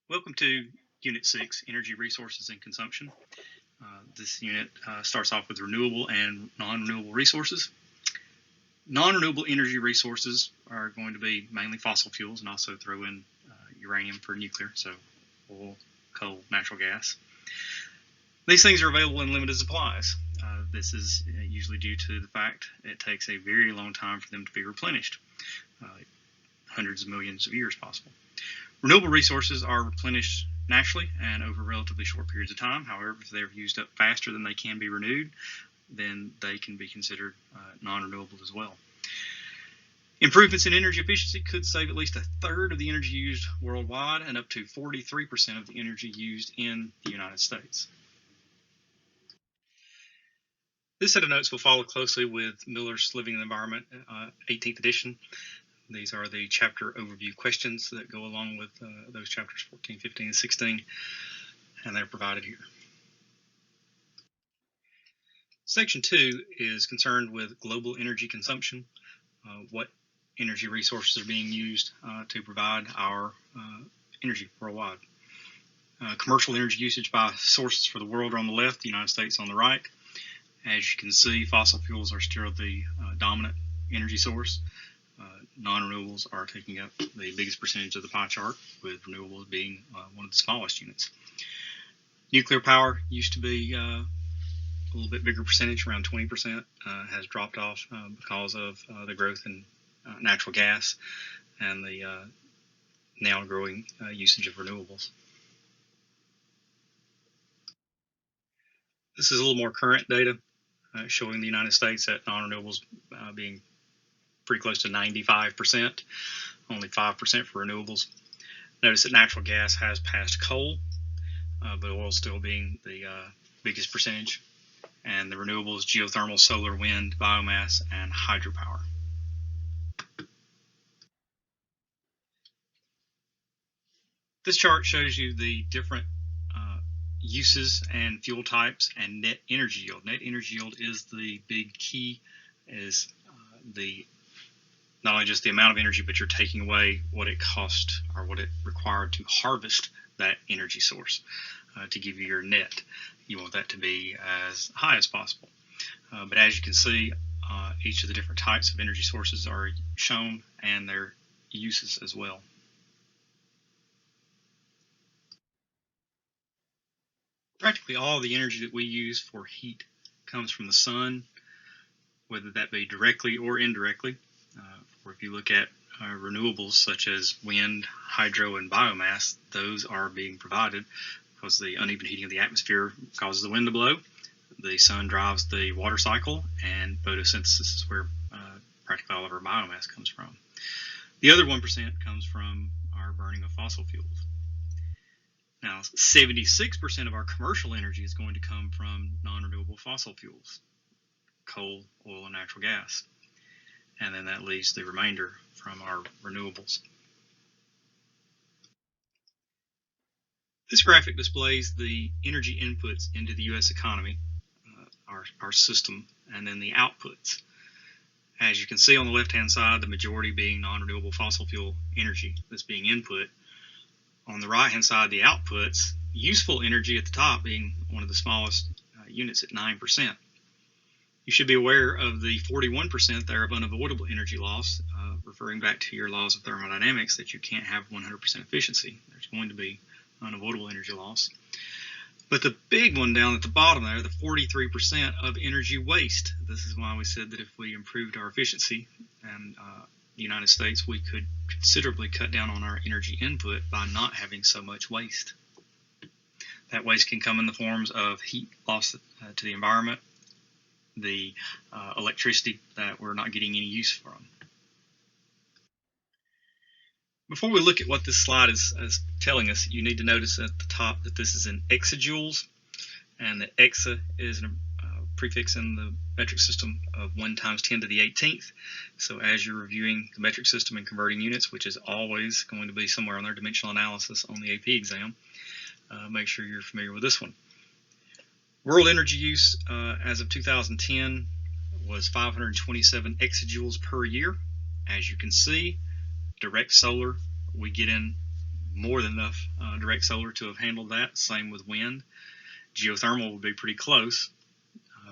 Welcome to Unit 6, Energy Resources and Consumption. This unit starts off with renewable and non-renewable resources. Non-renewable energy resources are going to be mainly fossil fuels and also throw in uranium for nuclear, so oil, coal, natural gas. These things are available in limited supplies. This is usually due to the fact it takes a very long time for them to be replenished, hundreds of millions of years possible. Renewable resources are replenished naturally and over relatively short periods of time. However, if they're used up faster than they can be renewed, then they can be considered non-renewable as well. Improvements in energy efficiency could save at least a third of the energy used worldwide and up to 43% of the energy used in the United States. This set of notes will follow closely with Miller's Living in the Environment, 18th edition. These are the chapter overview questions that go along with those chapters 14, 15, and 16, and they're provided here. Section 2 is concerned with global energy consumption, what energy resources are being used to provide our energy worldwide. Commercial energy usage by sources for the world are on the left, the United States on the right. As you can see, fossil fuels are still the dominant energy source. Non-renewables are taking up the biggest percentage of the pie chart, with renewables being one of the smallest units. Nuclear power used to be a little bit bigger percentage, around 20%, has dropped off because of the growth in natural gas and the now growing usage of renewables. This is a little more current data showing the United States at non-renewables being pretty close to 95%, only 5% for renewables. Notice that natural gas has passed coal, but oil still being the biggest percentage, and the renewables, geothermal, solar, wind, biomass, and hydropower. This chart shows you the different uses and fuel types and net energy yield. Net energy yield is the big key, is not only just the amount of energy, but you're taking away what it cost or what it required to harvest that energy source to give you your net. You want that to be as high as possible. But as you can see, each of the different types of energy sources are shown and their uses as well. Practically all the energy that we use for heat comes from the sun, whether that be directly or indirectly. Or if you look at renewables such as wind, hydro, and biomass, those are being provided because the uneven heating of the atmosphere causes the wind to blow. The sun drives the water cycle, and photosynthesis is where practically all of our biomass comes from. The other 1% comes from our burning of fossil fuels. Now, 76% of our commercial energy is going to come from non-renewable fossil fuels, coal, oil, and natural gas. And then that leaves the remainder from our renewables. This graphic displays the energy inputs into the U.S. economy, our system, and then the outputs. As you can see on the left-hand side, the majority being non-renewable fossil fuel energy that's being input. On the right-hand side, the outputs, useful energy at the top being one of the smallest units at 9%. You should be aware of the 41% there of unavoidable energy loss, referring back to your laws of thermodynamics, that you can't have 100% efficiency. There's going to be unavoidable energy loss. But the big one down at the bottom there, the 43% of energy waste. This is why we said that if we improved our efficiency in the United States, we could considerably cut down on our energy input by not having so much waste. That waste can come in the forms of heat loss to the environment, the electricity that we're not getting any use from. Before we look at what this slide is telling us, you need to notice at the top that this is in exajoules, and that exa is a prefix in the metric system of 1 times 10 to the 18th. So as you're reviewing the metric system and converting units, which is always going to be somewhere on their dimensional analysis on the AP exam, make sure you're familiar with this one. World energy use as of 2010 was 527 exajoules per year. As you can see, direct solar, we get in more than enough direct solar to have handled that. Same with wind. Geothermal would be pretty close.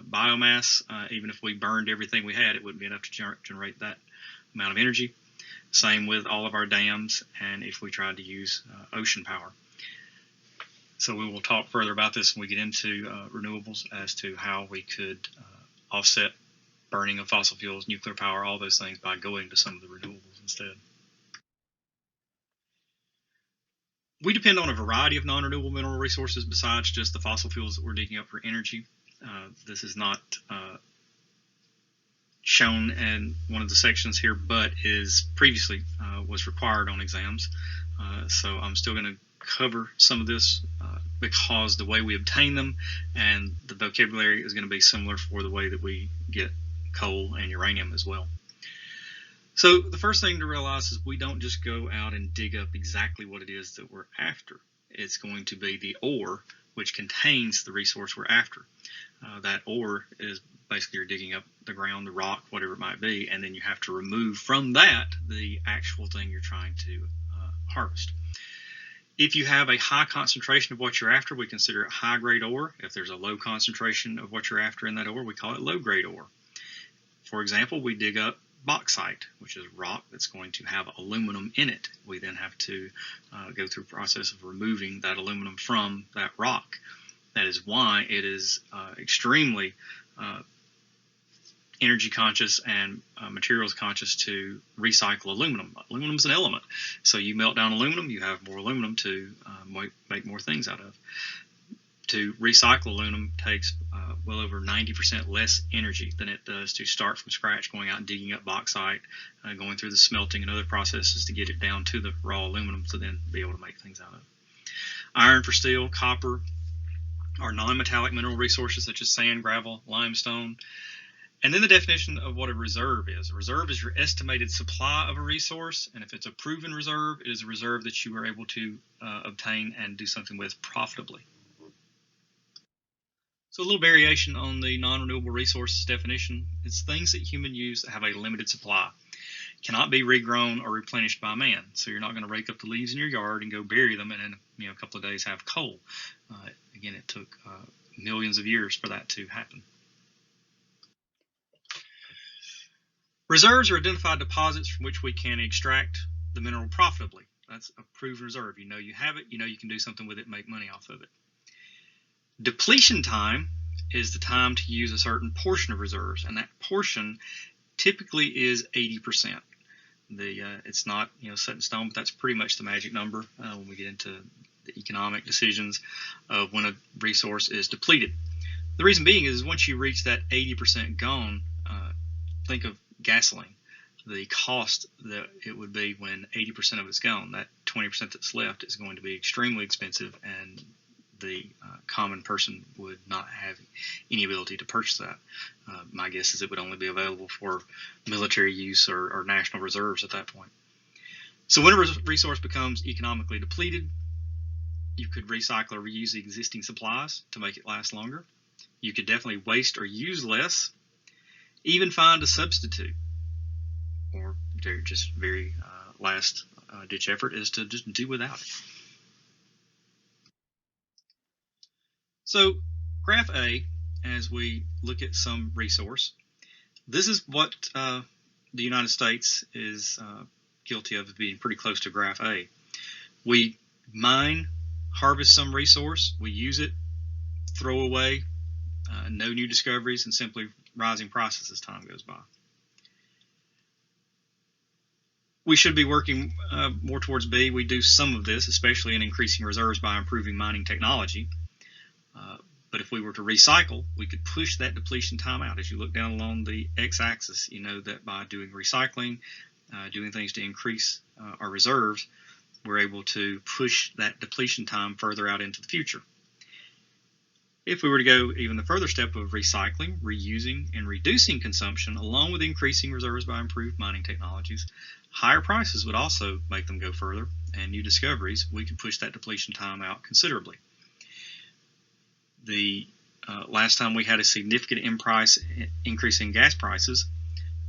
Biomass, even if we burned everything we had, it wouldn't be enough to generate that amount of energy. Same with all of our dams, and if we tried to use ocean power. So we will talk further about this when we get into renewables as to how we could offset burning of fossil fuels, nuclear power, all those things by going to some of the renewables instead. We depend on a variety of non-renewable mineral resources besides just the fossil fuels that we're digging up for energy. This is not shown in one of the sections here, but is previously was required on exams. So I'm still going to cover some of this because the way we obtain them and the vocabulary is going to be similar for the way that we get coal and uranium as well. So the first thing to realize is we don't just go out and dig up exactly what it is that we're after. It's going to be the ore which contains the resource we're after. That ore is basically you're digging up the ground, the rock, whatever it might be, and then you have to remove from that the actual thing you're trying to harvest. If you have a high concentration of what you're after, we consider it high-grade ore. If there's a low concentration of what you're after in that ore, we call it low-grade ore. For example, we dig up bauxite, which is rock that's going to have aluminum in it. We then have to go through a process of removing that aluminum from that rock. That is why it is extremely energy conscious and materials conscious to recycle aluminum. Aluminum is an element, so you melt down aluminum, you have more aluminum to make more things out of. To recycle aluminum takes well over 90% less energy than it does to start from scratch, going out and digging up bauxite, going through the smelting and other processes to get it down to the raw aluminum to then be able to make things out of. Iron for steel, copper are non-metallic mineral resources such as sand, gravel, limestone. And then the definition of what a reserve is. A reserve is your estimated supply of a resource, and if it's a proven reserve, it is a reserve that you are able to obtain and do something with profitably. So a little variation on the non-renewable resources definition. It's things that humans use that have a limited supply. Cannot be regrown or replenished by man. So you're not going to rake up the leaves in your yard and go bury them and in a couple of days have coal. Again, it took millions of years for that to happen. Reserves are identified deposits from which we can extract the mineral profitably. That's a proven reserve. You know you have it. You know you can do something with it and make money off of it. Depletion time is the time to use a certain portion of reserves, and that portion typically is 80%. It's not set in stone, but that's pretty much the magic number when we get into the economic decisions of when a resource is depleted. The reason being is once you reach that 80% gone, think of gasoline. The cost that it would be when 80% of it's gone, that 20% that's left is going to be extremely expensive, and the common person would not have any ability to purchase that. My guess is it would only be available for military use or national reserves at that point. So when a resource becomes economically depleted, you could recycle or reuse the existing supplies to make it last longer. You could definitely waste or use less, even find a substitute, or their just very last ditch effort is to just do without it. So graph A, as we look at some resource, this is what the United States is guilty of being pretty close to graph A. We mine, harvest some resource, we use it, throw away, no new discoveries, and simply rising prices as time goes by. We should be working more towards B. We do some of this, especially in increasing reserves by improving mining technology. But if we were to recycle, we could push that depletion time out. As you look down along the x-axis, you know that by doing recycling, doing things to increase our reserves, we're able to push that depletion time further out into the future. If we were to go even the further step of recycling, reusing, and reducing consumption, along with increasing reserves by improved mining technologies, higher prices would also make them go further, and new discoveries, we could push that depletion time out considerably. The last time we had a significant increase in gas prices,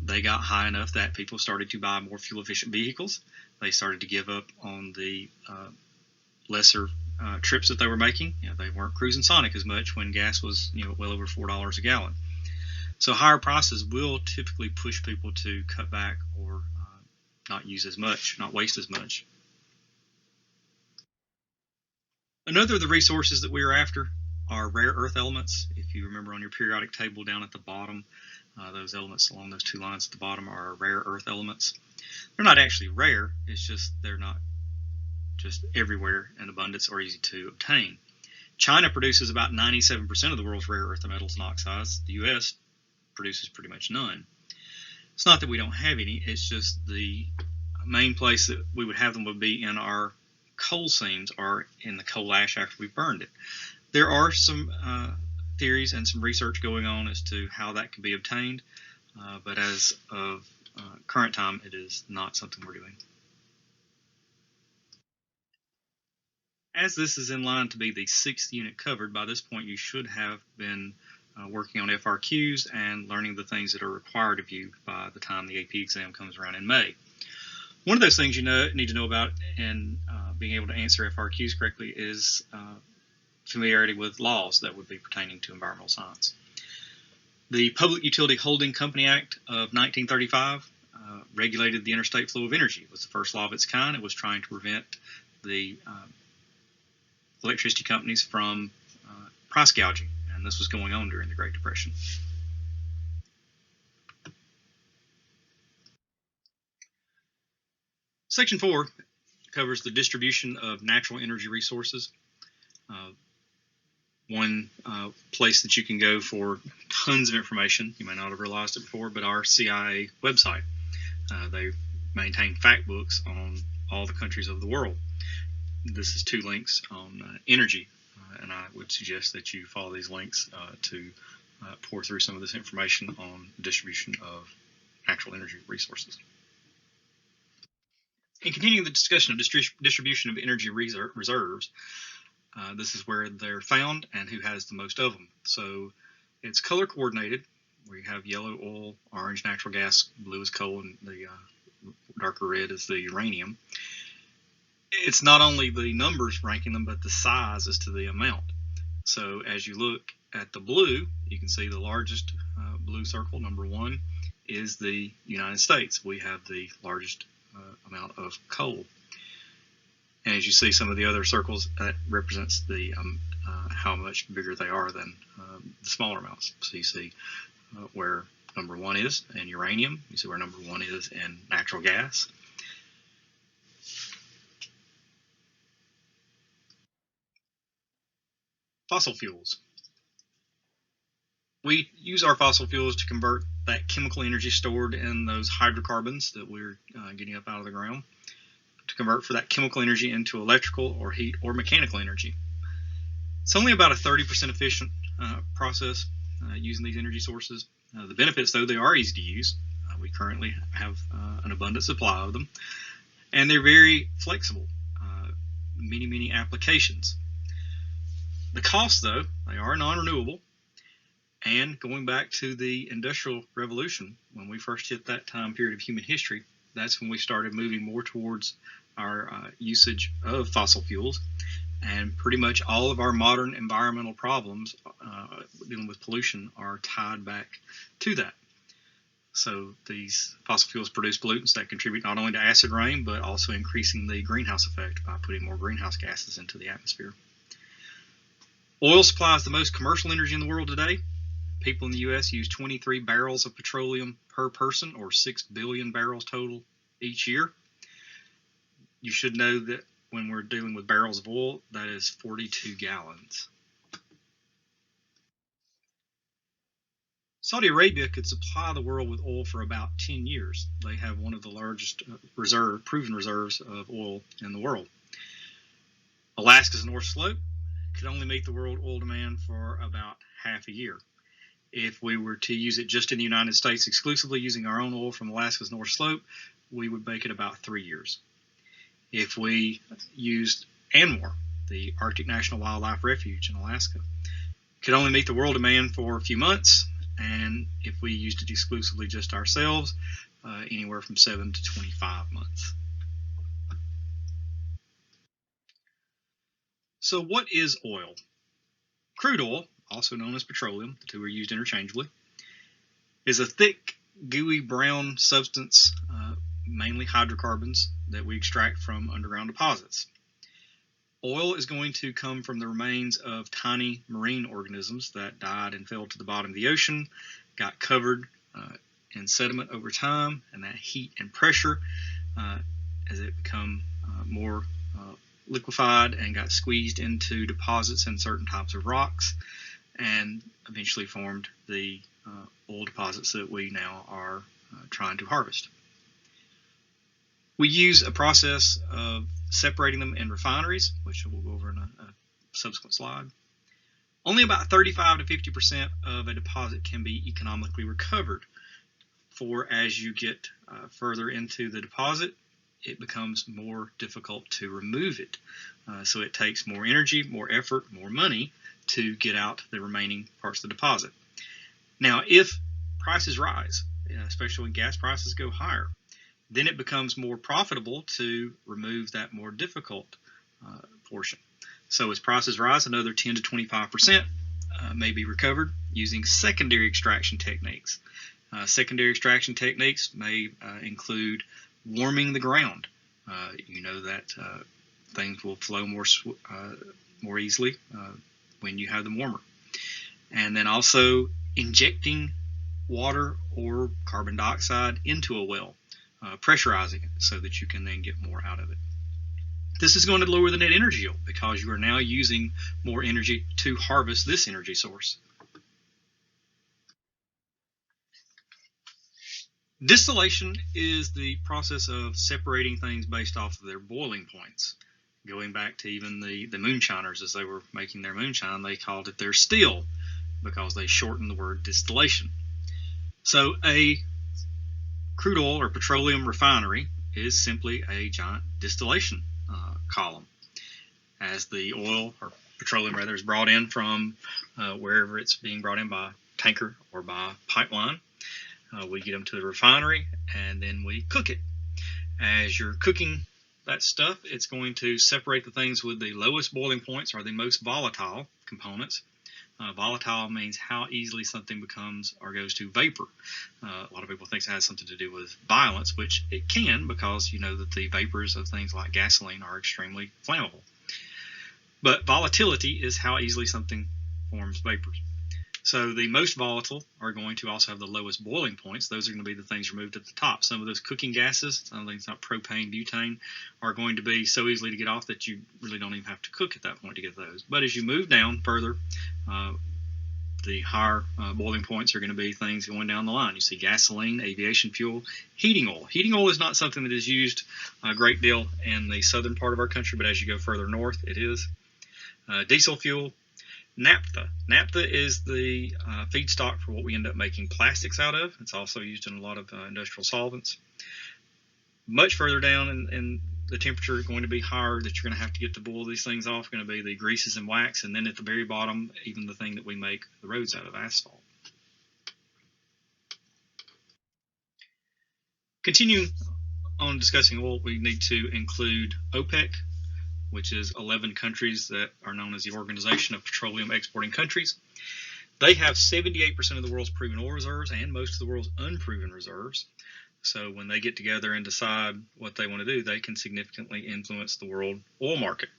they got high enough that people started to buy more fuel-efficient vehicles. they started to give up on the lesser trips that they were making. They weren't cruising Sonic as much when gas was well over $4 a gallon. So higher prices will typically push people to cut back or not use as much, not waste as much. Another of the resources that we are after are rare earth elements. If you remember on your periodic table down at the bottom, those elements along those two lines at the bottom are rare earth elements. They're not actually rare, it's just they're not just everywhere in abundance or easy to obtain. China produces about 97% of the world's rare earth metals and oxides. The U.S. produces pretty much none. It's not that we don't have any, it's just the main place that we would have them would be in our coal seams or in the coal ash after we've burned it. There are some theories and some research going on as to how that can be obtained, but as of current time, it is not something we're doing. As this is in line to be the 6th unit covered, by this point you should have been working on FRQs and learning the things that are required of you by the time the AP exam comes around in May. One of those things you need to know about in being able to answer FRQs correctly is familiarity with laws that would be pertaining to environmental science. The Public Utility Holding Company Act of 1935 regulated the interstate flow of energy. It was the first law of its kind. It was trying to prevent the electricity companies from price gouging, and this was going on during the Great Depression. Section 4 covers the distribution of natural energy resources. One place that you can go for tons of information, you may not have realized it before, but our CIA website. They maintain fact books on all the countries of the world. This is 2 links on energy, and I would suggest that you follow these links to pour through some of this information on the distribution of natural energy resources. In continuing the discussion of distribution of energy reserves, this is where they're found and who has the most of them. So it's color coordinated, where you have yellow oil, orange natural gas, blue is coal, and the darker red is the uranium. It's not only the numbers ranking them, but the size as to the amount. So as you look at the blue, you can see the largest blue circle, number 1, is the United States. We have the largest amount of coal. And as you see some of the other circles, that represents the how much bigger they are than the smaller amounts. So you see where number 1 is in uranium. You see where number 1 is in natural gas. Fossil fuels. We use our fossil fuels to convert that chemical energy stored in those hydrocarbons that we're getting up out of the ground, to convert for that chemical energy into electrical or heat or mechanical energy. It's only about a 30% efficient process using these energy sources. The benefits, though, they are easy to use. We currently have an abundant supply of them, and they're very flexible. Many applications. The costs, though, they are non-renewable. And going back to the Industrial Revolution, when we first hit that time period of human history, that's when we started moving more towards our usage of fossil fuels. And pretty much all of our modern environmental problems dealing with pollution are tied back to that. So these fossil fuels produce pollutants that contribute not only to acid rain, but also increasing the greenhouse effect by putting more greenhouse gases into the atmosphere. Oil supplies the most commercial energy in the world today. People in the U.S. use 23 barrels of petroleum per person, or 6 billion barrels total each year. You should know that when we're dealing with barrels of oil, that is 42 gallons. Saudi Arabia could supply the world with oil for about 10 years. They have one of the largest proven reserves of oil in the world. Alaska's North Slope could only meet the world oil demand for about half a year. If we were to use it just in the United States exclusively using our own oil from Alaska's North Slope, we would make it about 3 years. If we used ANWR, the Arctic National Wildlife Refuge in Alaska, could only meet the world demand for a few months, and if we used it exclusively just ourselves, anywhere from 7 to 25 months. So what is oil? Crude oil, also known as petroleum, the two are used interchangeably, is a thick, gooey brown substance, mainly hydrocarbons, that we extract from underground deposits. Oil is going to come from the remains of tiny marine organisms that died and fell to the bottom of the ocean, got covered in sediment over time, and that heat and pressure, as it become more liquefied and got squeezed into deposits in certain types of rocks, and eventually formed the oil deposits that we now are trying to harvest. We use a process of separating them in refineries, which we'll go over in a subsequent slide. Only about 35 to 50% of a deposit can be economically recovered. For as you get further into the deposit, it becomes more difficult to remove it. So it takes more energy, more effort, more money to get out the remaining parts of the deposit. Now, if prices rise, especially when gas prices go higher, then it becomes more profitable to remove that more difficult portion. So as prices rise, another 10 to 25% may be recovered using secondary extraction techniques. Secondary extraction techniques may include warming the ground. You know that things will flow more easily when you have them warmer. And then also injecting water or carbon dioxide into a well, pressurizing it so that you can then get more out of it. This is going to lower the net energy yield because you are now using more energy to harvest this energy source. Distillation is the process of separating things based off of their boiling points. Going back to even the moonshiners, as they were making their moonshine, they called it their still because they shortened the word distillation. So a crude oil or petroleum refinery is simply a giant distillation column. As the oil or petroleum rather is brought in from wherever it's being brought in by tanker or by pipeline, we get them to the refinery and then we cook it. As you're cooking that stuff, it's going to separate the things with the lowest boiling points or the most volatile components. Volatile means how easily something becomes or goes to vapor. A lot of people think it has something to do with violence, which it can, because you know that the vapors of things like gasoline are extremely flammable. But volatility is how easily something forms vapors. So the most volatile are going to also have the lowest boiling points. Those are going to be the things removed at the top. Some of those cooking gases, some things like propane, butane, are going to be so easily to get off that you really don't even have to cook at that point to get those. But as you move down further, the higher boiling points are going to be things going down the line. You see gasoline, aviation fuel, heating oil. Heating oil is not something that is used a great deal in the southern part of our country, but as you go further north, it is. Diesel fuel. Naphtha. Naphtha is the feedstock for what we end up making plastics out of. It's also used in a lot of industrial solvents. Much further down in the temperature going to be higher that you're going to have to get to boil these things off, going to be the greases and wax, and then at the very bottom, even the thing that we make the roads out of, asphalt. Continuing on discussing oil, we need to include OPEC, which is 11 countries that are known as the Organization of Petroleum Exporting Countries. They have 78% of the world's proven oil reserves and most of the world's unproven reserves. So when they get together and decide what they want to do, they can significantly influence the world oil market.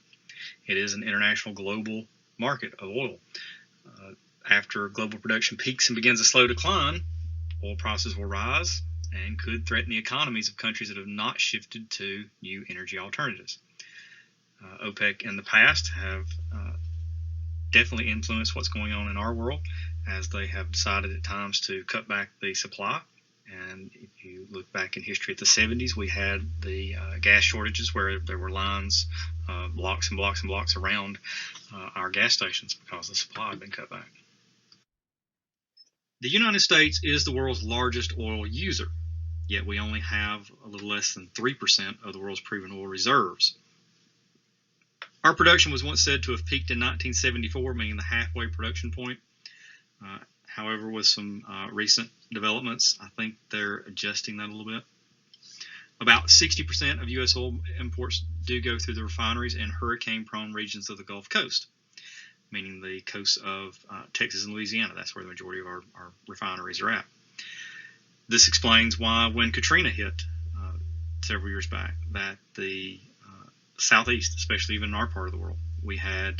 It is an international global market of oil. After global production peaks and begins a slow decline, oil prices will rise and could threaten the economies of countries that have not shifted to new energy alternatives. OPEC in the past have definitely influenced what's going on in our world, as they have decided at times to cut back the supply. And if you look back in history at the 70s, we had the gas shortages where there were lines, blocks and blocks and blocks around our gas stations because the supply had been cut back. The United States is the world's largest oil user, yet we only have a little less than 3% of the world's proven oil reserves. Our production was once said to have peaked in 1974, meaning the halfway production point. However, with some recent developments, I think they're adjusting that a little bit. About 60% of U.S. oil imports do go through the refineries in hurricane-prone regions of the Gulf Coast, meaning the coasts of Texas and Louisiana. That's where the majority of our refineries are at. This explains why when Katrina hit several years back, that the Southeast, especially even in our part of the world, we had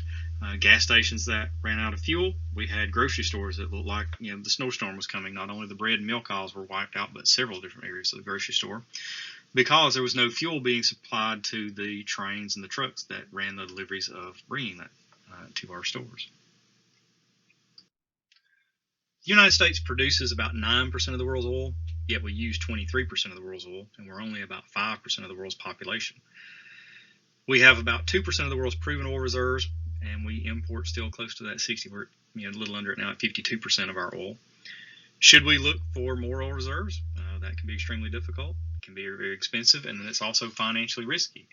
gas stations that ran out of fuel. We had grocery stores that looked like the snowstorm was coming. Not only the bread and milk aisles were wiped out, but several different areas of the grocery store, because there was no fuel being supplied to the trains and the trucks that ran the deliveries of bringing that to our stores. The United States produces about 9% of the world's oil, yet we use 23% of the world's oil, and we're only about 5% of the world's population. We have about 2% of the world's proven oil reserves, and we import still close to that 60. We're a little under it now at 52% of our oil. Should we look for more oil reserves? That can be extremely difficult. It can be very, very expensive, and it's also financially risky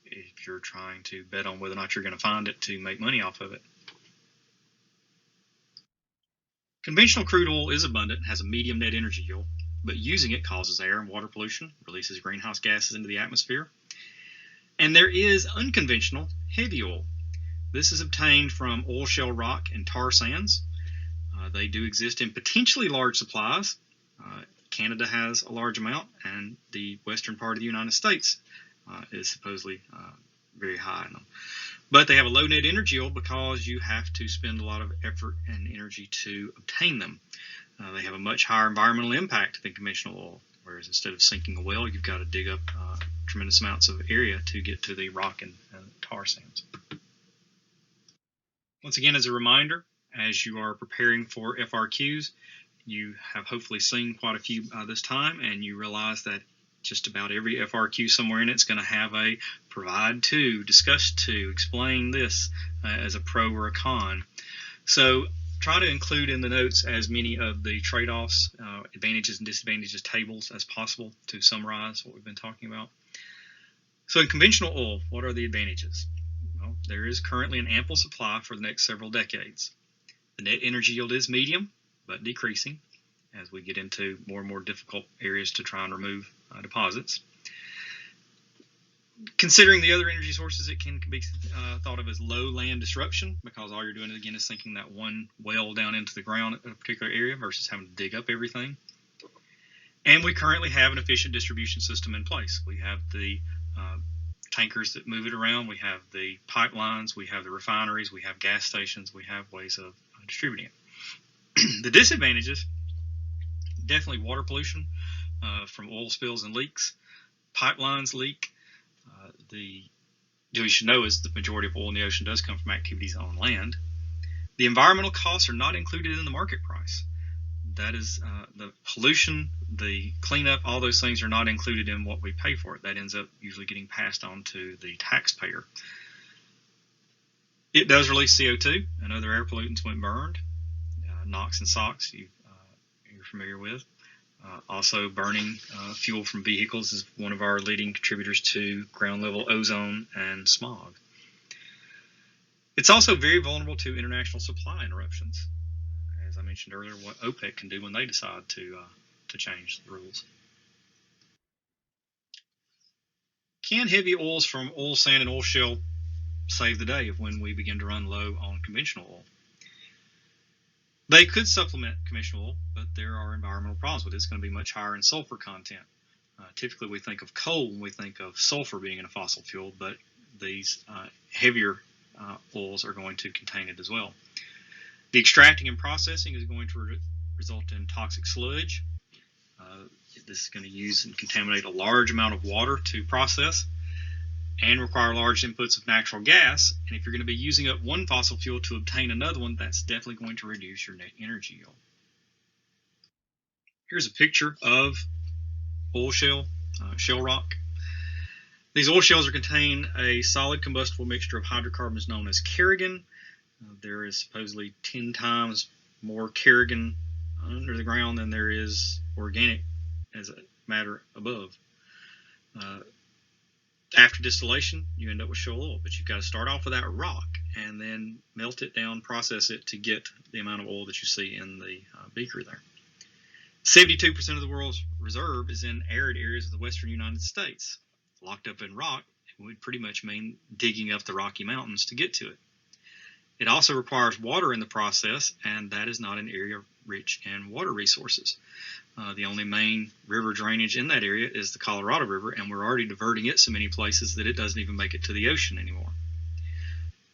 if you're trying to bet on whether or not you're going to find it to make money off of it. Conventional crude oil is abundant and has a medium net energy yield, but using it causes air and water pollution, releases greenhouse gases into the atmosphere. And there is unconventional heavy oil. This is obtained from oil shale rock and tar sands. They do exist in potentially large supplies. Canada has a large amount, and the western part of the United States is supposedly very high in them. But they have a low net energy yield because you have to spend a lot of effort and energy to obtain them. They have a much higher environmental impact than conventional oil, whereas instead of sinking a well, you've got to dig up tremendous amounts of area to get to the rock and tar sands. Once again, as a reminder, as you are preparing for FRQs, you have hopefully seen quite a few this time, and you realize that just about every FRQ somewhere in it is going to have a provide to, discuss to, explain this as a pro or a con. So try to include in the notes as many of the trade-offs, advantages and disadvantages tables as possible to summarize what we've been talking about. So in conventional oil, what are the advantages? Well, there is currently an ample supply for the next several decades. The net energy yield is medium, but decreasing as we get into more and more difficult areas to try and remove deposits. Considering the other energy sources, it can be thought of as low land disruption, because all you're doing again is sinking that one well down into the ground at a particular area versus having to dig up everything. And we currently have an efficient distribution system in place. We have the tankers that move it around, we have the pipelines, we have the refineries, we have gas stations, we have ways of distributing it. The disadvantages, definitely water pollution from oil spills and leaks. Pipelines leak. What you should know is the majority of oil in the ocean does come from activities on land. The environmental costs are not included in the market price. That is the pollution, the cleanup, all those things are not included in what we pay for it. That ends up usually getting passed on to the taxpayer. It does release CO2 and other air pollutants when burned. NOx and SOx you're familiar with. Also, burning fuel from vehicles is one of our leading contributors to ground level ozone and smog. It's also very vulnerable to international supply interruptions. As I mentioned earlier, what OPEC can do when they decide to change the rules. Can heavy oils from oil sand and oil shale save the day when we begin to run low on conventional oil? They could supplement conventional oil, but there are environmental problems with it. It's going to be much higher in sulfur content. Typically, we think of coal when we think of sulfur being in a fossil fuel, but these heavier oils are going to contain it as well. The extracting and processing is going to result in toxic sludge. This is going to use and contaminate a large amount of water to process and require large inputs of natural gas. And if you're going to be using up one fossil fuel to obtain another one, that's definitely going to reduce your net energy yield. Here's a picture of oil shale, shale rock. These oil shales contain a solid combustible mixture of hydrocarbons known as carrigan. There is supposedly 10 times more carrigan under the ground than there is organic as a matter above. After distillation, you end up with shale oil, but you've got to start off with that rock and then melt it down, process it to get the amount of oil that you see in the beaker there. 72% of the world's reserve is in arid areas of the western United States. Locked up in rock, would pretty much mean digging up the Rocky Mountains to get to it. It also requires water in the process, and that is not an area rich in water resources. The only main river drainage in that area is the Colorado River, and we're already diverting it so many places that it doesn't even make it to the ocean anymore.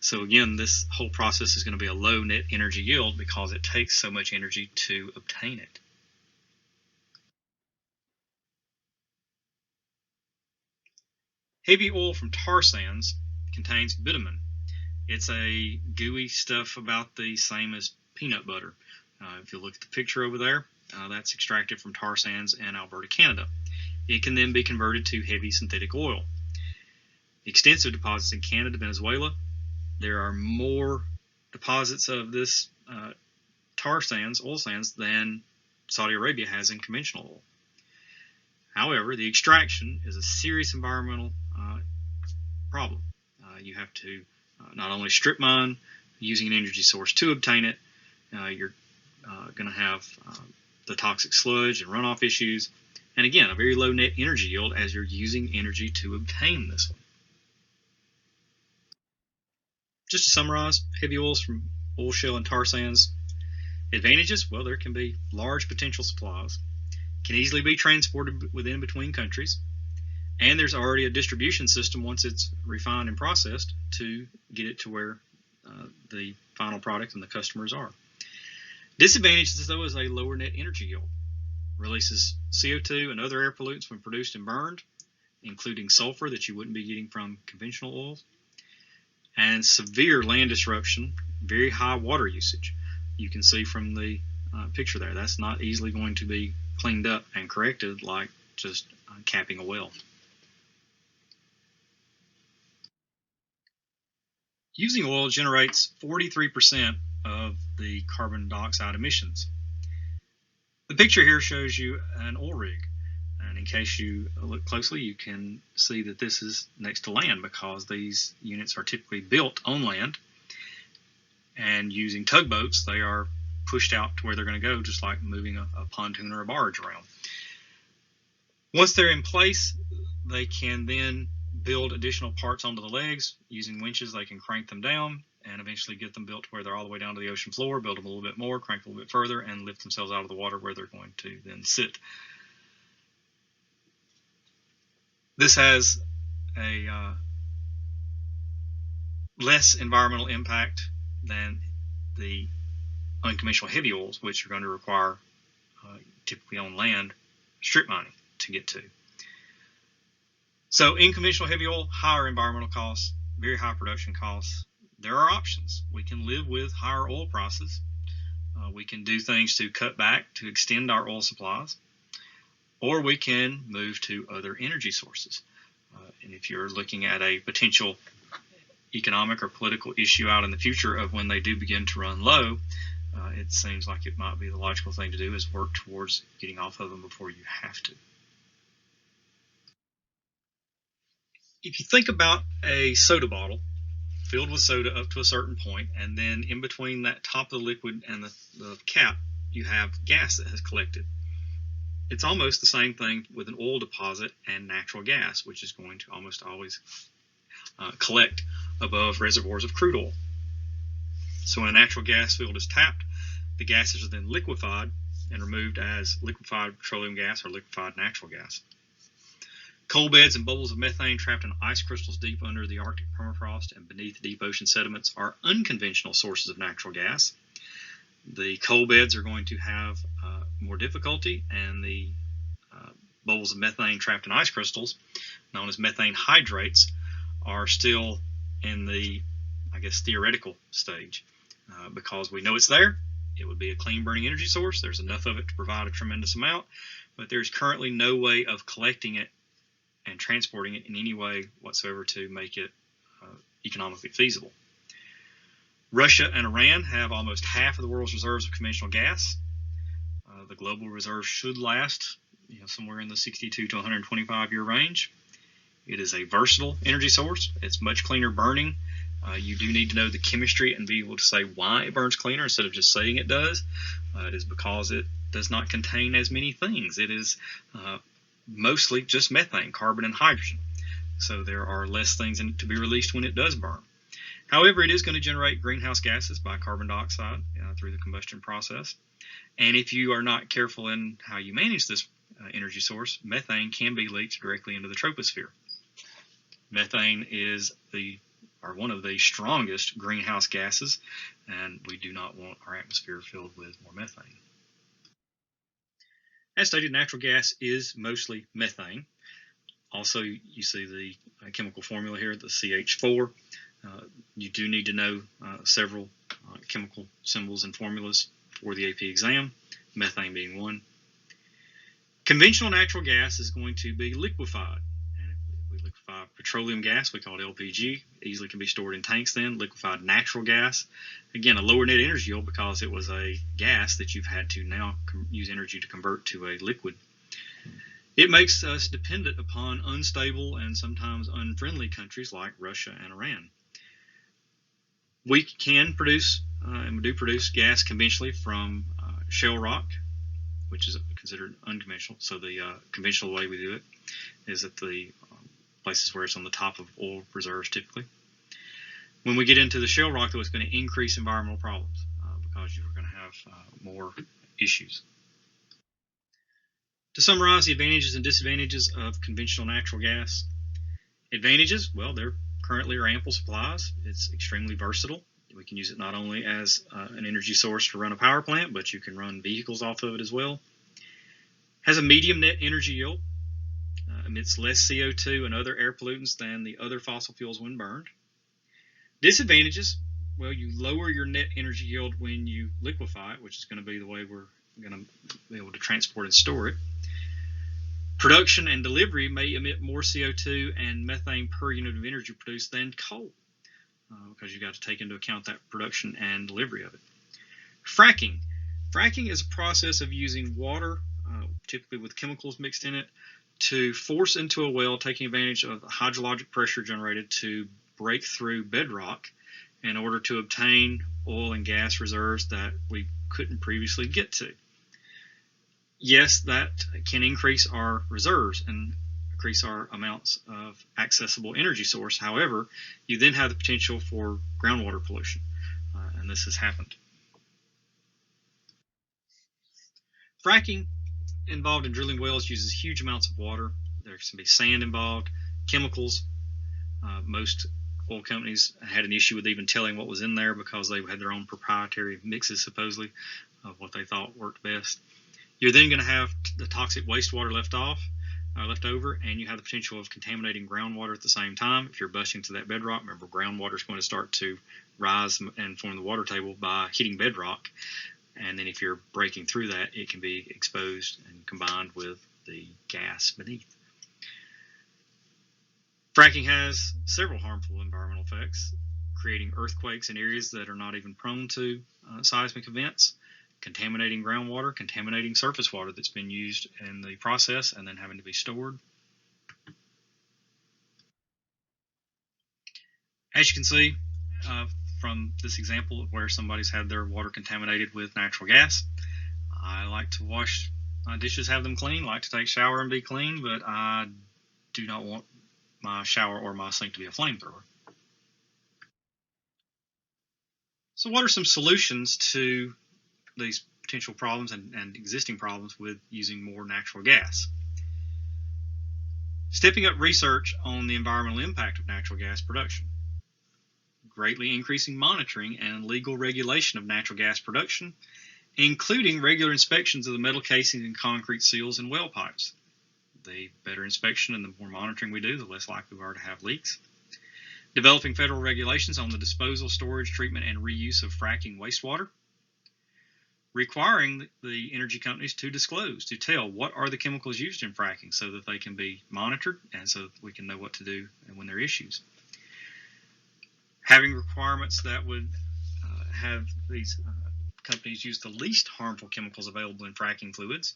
So again, this whole process is going to be a low net energy yield because it takes so much energy to obtain it. Heavy oil from tar sands contains bitumen. It's a gooey stuff about the same as peanut butter. If you look at the picture over there, that's extracted from tar sands in Alberta, Canada. It can then be converted to heavy synthetic oil. Extensive deposits in Canada, Venezuela. There are more deposits of this tar sands, oil sands, than Saudi Arabia has in conventional oil. However, the extraction is a serious environmental problem. You have to not only strip mine using an energy source to obtain it, you're going to have the toxic sludge and runoff issues, and again, a very low net energy yield as you're using energy to obtain this one. Just to summarize, heavy oils from oil shale and tar sands. Advantages, well, there can be large potential supplies, can easily be transported within between countries, and there's already a distribution system once it's refined and processed to get it to where the final product and the customers are. Disadvantages, though, is a lower net energy yield. Releases CO2 and other air pollutants when produced and burned, including sulfur that you wouldn't be getting from conventional oils, and severe land disruption, very high water usage. You can see from the picture there, that's not easily going to be cleaned up and corrected like just capping a well. Using oil generates 43% of the carbon dioxide emissions. The picture here shows you an oil rig, and in case you look closely, you can see that this is next to land because these units are typically built on land, and using tugboats, they are pushed out to where they're going to go, just like moving a pontoon or a barge around. Once they're in place, they can then build additional parts onto the legs. Using winches, they can crank them down and eventually get them built to where they're all the way down to the ocean floor, build them a little bit more, crank a little bit further, and lift themselves out of the water where they're going to then sit. This has a less environmental impact than the unconventional heavy oils, which are going to require typically on land strip mining to get to. So in conventional heavy oil, higher environmental costs, very high production costs. There are options. We can live with higher oil prices. We can do things to cut back to extend our oil supplies, or we can move to other energy sources. And if you're looking at a potential economic or political issue out in the future of when they do begin to run low, it seems like it might be the logical thing to do is work towards getting off of them before you have to. If you think about a soda bottle filled with soda up to a certain point, and then in between that top of the liquid and the cap, you have gas that has collected. It's almost the same thing with an oil deposit and natural gas, which is going to almost always collect above reservoirs of crude oil. So when a natural gas field is tapped, the gases are then liquefied and removed as liquefied petroleum gas or liquefied natural gas. Coal beds and bubbles of methane trapped in ice crystals deep under the Arctic permafrost and beneath deep ocean sediments are unconventional sources of natural gas. The coal beds are going to have more difficulty, and the bubbles of methane trapped in ice crystals, known as methane hydrates, are still in the, theoretical stage because we know it's there. It would be a clean burning energy source. There's enough of it to provide a tremendous amount, but there's currently no way of collecting it and transporting it in any way whatsoever to make it economically feasible. Russia and Iran have almost half of the world's reserves of conventional gas. The global reserve should last somewhere in the 62 to 125 year range. It is a versatile energy source. It's much cleaner burning. You do need to know the chemistry and be able to say why it burns cleaner instead of just saying it does. It is because it does not contain as many things. It is mostly just methane, carbon, and hydrogen. so there are less things in it to be released when it does burn. However, it is going to generate greenhouse gases by carbon dioxide through the combustion process. And if you are not careful in how you manage this energy source, methane can be leaked directly into the troposphere. Methane is one of the strongest greenhouse gases, and we do not want our atmosphere filled with more methane. As stated, natural gas is mostly methane. Also, you see the chemical formula here, the CH4. You do need to know several chemical symbols and formulas for the AP exam, methane being one. Conventional natural gas is going to be liquefied. And if we liquefy petroleum gas, we call it LPG, easily can be stored in tanks then. Liquefied natural gas, again, a lower net energy yield because it was a gas that you've had to now use energy to convert to a liquid. It makes us dependent upon unstable and sometimes unfriendly countries like Russia and Iran. We can produce, and we do produce, gas conventionally from shale rock, which is considered unconventional. So the conventional way we do it is at the places where it's on the top of oil reserves typically. When we get into the shale rock, though, it's going to increase environmental problems because you're going to have more issues. To summarize the advantages and disadvantages of conventional natural gas. Advantages, well, there currently are ample supplies. It's extremely versatile. We can use it not only as an energy source to run a power plant, but you can run vehicles off of it as well. Has a medium net energy yield, emits less CO2 and other air pollutants than the other fossil fuels when burned. Disadvantages, well, you lower your net energy yield when you liquefy it, which is going to be the way we're going to be able to transport and store it. Production and delivery may emit more CO2 and methane per unit of energy produced than coal, because you've got to take into account that production and delivery of it. Fracking. Fracking is a process of using water, typically with chemicals mixed in it, to force into a well, taking advantage of the hydrologic pressure generated to break through bedrock in order to obtain oil and gas reserves that we couldn't previously get to. Yes, that can increase our reserves and increase our amounts of accessible energy source. However, you then have the potential for groundwater pollution, and this has happened. Fracking involved in drilling wells uses huge amounts of water. There can be sand involved, chemicals. Most oil companies had an issue with even telling what was in there because they had their own proprietary mixes, supposedly, of what they thought worked best. You're then going to have the toxic wastewater left over, and you have the potential of contaminating groundwater at the same time. If you're busting to that bedrock, remember, groundwater is going to start to rise and form the water table by hitting bedrock. And then if you're breaking through that, it can be exposed and combined with the gas beneath. Fracking has several harmful environmental effects, creating earthquakes in areas that are not even prone to seismic events, contaminating groundwater, contaminating surface water that's been used in the process and then having to be stored. As you can see from this example of where somebody's had their water contaminated with natural gas, I like to wash my dishes, have them clean, like to take a shower and be clean, but I do not want my shower or my sink to be a flamethrower. So what are some solutions to these potential problems and existing problems with using more natural gas? Stepping up research on the environmental impact of natural gas production. Greatly increasing monitoring and legal regulation of natural gas production, including regular inspections of the metal casings and concrete seals and well pipes. The better inspection and the more monitoring we do, the less likely we are to have leaks. Developing federal regulations on the disposal, storage, treatment, and reuse of fracking wastewater. Requiring the energy companies to disclose, to tell what are the chemicals used in fracking so that they can be monitored and so that we can know what to do when there are issues. Having requirements that would have these companies use the least harmful chemicals available in fracking fluids.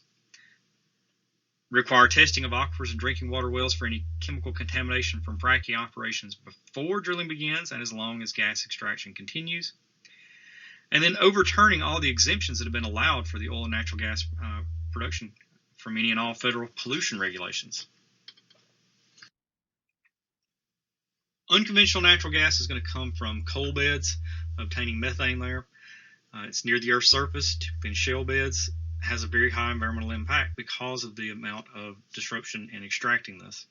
Require testing of aquifers and drinking water wells for any chemical contamination from fracking operations before drilling begins and as long as gas extraction continues. And then overturning all the exemptions that have been allowed for the oil and natural gas production from any and all federal pollution regulations. Unconventional natural gas is going to come from coal beds, obtaining methane there. It's near the Earth's surface, typically in shale beds, has a very high environmental impact because of the amount of disruption in extracting this.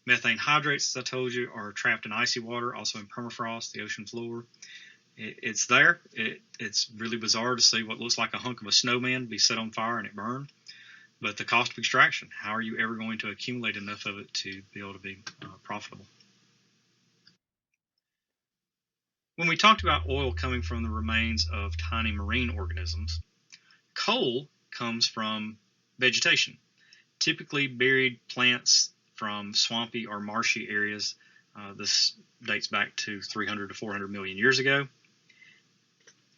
Methane hydrates, as I told you, are trapped in icy water, also in permafrost, the ocean floor. It's there. It's really bizarre to see what looks like a hunk of a snowman be set on fire and it burn. But the cost of extraction, how are you ever going to accumulate enough of it to be able to be profitable? When we talked about oil coming from the remains of tiny marine organisms, coal comes from vegetation, typically buried plants from swampy or marshy areas. This dates back to 300 to 400 million years ago.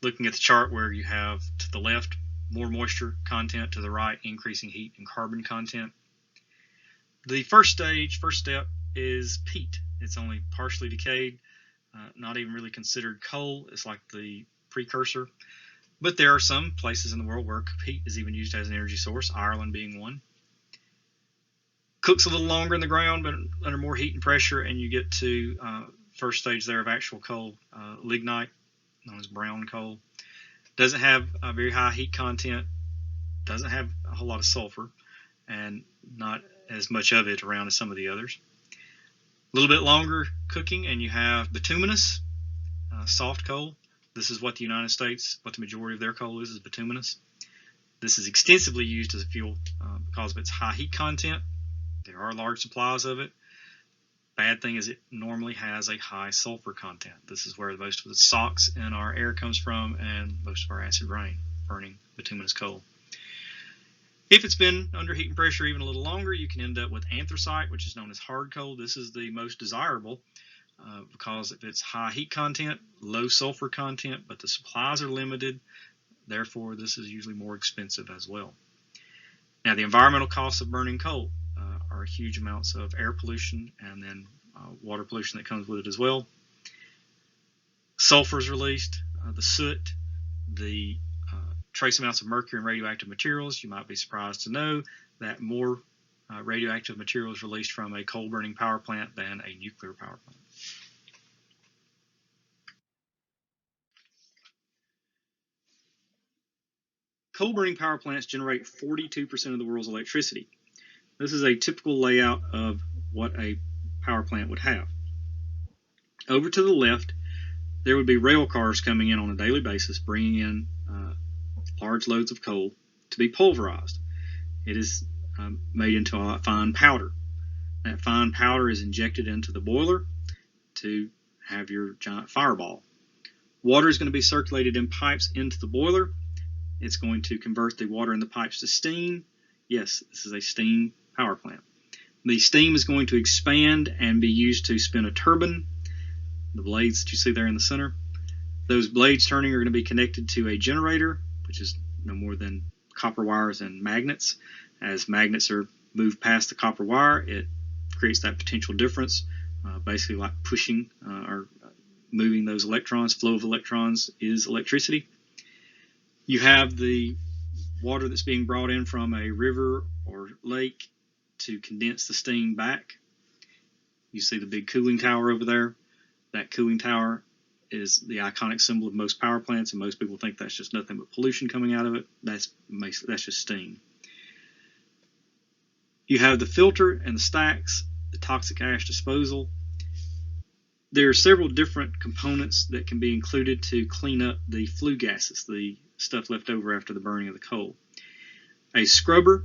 Looking at the chart where you have to the left more moisture content, to the right increasing heat and carbon content. The first step is peat. It's only partially decayed, not even really considered coal. It's like the precursor. But there are some places in the world where peat is even used as an energy source, Ireland being one. Cooks a little longer in the ground, but under more heat and pressure, and you get to first stage there of actual coal, lignite, known as brown coal. Doesn't have a very high heat content, doesn't have a whole lot of sulfur, and not as much of it around as some of the others. A little bit longer cooking, and you have bituminous, soft coal. This is what the United States, what the majority of their coal is bituminous. This is extensively used as a fuel because of its high heat content. There are large supplies of it. Bad thing is it normally has a high sulfur content. This is where most of the SOx in our air comes from and most of our acid rain, burning bituminous coal. If it's been under heat and pressure even a little longer, you can end up with anthracite, which is known as hard coal. This is the most desirable because of its high heat content, low sulfur content, but the supplies are limited. Therefore, this is usually more expensive as well. Now, the environmental costs of burning coal are huge amounts of air pollution and then water pollution that comes with it as well. Sulfur is released, the soot, the trace amounts of mercury and radioactive materials. You might be surprised to know that more radioactive material is released from a coal burning power plant than a nuclear power plant. Coal burning power plants generate 42% of the world's electricity. This is a typical layout of what a power plant would have. Over to the left, there would be rail cars coming in on a daily basis, bringing in large loads of coal to be pulverized. It is made into a fine powder. That fine powder is injected into the boiler to have your giant fireball. Water is going to be circulated in pipes into the boiler. It's going to convert the water in the pipes to steam. Yes, this is a steam power plant. The steam is going to expand and be used to spin a turbine. The blades that you see there in the center. Those blades turning are going to be connected to a generator, which is no more than copper wires and magnets. As magnets are moved past the copper wire, it creates that potential difference, basically like pushing or moving those electrons. Flow of electrons is electricity. You have the water that's being brought in from a river or lake to condense the steam back. You see the big cooling tower over there. That cooling tower is the iconic symbol of most power plants, and most people think that's just nothing but pollution coming out of it. That's just steam. You have the filter and the stacks, the toxic ash disposal. There are several different components that can be included to clean up the flue gases, the stuff left over after the burning of the coal. A scrubber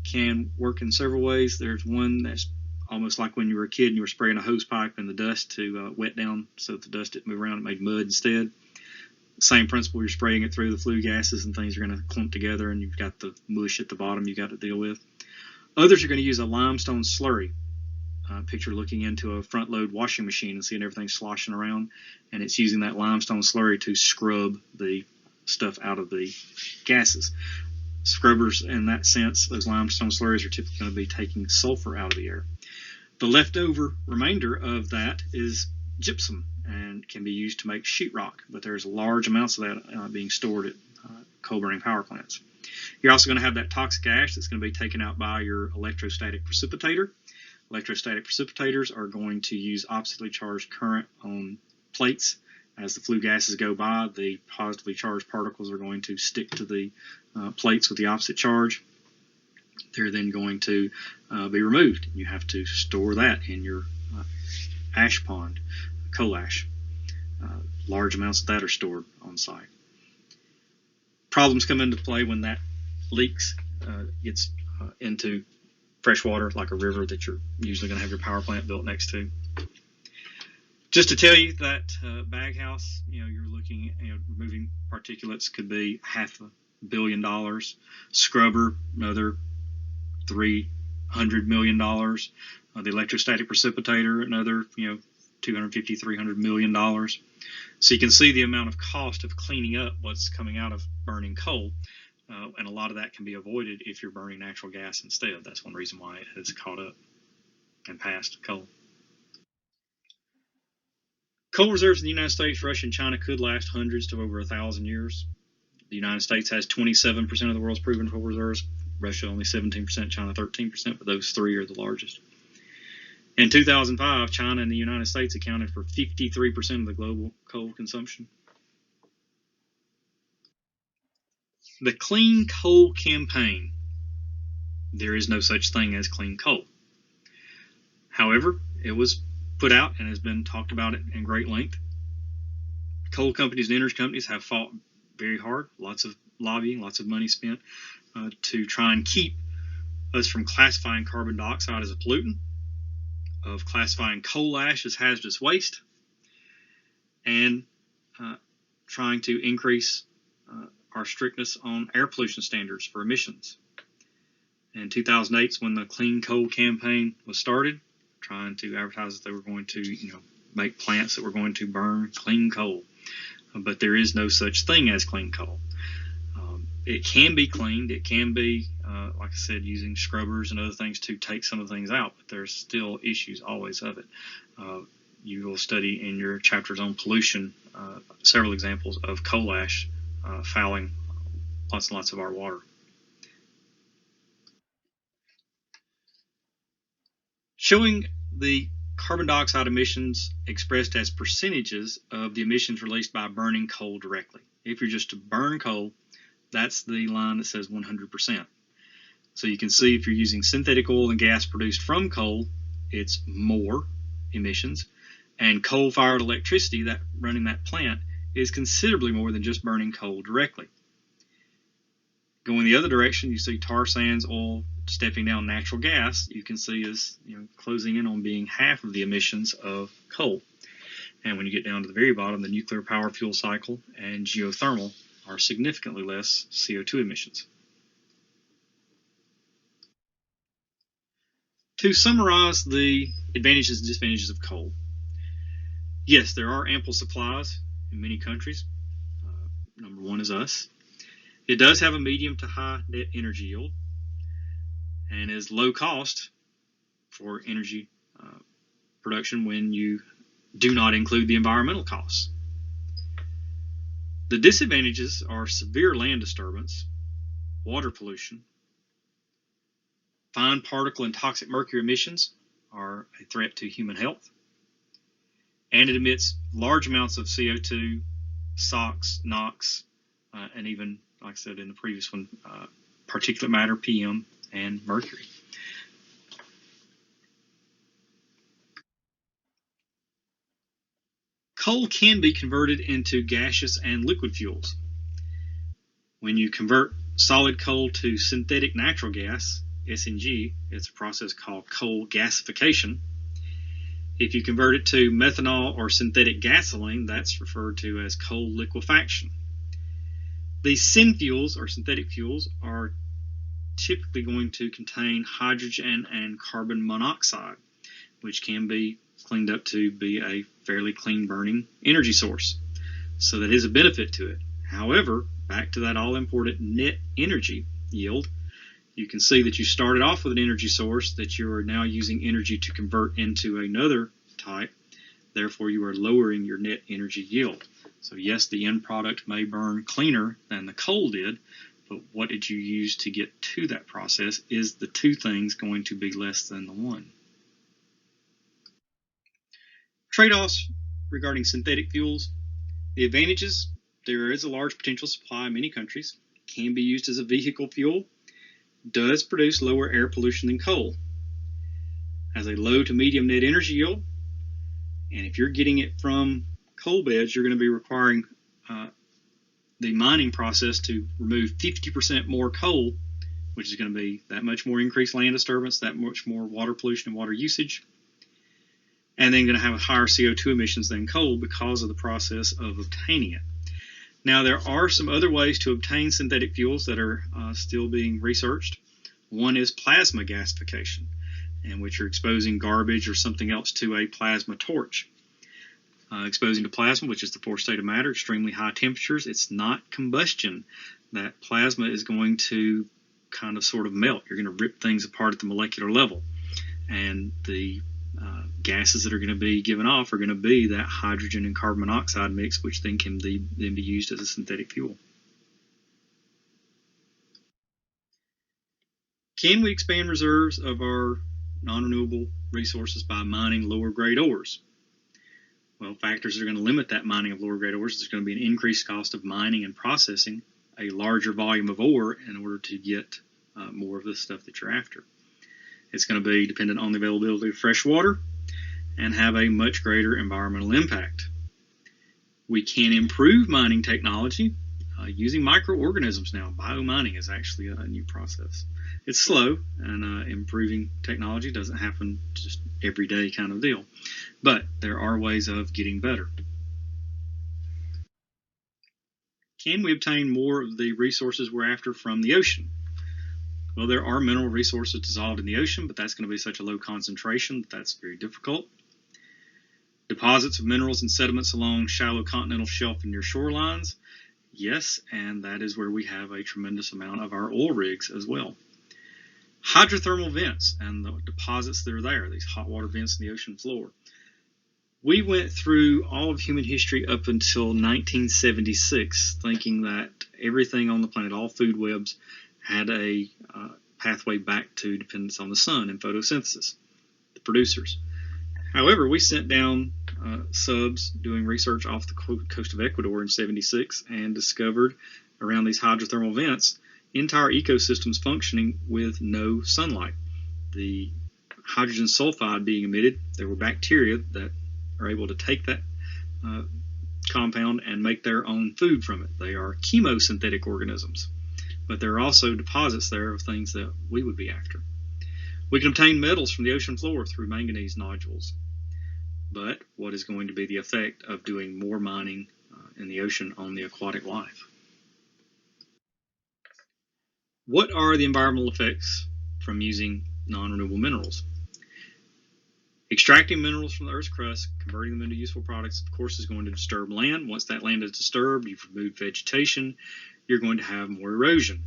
can work in several ways. There's one that's almost like when you were a kid and you were spraying a hose pipe in the dust to wet down so that the dust didn't move around. It made mud instead. Same principle, you're spraying it through, the flue gases and things are going to clump together and you've got the mush at the bottom you've got to deal with. Others are going to use a limestone slurry. Picture looking into a front load washing machine and seeing everything sloshing around, and it's using that limestone slurry to scrub the stuff out of the gases. Scrubbers, in that sense, those limestone slurries are typically going to be taking sulfur out of the air. The leftover remainder of that is gypsum and can be used to make sheetrock, but there's large amounts of that being stored at coal burning power plants. You're also going to have that toxic ash that's going to be taken out by your electrostatic precipitator. Electrostatic precipitators are going to use oppositely charged current on plates. As the flue gases go by, the positively charged particles are going to stick to the plates with the opposite charge. They're then going to be removed. You have to store that in your ash pond, coal ash. Large amounts of that are stored on site. Problems come into play when that leaks, gets into fresh water, like a river that you're usually going to have your power plant built next to. Just to tell you that baghouse, you're looking at removing particulates could be $500 million. Scrubber, another $300 million. The electrostatic precipitator, another $250–300 million. So you can see the amount of cost of cleaning up what's coming out of burning coal, and a lot of that can be avoided if you're burning natural gas instead. That's one reason why it has caught up and passed coal. Coal reserves in the United States, Russia, and China could last hundreds to over 1,000 years. The United States has 27% of the world's proven coal reserves. Russia only 17%, China 13%, but those three are the largest. In 2005, China and the United States accounted for 53% of the global coal consumption. The Clean Coal Campaign. There is no such thing as clean coal. However, it was put out and has been talked about it in great length. Coal companies and energy companies have fought very hard, lots of lobbying, lots of money spent to try and keep us from classifying carbon dioxide as a pollutant, of classifying coal ash as hazardous waste, and trying to increase our strictness on air pollution standards for emissions. In 2008 is when the Clean Coal Campaign was started, trying to advertise that they were going to, make plants that were going to burn clean coal. But there is no such thing as clean coal. It can be cleaned. It can be, like I said, using scrubbers and other things to take some of the things out, but there's still issues always of it. You will study in your chapters on pollution several examples of coal ash fouling lots and lots of our water. Showing the carbon dioxide emissions expressed as percentages of the emissions released by burning coal directly. If you're just to burn coal, that's the line that says 100%. So you can see if you're using synthetic oil and gas produced from coal, it's more emissions. And coal-fired electricity, that running that plant, is considerably more than just burning coal directly. Going the other direction, you see tar sands, oil, stepping down natural gas, you can see is closing in on being half of the emissions of coal. And when you get down to the very bottom, the nuclear power fuel cycle and geothermal are significantly less CO2 emissions. To summarize the advantages and disadvantages of coal, yes, there are ample supplies in many countries. Number one is us. It does have a medium to high net energy yield and is low cost for energy production when you do not include the environmental costs. The disadvantages are severe land disturbance, water pollution, fine particle and toxic mercury emissions are a threat to human health, and it emits large amounts of CO2, SOx, NOx, and even, like I said in the previous one, particulate matter, PM, and mercury. Coal can be converted into gaseous and liquid fuels. When you convert solid coal to synthetic natural gas, SNG, it's a process called coal gasification. If you convert it to methanol or synthetic gasoline, that's referred to as coal liquefaction. These synfuels or synthetic fuels are typically going to contain hydrogen and carbon monoxide, which can be cleaned up to be a fairly clean burning energy source. So that is a benefit to it. However, back to that all-important net energy yield, you can see that you started off with an energy source that you are now using energy to convert into another type. Therefore, you are lowering your net energy yield. So yes, the end product may burn cleaner than the coal did, but what did you use to get to that process? Is the two things going to be less than the one? Trade-offs regarding synthetic fuels. The advantages: there is a large potential supply in many countries, can be used as a vehicle fuel, does produce lower air pollution than coal, has a low to medium net energy yield, and if you're getting it from coal beds, you're going to be requiring the mining process to remove 50% more coal, which is going to be that much more increased land disturbance, that much more water pollution and water usage, and then going to have higher CO2 emissions than coal because of the process of obtaining it. Now, there are some other ways to obtain synthetic fuels that are still being researched. One is plasma gasification, in which you're exposing garbage or something else to a plasma torch. Exposing to plasma, which is the fourth state of matter, extremely high temperatures. It's not combustion. That plasma is going to kind of sort of melt. You're going to rip things apart at the molecular level. And the gases that are going to be given off are going to be that hydrogen and carbon monoxide mix, which then can be used as a synthetic fuel. Can we expand reserves of our non-renewable resources by mining lower grade ores? Well, factors that are going to limit that mining of lower grade ores is going to be an increased cost of mining and processing a larger volume of ore in order to get more of the stuff that you're after. It's going to be dependent on the availability of fresh water and have a much greater environmental impact. We can improve mining technology using microorganisms now. Biomining is actually a new process. It's slow, and improving technology doesn't happen just every day kind of deal. But there are ways of getting better. Can we obtain more of the resources we're after from the ocean? Well, there are mineral resources dissolved in the ocean, but that's going to be such a low concentration that that's very difficult. Deposits of minerals and sediments along shallow continental shelf and near shorelines, yes, and that is where we have a tremendous amount of our oil rigs as well. Hydrothermal vents and the deposits that are there, these hot water vents in the ocean floor. We went through all of human history up until 1976 thinking that everything on the planet, all food webs, had a pathway back to dependence on the sun and photosynthesis, the producers. However, we sent down subs doing research off the coast of Ecuador in 76 and discovered around these hydrothermal vents entire ecosystems functioning with no sunlight. The hydrogen sulfide being emitted, there were bacteria that are able to take that compound and make their own food from it. They are chemosynthetic organisms, but there are also deposits there of things that we would be after. We can obtain metals from the ocean floor through manganese nodules, but what is going to be the effect of doing more mining in the ocean on the aquatic life? What are the environmental effects from using non-renewable minerals? Extracting minerals from the Earth's crust, converting them into useful products, of course, is going to disturb land. Once that land is disturbed, you've removed vegetation, you're going to have more erosion.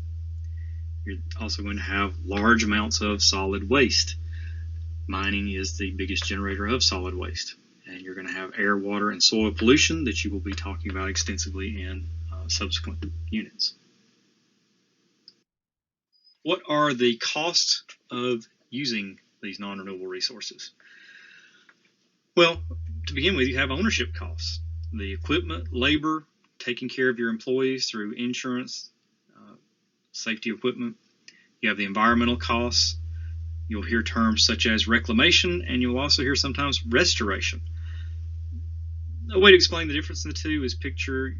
You're also going to have large amounts of solid waste. Mining is the biggest generator of solid waste. And you're going to have air, water, and soil pollution that you will be talking about extensively in subsequent units. What are the costs of using these non-renewable resources? Well, to begin with, you have ownership costs. The equipment, labor, taking care of your employees through insurance, safety equipment. You have the environmental costs. You'll hear terms such as reclamation, and you'll also hear sometimes restoration. A way to explain the difference in the two is picture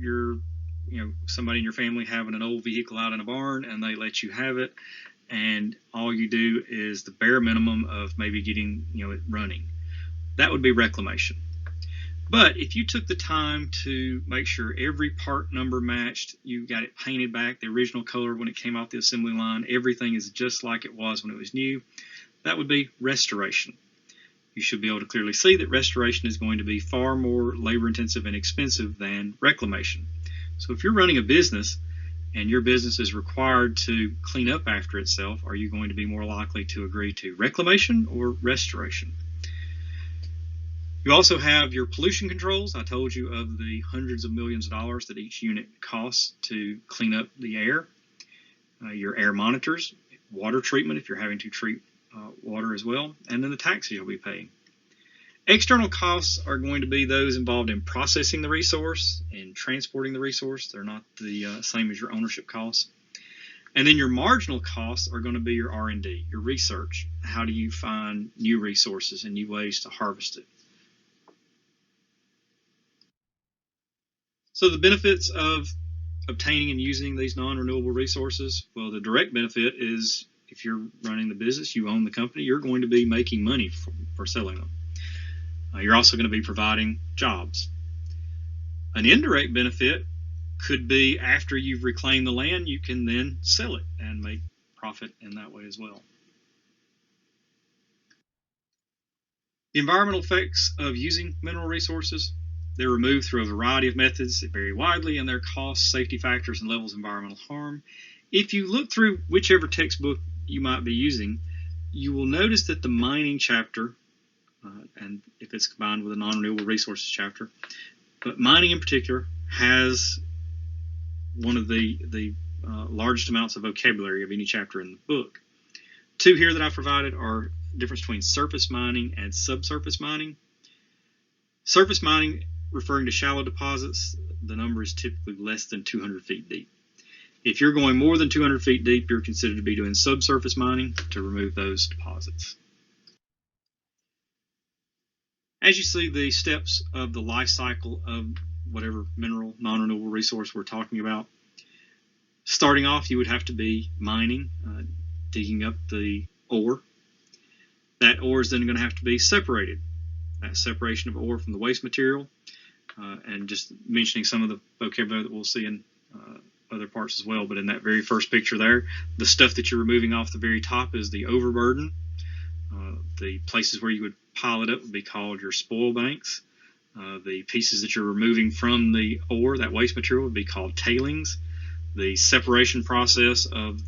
somebody in your family having an old vehicle out in a barn, and they let you have it, and all you do is the bare minimum of maybe getting it running. That would be reclamation. But if you took the time to make sure every part number matched, you got it painted back the original color when it came off the assembly line, everything is just like it was when it was new, that would be restoration. You should be able to clearly see that restoration is going to be far more labor intensive and expensive than reclamation. So if you're running a business and your business is required to clean up after itself, are you going to be more likely to agree to reclamation or restoration? You also have your pollution controls. I told you of the hundreds of millions of dollars that each unit costs to clean up the air. Your air monitors, water treatment if you're having to treat water as well, and then the taxes you'll be paying. External costs are going to be those involved in processing the resource and transporting the resource. They're not the same as your ownership costs. And then your marginal costs are going to be your R&D, your research. How do you find new resources and new ways to harvest it? So the benefits of obtaining and using these non-renewable resources, well, the direct benefit is if you're running the business, you own the company, you're going to be making money for selling them. You're also going to be providing jobs. An indirect benefit could be after you've reclaimed the land, you can then sell it and make profit in that way as well. The environmental effects of using mineral resources, they're removed through a variety of methods that vary widely in their costs, safety factors, and levels of environmental harm. If you look through whichever textbook you might be using, you will notice that the mining chapter, and if it's combined with a non-renewable resources chapter, but mining in particular has one of the largest amounts of vocabulary of any chapter in the book. Two here that I provided are the difference between surface mining and subsurface mining. Surface mining, referring to shallow deposits, the number is typically less than 200 feet deep. If you're going more than 200 feet deep, you're considered to be doing subsurface mining to remove those deposits. As you see the steps of the life cycle of whatever mineral, non-renewable resource we're talking about, starting off, you would have to be mining, digging up the ore. That ore is then going to have to be separated. That separation of ore from the waste material, and just mentioning some of the vocabulary that we'll see in other parts as well, but in that very first picture there, the stuff that you're removing off the very top is the overburden. The places where you would pile it up would be called your spoil banks. The pieces that you're removing from the ore, that waste material, would be called tailings. The separation process of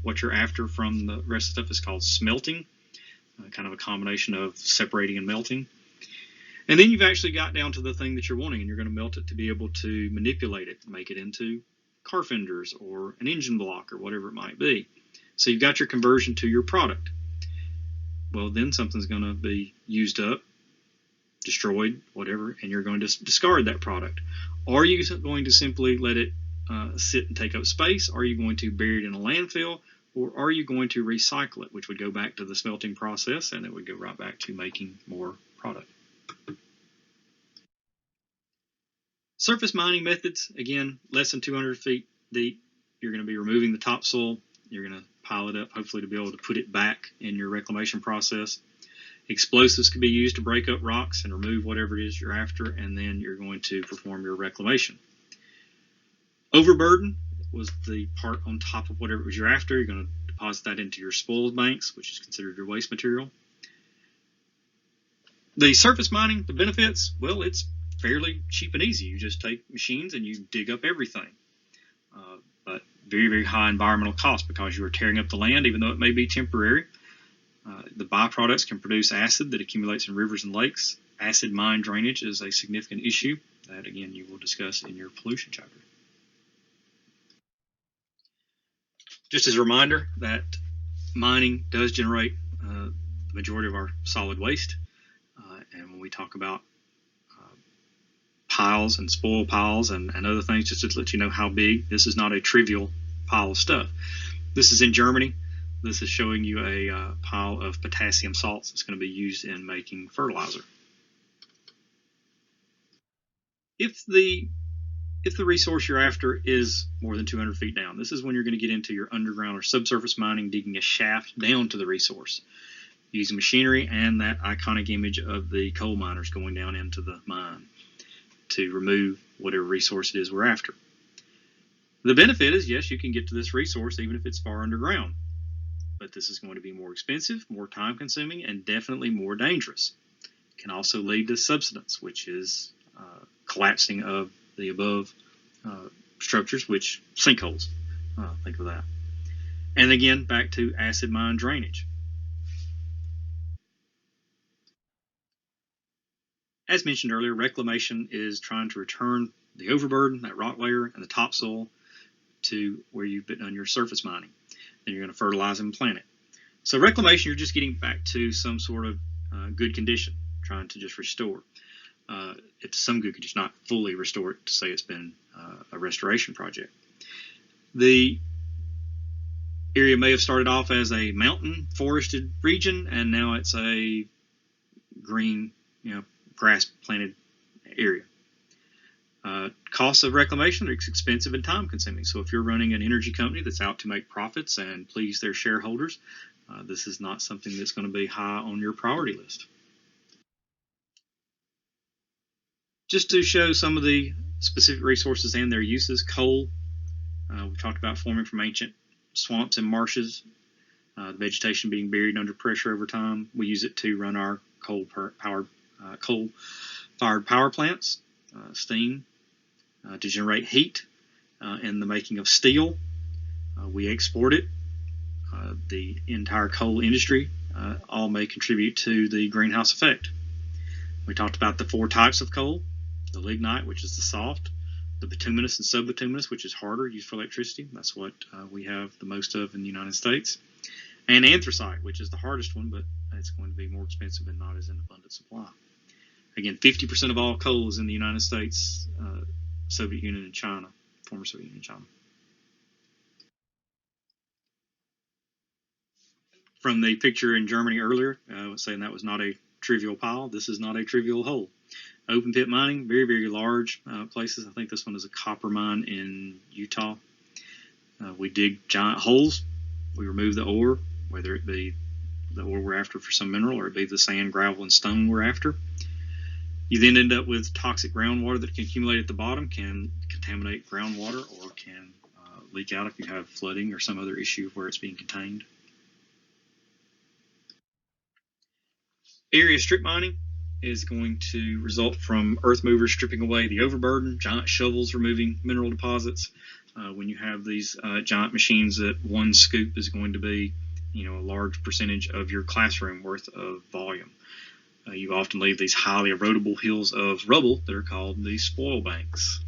what you're after from the rest of the stuff is called smelting, kind of a combination of separating and melting. And then you've actually got down to the thing that you're wanting, and you're going to melt it to be able to manipulate it, make it into car fenders or an engine block or whatever it might be. So you've got your conversion to your product. Well, then something's going to be used up, destroyed, whatever, and you're going to discard that product. Are you going to simply let it sit and take up space? Are you going to bury it in a landfill? Or are you going to recycle it, which would go back to the smelting process, and it would go right back to making more product? Surface mining methods, again, less than 200 feet deep. You're going to be removing the topsoil. You're going to pile it up, hopefully to be able to put it back in your reclamation process. Explosives can be used to break up rocks and remove whatever it is you're after, and then you're going to perform your reclamation. Overburden was the part on top of whatever it was you're after. You're going to deposit that into your spoils banks, which is considered your waste material. The surface mining, the benefits, well, it's fairly cheap and easy. You just take machines and you dig up everything. But very, very high environmental cost because you are tearing up the land, even though it may be temporary. The byproducts can produce acid that accumulates in rivers and lakes. Acid mine drainage is a significant issue that, again, you will discuss in your pollution chapter. Just as a reminder that mining does generate the majority of our solid waste. And when we talk about piles and spoil piles and other things, just to let you know how big, this is not a trivial pile of stuff. This is in Germany. This is showing you a pile of potassium salts that's going to be used in making fertilizer. If the resource you're after is more than 200 feet down, this is when you're going to get into your underground or subsurface mining, digging a shaft down to the resource, using machinery and that iconic image of the coal miners going down into the mine to remove whatever resource it is we're after. The benefit is, yes, you can get to this resource even if it's far underground, but this is going to be more expensive, more time-consuming, and definitely more dangerous. It can also lead to subsidence, which is collapsing of the above structures, which sinkholes. Think of that. And again, back to acid mine drainage. As mentioned earlier, reclamation is trying to return the overburden, that rock layer, and the topsoil to where you've been on your surface mining. Then you're going to fertilize and plant it. So reclamation, you're just getting back to some sort of good condition. trying to just restore. It's some good, just not fully restore it to say it's been a restoration project. The area may have started off as a mountain forested region, and now it's a green, grass planted area. Costs of reclamation are expensive and time consuming. So if you're running an energy company that's out to make profits and please their shareholders, this is not something that's going to be high on your priority list. Just to show some of the specific resources and their uses, coal, we talked about forming from ancient swamps and marshes, the vegetation being buried under pressure over time. We use it to run our coal-fired power plants, steam, to generate heat in the making of steel. We export it. The entire coal industry all may contribute to the greenhouse effect. We talked about the 4 types of coal: the lignite, which is the soft, the bituminous and subbituminous, which is harder, used for electricity. That's what we have the most of in the United States. And anthracite, which is the hardest one, but it's going to be more expensive and not as in abundant supply. Again, 50% of all coal is in the United States, Soviet Union, and China, former Soviet Union and China. From the picture in Germany earlier, saying that was not a trivial pile, this is not a trivial hole. Open pit mining, very, very large places. I think this one is a copper mine in Utah. We dig giant holes. We remove the ore, whether it be the ore we're after for some mineral or it be the sand, gravel, and stone we're after. You then end up with toxic groundwater that can accumulate at the bottom, can contaminate groundwater, or can leak out if you have flooding or some other issue where it's being contained. Area strip mining is going to result from earth movers stripping away the overburden, giant shovels removing mineral deposits. When you have these giant machines, that one scoop is going to be, a large percentage of your classroom worth of volume. You often leave these highly erodible hills of rubble that are called the spoil banks.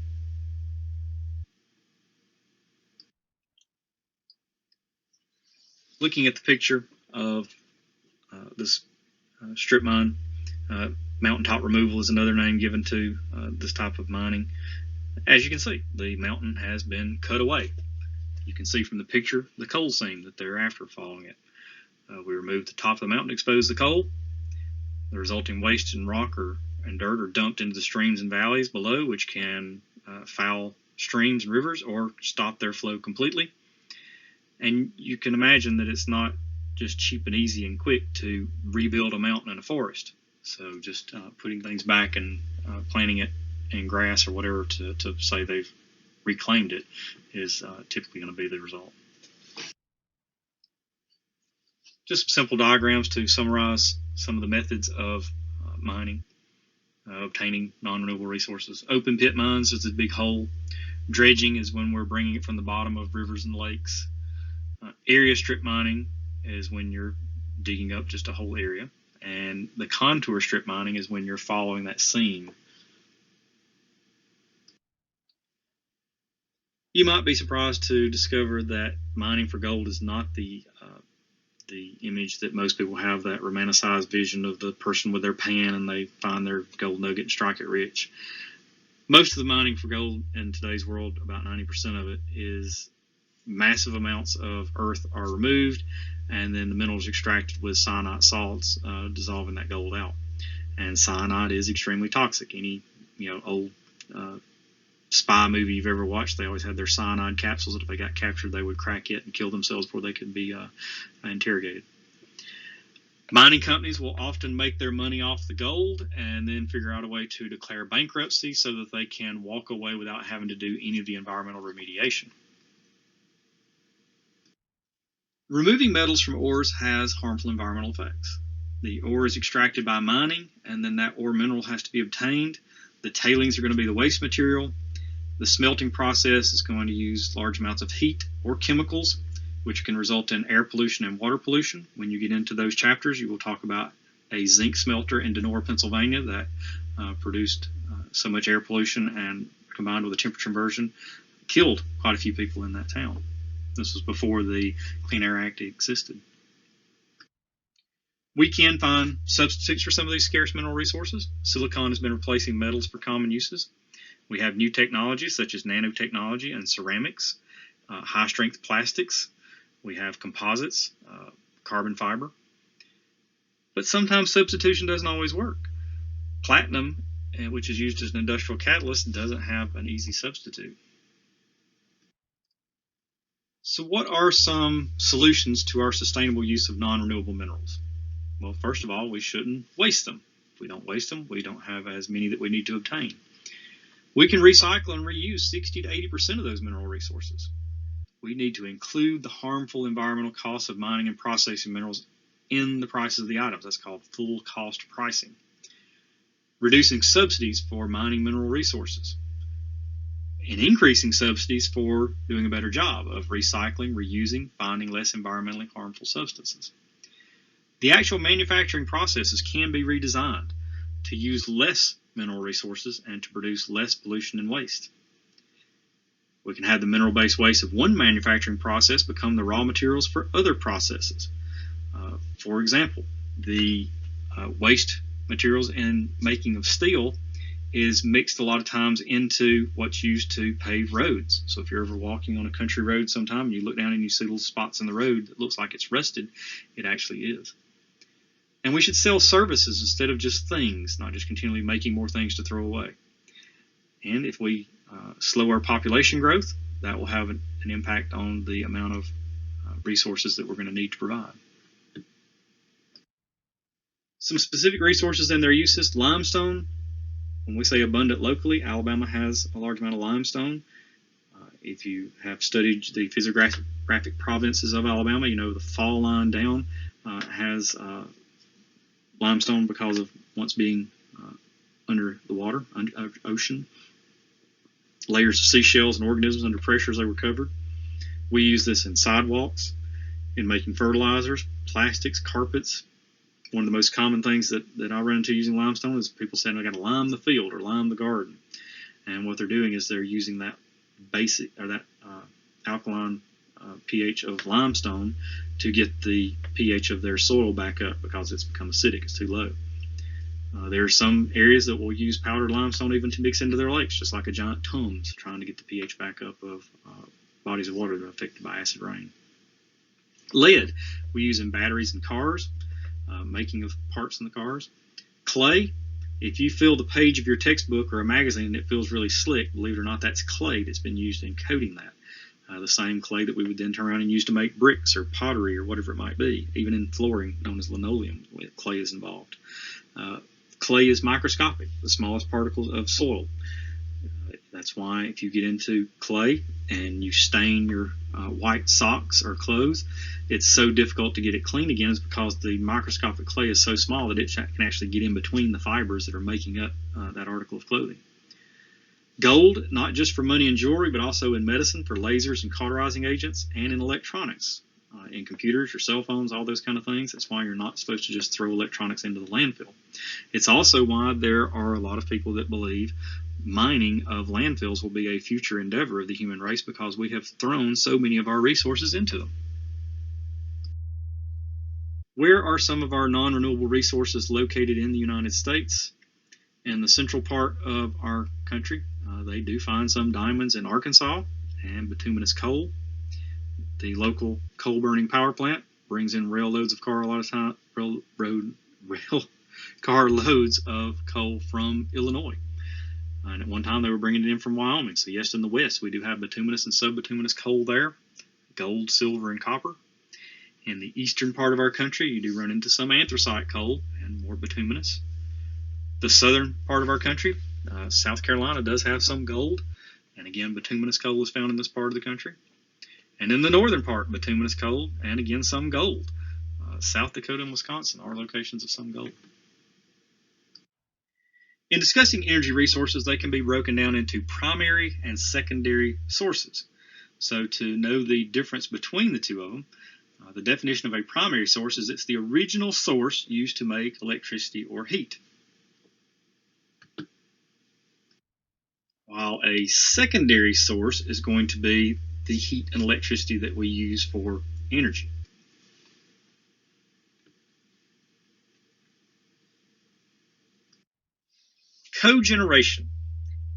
Looking at the picture of this strip mine, mountaintop removal is another name given to this type of mining. As you can see, the mountain has been cut away. You can see from the picture the coal seam that they're after following it. We remove the top of the mountain to expose the coal. The resulting waste and rock and dirt are dumped into the streams and valleys below, which can foul streams and rivers or stop their flow completely. And you can imagine that it's not just cheap and easy and quick to rebuild a mountain and a forest. So just putting things back and planting it in grass or whatever to say they've reclaimed it is typically going to be the result. Just some simple diagrams to summarize some of the methods of mining, obtaining non-renewable resources. Open pit mines is a big hole. Dredging is when we're bringing it from the bottom of rivers and lakes. Area strip mining is when you're digging up just a whole area. And the contour strip mining is when you're following that seam. You might be surprised to discover that mining for gold is not the image that most people have, that romanticized vision of the person with their pan and they find their gold nugget and strike it rich. Most of the mining for gold in today's world, about 90% of it, is massive amounts of earth are removed, and then the minerals extracted with cyanide salts, dissolving that gold out. And cyanide is extremely toxic. Any old spy movie you've ever watched, they always had their cyanide capsules that if they got captured, they would crack it and kill themselves before they could be interrogated. Mining companies will often make their money off the gold and then figure out a way to declare bankruptcy so that they can walk away without having to do any of the environmental remediation. Removing metals from ores has harmful environmental effects. The ore is extracted by mining, and then that ore mineral has to be obtained. The tailings are going to be the waste material. The smelting process is going to use large amounts of heat or chemicals, which can result in air pollution and water pollution. When you get into those chapters, you will talk about a zinc smelter in Denora, Pennsylvania that produced so much air pollution and combined with a temperature inversion killed quite a few people in that town. This was before the Clean Air Act existed. We can find substitutes for some of these scarce mineral resources. Silicon has been replacing metals for common uses. We have new technologies such as nanotechnology and ceramics, high-strength plastics. We have composites, carbon fiber. But sometimes substitution doesn't always work. Platinum, which is used as an industrial catalyst, doesn't have an easy substitute. So what are some solutions to our sustainable use of non-renewable minerals? Well, first of all, we shouldn't waste them. If we don't waste them, we don't have as many that we need to obtain. We can recycle and reuse 60 to 80% of those mineral resources. We need to include the harmful environmental costs of mining and processing minerals in the prices of the items. That's called full cost pricing. Reducing subsidies for mining mineral resources, and increasing subsidies for doing a better job of recycling, reusing, finding less environmentally harmful substances. The actual manufacturing processes can be redesigned to use less mineral resources and to produce less pollution and waste. We can have the mineral-based waste of one manufacturing process become the raw materials for other processes. For example, the waste materials in making of steel is mixed a lot of times into what's used to pave roads. So if you're ever walking on a country road sometime and you look down and you see little spots in the road that looks like it's rusted, it actually is. And we should sell services instead of just things, not just continually making more things to throw away. And if we slow our population growth, that will have an impact on the amount of resources that we're going to need to provide. Some specific resources and their uses: limestone. When we say abundant locally, Alabama has a large amount of limestone. If you have studied the physiographic provinces of Alabama, you know the fall line down has limestone because of once being under the water, under ocean. Layers of seashells and organisms under pressure as they were covered. We use this in sidewalks, in making fertilizers, plastics, carpets. One of the most common things that I run into using limestone is people saying, I got to lime the field or lime the garden. And what they're doing is they're using that basic or that alkaline pH of limestone to get the pH of their soil back up because it's become acidic, it's too low. There are some areas that will use powdered limestone even to mix into their lakes, just like a giant Tums, trying to get the pH back up of bodies of water that are affected by acid rain. Lead we use in batteries and cars, making of parts in the cars. Clay, if you fill the page of your textbook or a magazine and it feels really slick, believe it or not, that's clay that's been used in coating that. The same clay that we would then turn around and use to make bricks or pottery or whatever it might be. Even in flooring known as linoleum, clay is involved. Clay is microscopic, the smallest particles of soil. That's why if you get into clay and you stain your white socks or clothes, it's so difficult to get it clean again, is because the microscopic clay is so small that it can actually get in between the fibers that are making up that article of clothing. Gold, not just for money and jewelry, but also in medicine for lasers and cauterizing agents, and in electronics, in computers, your cell phones, all those kind of things. That's why you're not supposed to just throw electronics into the landfill. It's also why there are a lot of people that believe mining of landfills will be a future endeavor of the human race because we have thrown so many of our resources into them. Where are some of our non-renewable resources located in the United States? In the central part of our country, they do find some diamonds in Arkansas and bituminous coal. The local coal-burning power plant brings in rail carloads of coal from Illinois. And at one time they were bringing it in from Wyoming. So yes, in the west we do have bituminous and subbituminous coal there, gold, silver, and copper. In the eastern part of our country, you do run into some anthracite coal and more bituminous. The southern part of our country, South Carolina, does have some gold, and again, bituminous coal is found in this part of the country. And in the northern part, bituminous coal, and again, some gold. South Dakota and Wisconsin are locations of some gold. In discussing energy resources, they can be broken down into primary and secondary sources. So to know the difference between the two of them, the definition of a primary source is it's the original source used to make electricity or heat. While a secondary source is going to be the heat and electricity that we use for energy. Cogeneration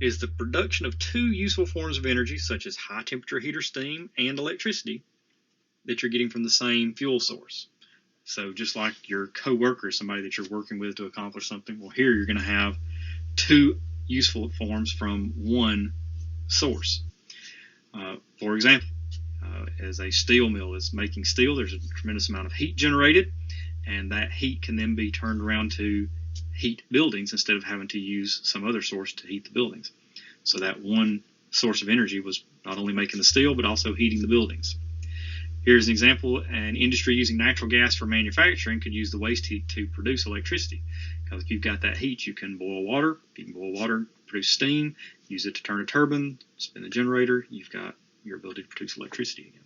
is the production of two useful forms of energy, such as high temperature heat or steam and electricity, that you're getting from the same fuel source. So just like your co-worker, somebody that you're working with to accomplish something, well, here you're going to have two useful forms from one source. For example, as a steel mill is making steel, there's a tremendous amount of heat generated, and that heat can then be turned around to heat buildings instead of having to use some other source to heat the buildings. So that one source of energy was not only making the steel, but also heating the buildings. Here's an example. An industry using natural gas for manufacturing could use the waste heat to produce electricity. Because if you've got that heat, you can boil water. If you can boil water, produce steam, use it to turn a turbine, spin the generator, you've got your ability to produce electricity again.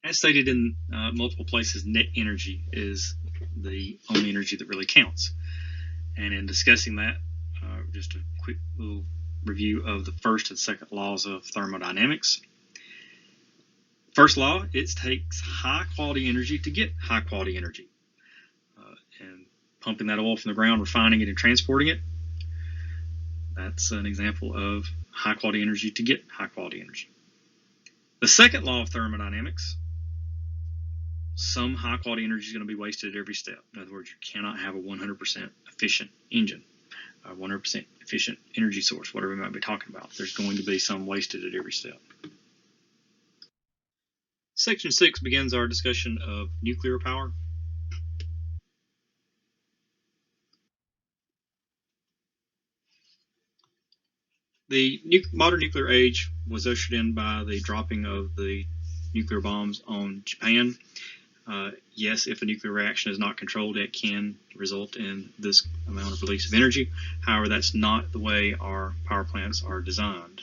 As stated in multiple places, net energy is the only energy that really counts. And in discussing that, just a quick little review of the first and second laws of thermodynamics. First law, it takes high quality energy to get high quality energy. And pumping that oil from the ground, refining it, and transporting it, that's an example of high quality energy to get high quality energy. The second law of thermodynamics, some high quality energy is going to be wasted at every step. In other words, you cannot have a 100% efficient engine, a 100% efficient energy source, whatever we might be talking about. There's going to be some wasted at every step. Section 6 begins our discussion of nuclear power. The modern nuclear age was ushered in by the dropping of the nuclear bombs on Japan. Yes, if a nuclear reaction is not controlled, it can result in this amount of release of energy. However, that's not the way our power plants are designed.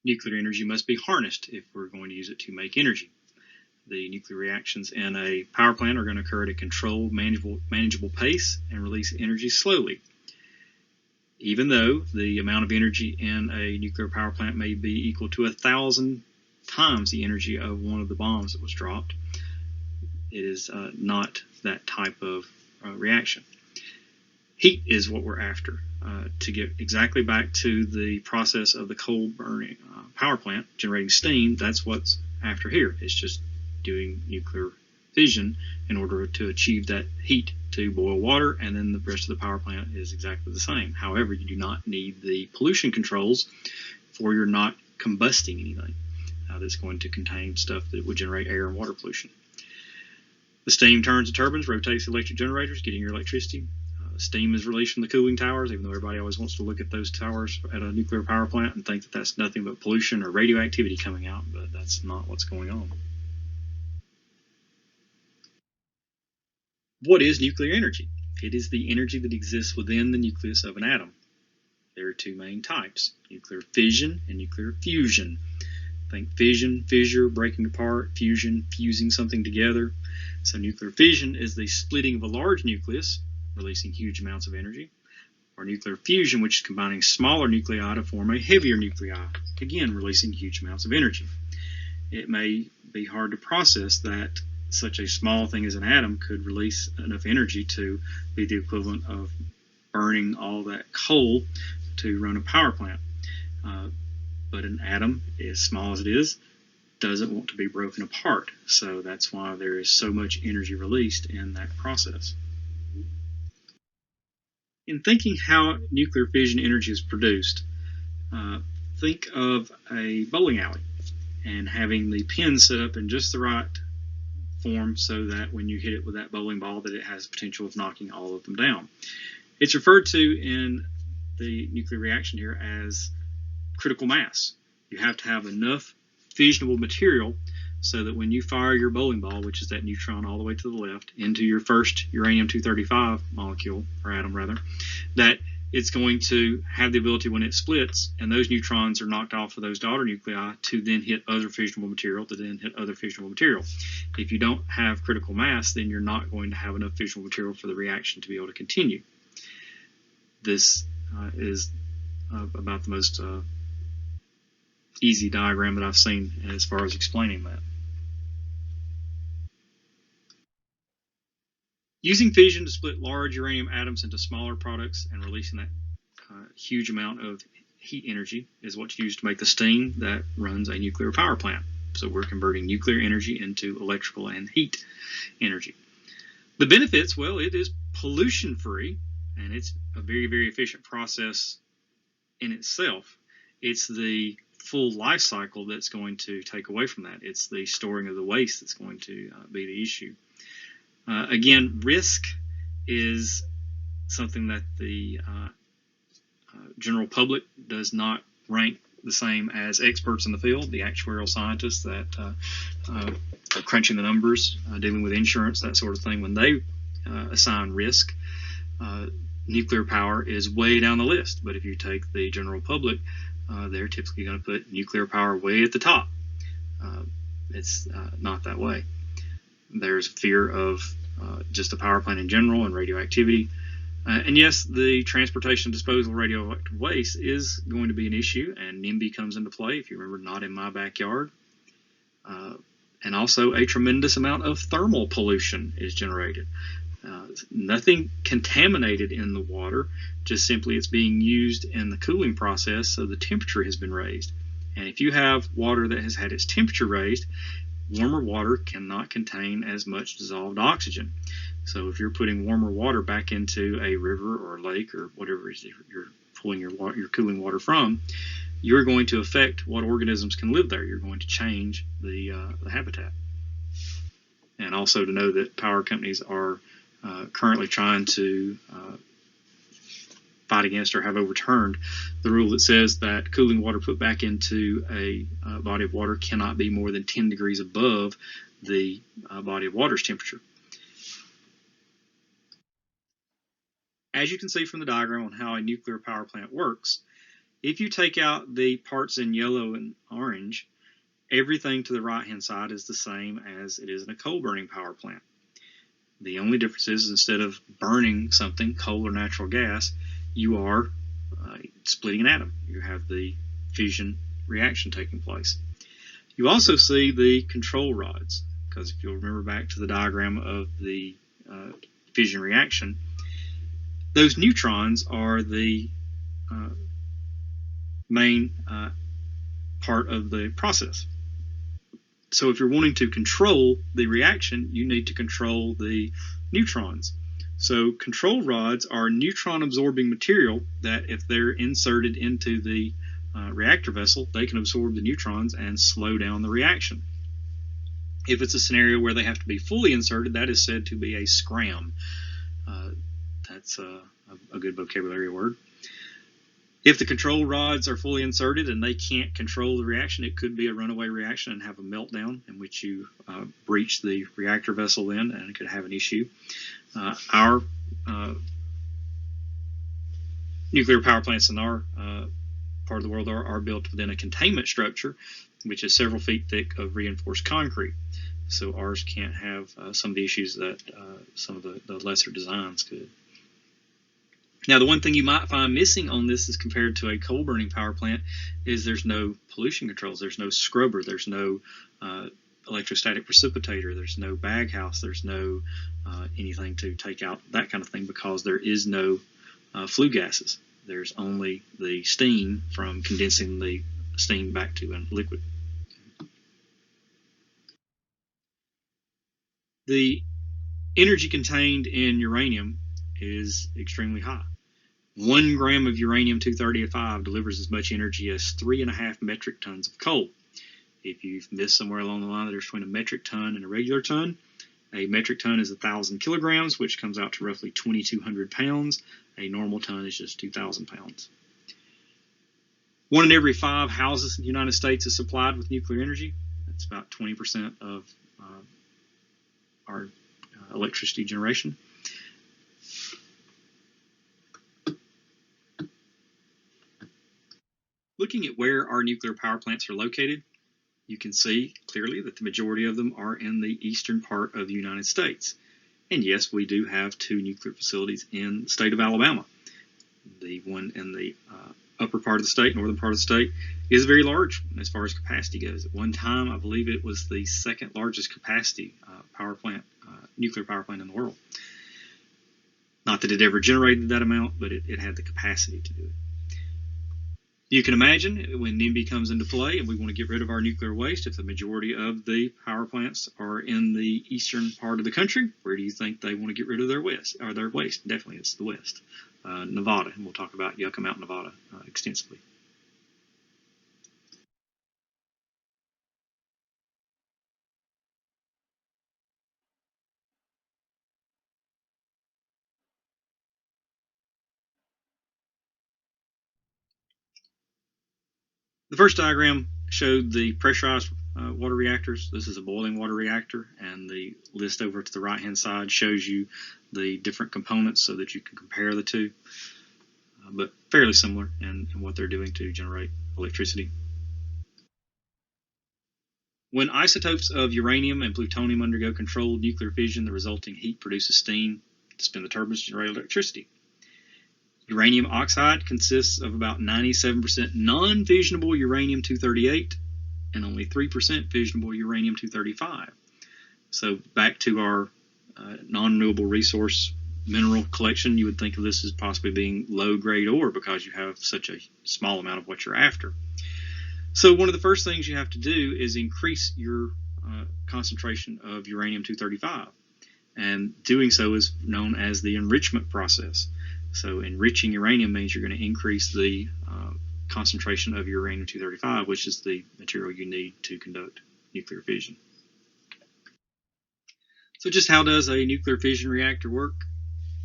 Nuclear energy must be harnessed if we're going to use it to make energy. The nuclear reactions in a power plant are going to occur at a controlled, manageable pace and release energy slowly. Even though the amount of energy in a nuclear power plant may be equal to 1,000 times the energy of one of the bombs that was dropped, it is not that type of reaction. Heat is what we're after. To get exactly back to the process of the coal burning power plant generating steam, that's what's after here. It's just doing nuclear fission in order to achieve that heat to boil water, and then the rest of the power plant is exactly the same. However, you do not need the pollution controls for your not combusting anything that's going to contain stuff that would generate air and water pollution. The steam turns the turbines, rotates the electric generators, getting your electricity. Steam is released from the cooling towers, even though everybody always wants to look at those towers at a nuclear power plant and think that that's nothing but pollution or radioactivity coming out, but that's not what's going on. What is nuclear energy? It is the energy that exists within the nucleus of an atom. There are two main types, nuclear fission and nuclear fusion. Think fission, fissure, breaking apart, fusion, fusing something together. So nuclear fission is the splitting of a large nucleus, releasing huge amounts of energy, or nuclear fusion, which is combining smaller nuclei to form a heavier nuclei, again releasing huge amounts of energy. It may be hard to process that such a small thing as an atom could release enough energy to be the equivalent of burning all that coal to run a power plant. But an atom, as small as it is, doesn't want to be broken apart. So that's why there is so much energy released in that process. In thinking how nuclear fission energy is produced, think of a bowling alley and having the pins set up in just the right form so that when you hit it with that bowling ball that it has potential of knocking all of them down. It's referred to in the nuclear reaction here as critical mass. You have to have enough fissionable material so that when you fire your bowling ball, which is that neutron all the way to the left, into your first uranium-235 molecule, or atom rather, that it's going to have the ability when it splits and those neutrons are knocked off of those daughter nuclei to then hit other fissionable material to then hit other fissionable material. If you don't have critical mass, then you're not going to have enough fissionable material for the reaction to be able to continue. This is about the most easy diagram that I've seen as far as explaining that. Using fission to split large uranium atoms into smaller products and releasing that huge amount of heat energy is what's used to make the steam that runs a nuclear power plant. So we're converting nuclear energy into electrical and heat energy. The benefits, well, it is pollution-free, and it's a very, very efficient process in itself. It's the full life cycle that's going to take away from that. It's the storing of the waste that's going to be the issue. Again, risk is something that the general public does not rank the same as experts in the field, the actuarial scientists that are crunching the numbers, dealing with insurance, that sort of thing. When they assign risk, nuclear power is way down the list. But if you take the general public, they're typically going to put nuclear power way at the top. It's not that way. There's fear of just the power plant in general and radioactivity. And yes, the transportation and disposal of radioactive waste is going to be an issue, and NIMBY comes into play, if you remember, not in my backyard. And also a tremendous amount of thermal pollution is generated. Nothing contaminated in the water, just simply it's being used in the cooling process, so the temperature has been raised. And if you have water that has had its temperature raised, warmer water cannot contain as much dissolved oxygen. So if you're putting warmer water back into a river or a lake or whatever it is you're pulling your cooling water from, you're going to affect what organisms can live there. You're going to change the habitat. And also to know that power companies are currently trying to fight against or have overturned the rule that says that cooling water put back into a body of water cannot be more than 10 degrees above the body of water's temperature. As you can see from the diagram on how a nuclear power plant works, if you take out the parts in yellow and orange, everything to the right-hand side is the same as it is in a coal-burning power plant. The only difference is instead of burning something, coal or natural gas, you are splitting an atom. You have the fission reaction taking place. You also see the control rods, because if you'll remember back to the diagram of the fission reaction, those neutrons are the main part of the process. So if you're wanting to control the reaction, you need to control the neutrons. So control rods are neutron-absorbing material that if they're inserted into the reactor vessel, they can absorb the neutrons and slow down the reaction. If it's a scenario where they have to be fully inserted, that is said to be a scram. That's a good vocabulary word. If the control rods are fully inserted and they can't control the reaction, it could be a runaway reaction and have a meltdown in which you breach the reactor vessel then, and it could have an issue. Our nuclear power plants in our part of the world are built within a containment structure, which is several feet thick of reinforced concrete. So ours can't have some of the issues that some of the lesser designs could. Now, the one thing you might find missing on this as compared to a coal-burning power plant is there's no pollution controls. There's no scrubber. There's no electrostatic precipitator. There's no bag house. There's no anything to take out that kind of thing because there is no flue gases. There's only the steam from condensing the steam back to a liquid. The energy contained in uranium is extremely high. 1 gram of uranium-235 delivers as much energy as 3.5 metric tons of coal. If you've missed somewhere along the line, there's between a metric ton and a regular ton. A metric ton is 1,000 kilograms, which comes out to roughly 2,200 pounds. A normal ton is just 2,000 pounds. 1 in every 5 houses in the United States is supplied with nuclear energy. That's about 20% of our electricity generation. Looking at where our nuclear power plants are located, you can see clearly that the majority of them are in the eastern part of the United States. And yes, we do have 2 nuclear facilities in the state of Alabama. The one in the upper part of the state, northern part of the state, is very large as far as capacity goes. At one time, I believe it was the 2nd largest capacity power plant, nuclear power plant in the world. Not that it ever generated that amount, but it had the capacity to do it. You can imagine when NIMBY comes into play and we want to get rid of our nuclear waste, if the majority of the power plants are in the eastern part of the country, where do you think they want to get rid of their waste? Definitely it's the west. Nevada, and we'll talk about Yucca Mountain, Nevada extensively. The first diagram showed the pressurized water reactors. This is a boiling water reactor, and the list over to the right-hand side shows you the different components so that you can compare the two, but fairly similar in what they're doing to generate electricity. When isotopes of uranium and plutonium undergo controlled nuclear fission, the resulting heat produces steam to spin the turbines to generate electricity. Uranium oxide consists of about 97% non-fissionable uranium-238 and only 3% fissionable uranium-235. So back to our non-renewable resource mineral collection, you would think of this as possibly being low-grade ore because you have such a small amount of what you're after. So one of the first things you have to do is increase your concentration of uranium-235. And doing so is known as the enrichment process. So enriching uranium means you're going to increase the concentration of uranium-235, which is the material you need to conduct nuclear fission. So just how does a nuclear fission reactor work?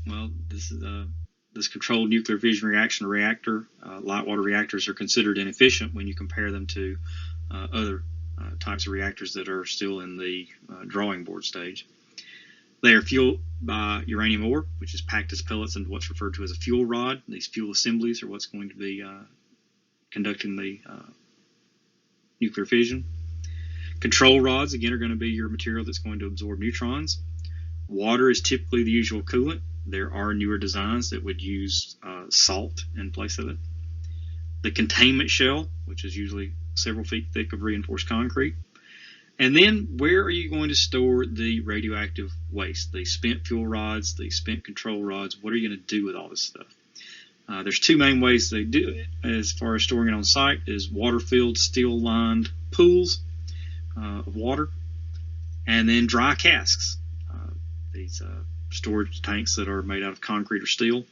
Well, this controlled nuclear fission reactor, light water reactors are considered inefficient when you compare them to other types of reactors that are still in the drawing board stage. They are fueled by uranium ore, which is packed as pellets into what's referred to as a fuel rod. These fuel assemblies are what's going to be conducting the nuclear fission. Control rods, again, are going to be your material that's going to absorb neutrons. Water is typically the usual coolant. There are newer designs that would use salt in place of it. The containment shell, which is usually several feet thick of reinforced concrete. And then where are you going to store the radioactive waste, the spent fuel rods, the spent control rods? What are you going to do with all this stuff? There's two main ways they do it as far as storing it on site is water-filled, steel-lined pools of water, and then dry casks, these storage tanks that are made out of concrete or steel.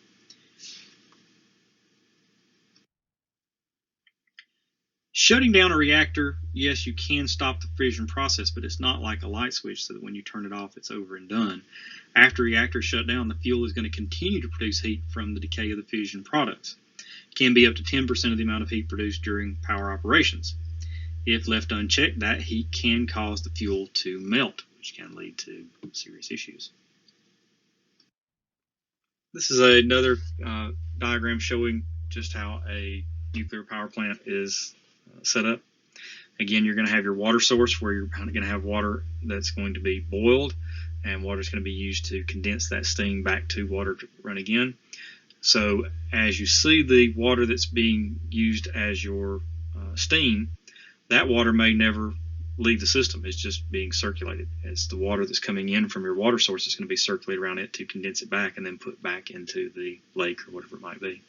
Shutting down a reactor, yes, you can stop the fission process, but it's not like a light switch so that when you turn it off, it's over and done. After a reactor is shut down, the fuel is going to continue to produce heat from the decay of the fission products. It can be up to 10% of the amount of heat produced during power operations. If left unchecked, that heat can cause the fuel to melt, which can lead to serious issues. This is another diagram showing just how a nuclear power plant is set up. Again, you're going to have your water source where you're going to have water that's going to be boiled, and water is going to be used to condense that steam back to water to run again. So as you see the water that's being used as your steam, that water may never leave the system. It's just being circulated. As the water that's coming in from your water source is going to be circulated around it to condense it back and then put back into the lake or whatever it might be.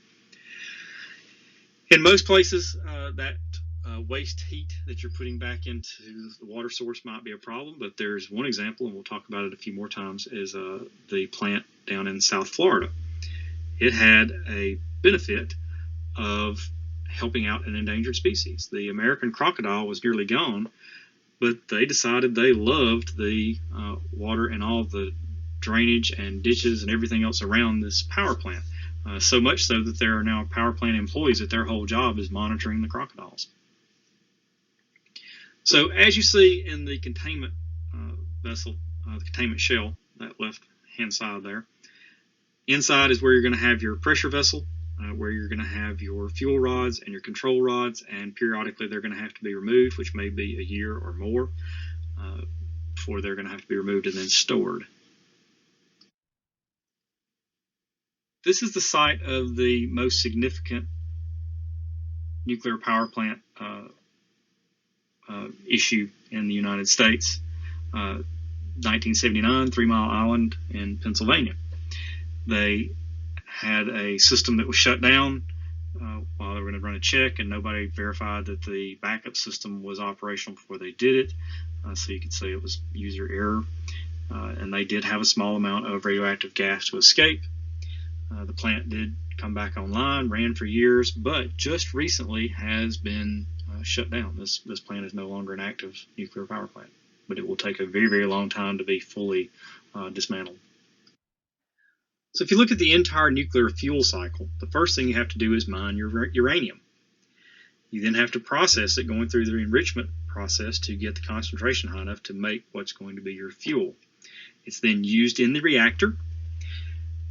In most places, that waste heat that you're putting back into the water source might be a problem, but there's one example, and we'll talk about it a few more times, is the plant down in South Florida. It had a benefit of helping out an endangered species. The American crocodile was nearly gone, but they decided they loved the water and all the drainage and ditches and everything else around this power plant. So much so that there are now power plant employees that their whole job is monitoring the crocodiles. So as you see in the containment vessel, the containment shell, that left-hand side there, inside is where you're going to have your pressure vessel, where you're going to have your fuel rods and your control rods, and periodically they're going to have to be removed, which may be a year or more before they're going to have to be removed and then stored. This is the site of the most significant nuclear power plant issue in the United States, 1979, 3 Mile Island in Pennsylvania. They had a system that was shut down while they were going to run a check, and nobody verified that the backup system was operational before they did it. So you could say it was user error. And they did have a small amount of radioactive gas to escape. The plant did come back online, ran for years, but just recently has been shut down. This plant is no longer an active nuclear power plant, but it will take a very, very long time to be fully dismantled. So if you look at the entire nuclear fuel cycle, the first thing you have to do is mine your uranium. You then have to process it, going through the enrichment process to get the concentration high enough to make what's going to be your fuel. It's then used in the reactor.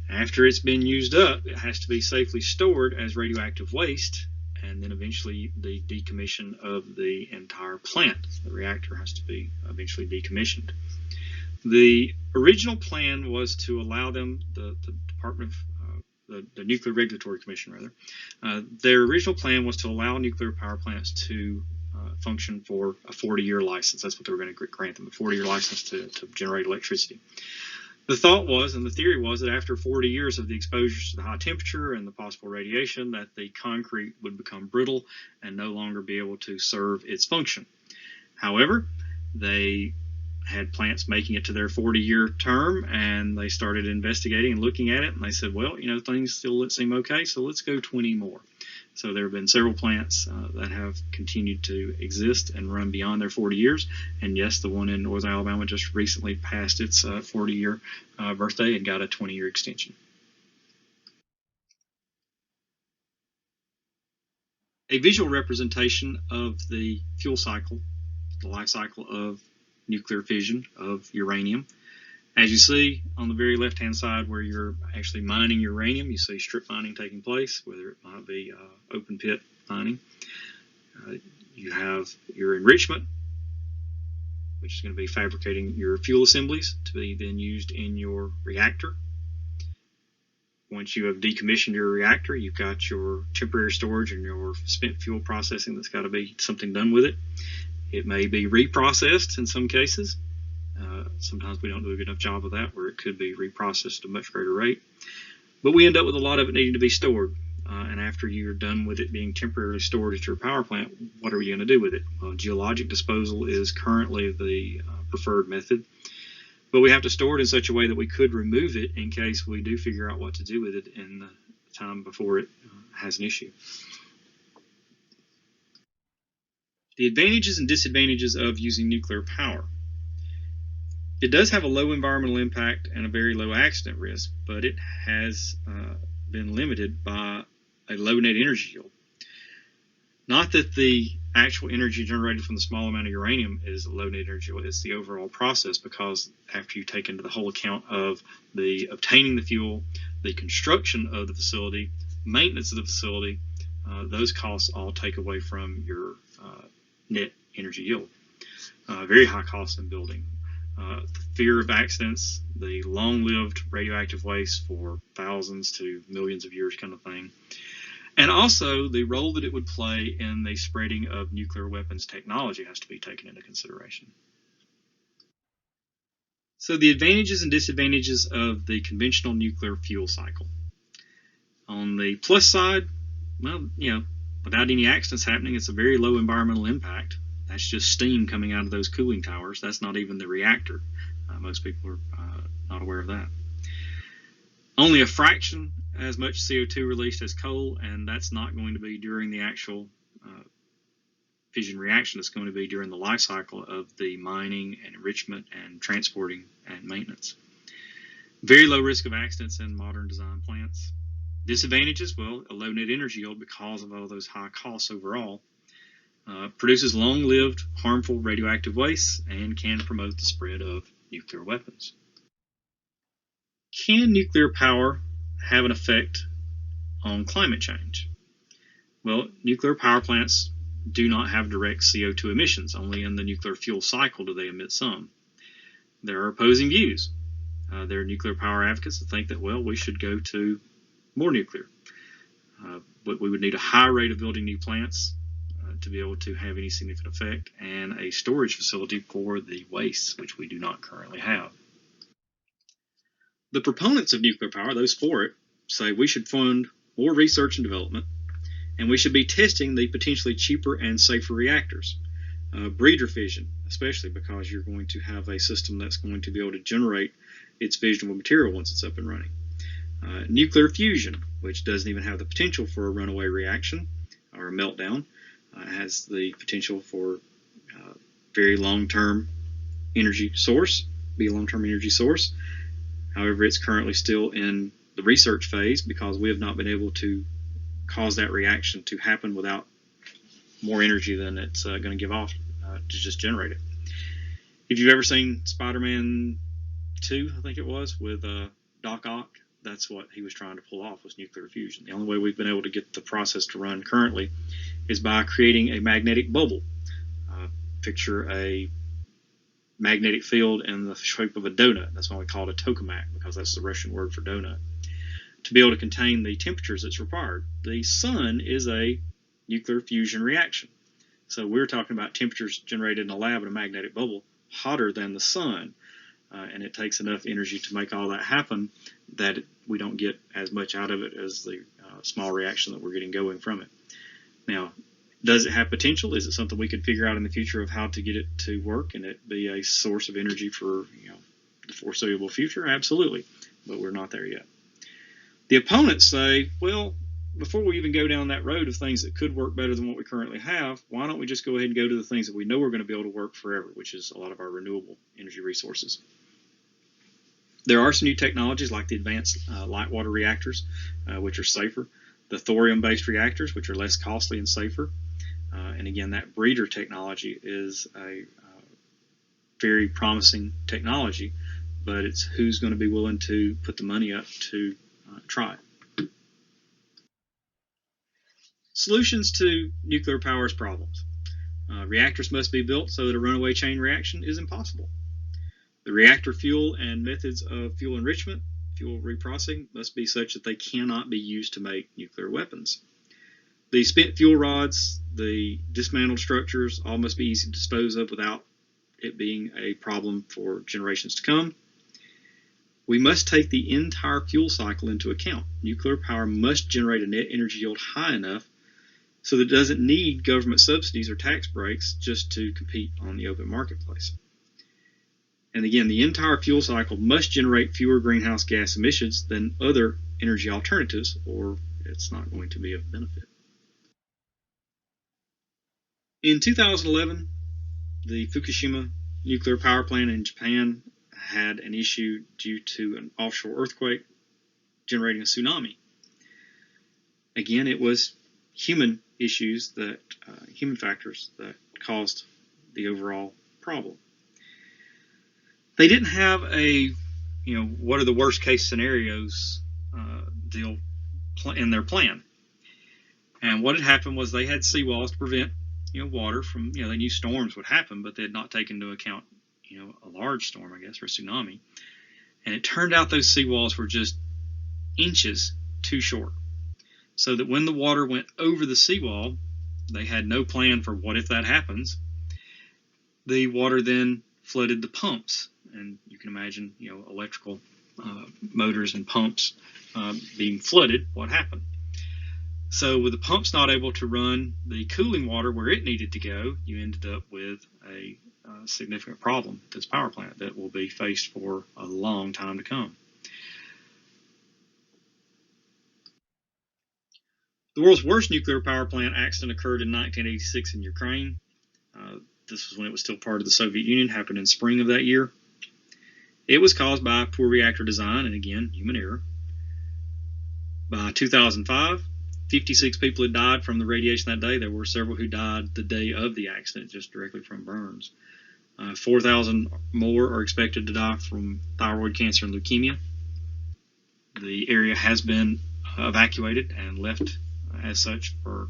After it's been used up, it has to be safely stored as radioactive waste, and then eventually the decommission of the entire plant. The reactor has to be eventually decommissioned. The original plan was to allow them, the Department of the Nuclear Regulatory Commission, rather, their original plan was to allow nuclear power plants to function for a 40-year license. That's what they were going to grant them, a 40-year license to generate electricity. The thought was, and the theory was, that after 40 years of the exposures to the high temperature and the possible radiation, that the concrete would become brittle and no longer be able to serve its function. However, they had plants making it to their 40-year term, and they started investigating and looking at it, and they said, well, things still seem okay, so let's go 20 more. So there have been several plants that have continued to exist and run beyond their 40 years. And yes, the one in northern Alabama just recently passed its 40-year birthday and got a 20-year extension. A visual representation of the fuel cycle, the life cycle of nuclear fission of uranium. As you see on the very left-hand side where you're actually mining uranium, you see strip mining taking place, whether it might be open pit mining. You have your enrichment, which is going to be fabricating your fuel assemblies to be then used in your reactor. Once you have decommissioned your reactor, you've got your temporary storage and your spent fuel processing that's got to be something done with it. It may be reprocessed in some cases. Sometimes we don't do a good enough job of that, where it could be reprocessed at a much greater rate. But we end up with a lot of it needing to be stored. And after you're done with it being temporarily stored at your power plant, what are we going to do with it? Well, geologic disposal is currently the preferred method. But we have to store it in such a way that we could remove it in case we do figure out what to do with it in the time before it has an issue. The advantages and disadvantages of using nuclear power. It does have a low environmental impact and a very low accident risk, but it has been limited by a low net energy yield. Not that the actual energy generated from the small amount of uranium is a low net energy yield, it's the overall process, because after you take into the whole account of the obtaining the fuel, the construction of the facility, maintenance of the facility, those costs all take away from your net energy yield. Very high costs in building. The fear of accidents, the long-lived radioactive waste for thousands to millions of years kind of thing, and also the role that it would play in the spreading of nuclear weapons technology has to be taken into consideration. So the advantages and disadvantages of the conventional nuclear fuel cycle. On the plus side, well, without any accidents happening, it's a very low environmental impact. That's just steam coming out of those cooling towers. That's not even the reactor. Most people are not aware of that. Only a fraction as much CO2 released as coal, and that's not going to be during the actual fission reaction. It's going to be during the life cycle of the mining and enrichment and transporting and maintenance. Very low risk of accidents in modern design plants. Disadvantages, well, a low net energy yield because of all those high costs overall. Produces long-lived, harmful radioactive wastes, and can promote the spread of nuclear weapons. Can nuclear power have an effect on climate change? Well, nuclear power plants do not have direct CO2 emissions. Only in the nuclear fuel cycle do they emit some. There are opposing views. There are nuclear power advocates that think that, well, we should go to more nuclear. But we would need a high rate of building new plants to be able to have any significant effect, and a storage facility for the waste, which we do not currently have. The proponents of nuclear power, those for it, say we should fund more research and development, and we should be testing the potentially cheaper and safer reactors. Breeder fission, especially because you're going to have a system that's going to be able to generate its fissionable material once it's up and running. Nuclear fusion, which doesn't even have the potential for a runaway reaction or a meltdown, has the potential for very long-term energy source, be a long-term energy source. However, it's currently still in the research phase because we have not been able to cause that reaction to happen without more energy than it's going to give off to just generate it. If you've ever seen Spider-Man 2, I think it was, with Doc Ock, that's what he was trying to pull off, was nuclear fusion. The only way we've been able to get the process to run currently is by creating a magnetic bubble. Picture a magnetic field in the shape of a donut. That's why we call it a tokamak, because that's the Russian word for donut. To be able to contain the temperatures that's required. The sun is a nuclear fusion reaction. So we're talking about temperatures generated in a lab in a magnetic bubble hotter than the sun. And it takes enough energy to make all that happen that we don't get as much out of it as the small reaction that we're getting going from it. Now, does it have potential? Is it something we could figure out in the future of how to get it to work and it be a source of energy for the foreseeable future? Absolutely, but we're not there yet. The opponents say, well, before we even go down that road of things that could work better than what we currently have, why don't we just go ahead and go to the things that we know are going to be able to work forever, which is a lot of our renewable energy resources. There are some new technologies like the advanced light water reactors, which are safer, the thorium-based reactors, which are less costly and safer. And again, that breeder technology is a very promising technology, but it's who's going to be willing to put the money up to try it. Solutions to nuclear power's problems. Reactors must be built so that a runaway chain reaction is impossible. The reactor fuel and methods of fuel enrichment, fuel reprocessing, must be such that they cannot be used to make nuclear weapons. The spent fuel rods, the dismantled structures, all must be easy to dispose of without it being a problem for generations to come. We must take the entire fuel cycle into account. Nuclear power must generate a net energy yield high enough so that it doesn't need government subsidies or tax breaks just to compete on the open marketplace. And again, the entire fuel cycle must generate fewer greenhouse gas emissions than other energy alternatives, or it's not going to be of benefit. In 2011, the Fukushima nuclear power plant in Japan had an issue due to an offshore earthquake generating a tsunami. Again, it was human issues human factors that caused the overall problem. They didn't have a, what are the worst case scenarios deal in their plan. And what had happened was they had seawalls to prevent, water from, they knew storms would happen, but they had not taken into account, a large storm, I guess, or a tsunami. And it turned out those seawalls were just inches too short. So that when the water went over the seawall, they had no plan for what if that happens. The water then flooded the pumps. And you can imagine, electrical motors and pumps being flooded, what happened? So with the pumps not able to run the cooling water where it needed to go, you ended up with a significant problem with this power plant that will be faced for a long time to come. The world's worst nuclear power plant accident occurred in 1986 in Ukraine. This was when it was still part of the Soviet Union, happened in spring of that year. It was caused by poor reactor design and, again, human error. By 2005, 56 people had died from the radiation that day. There were several who died the day of the accident just directly from burns. 4,000 more are expected to die from thyroid cancer and leukemia. The area has been evacuated and left as such for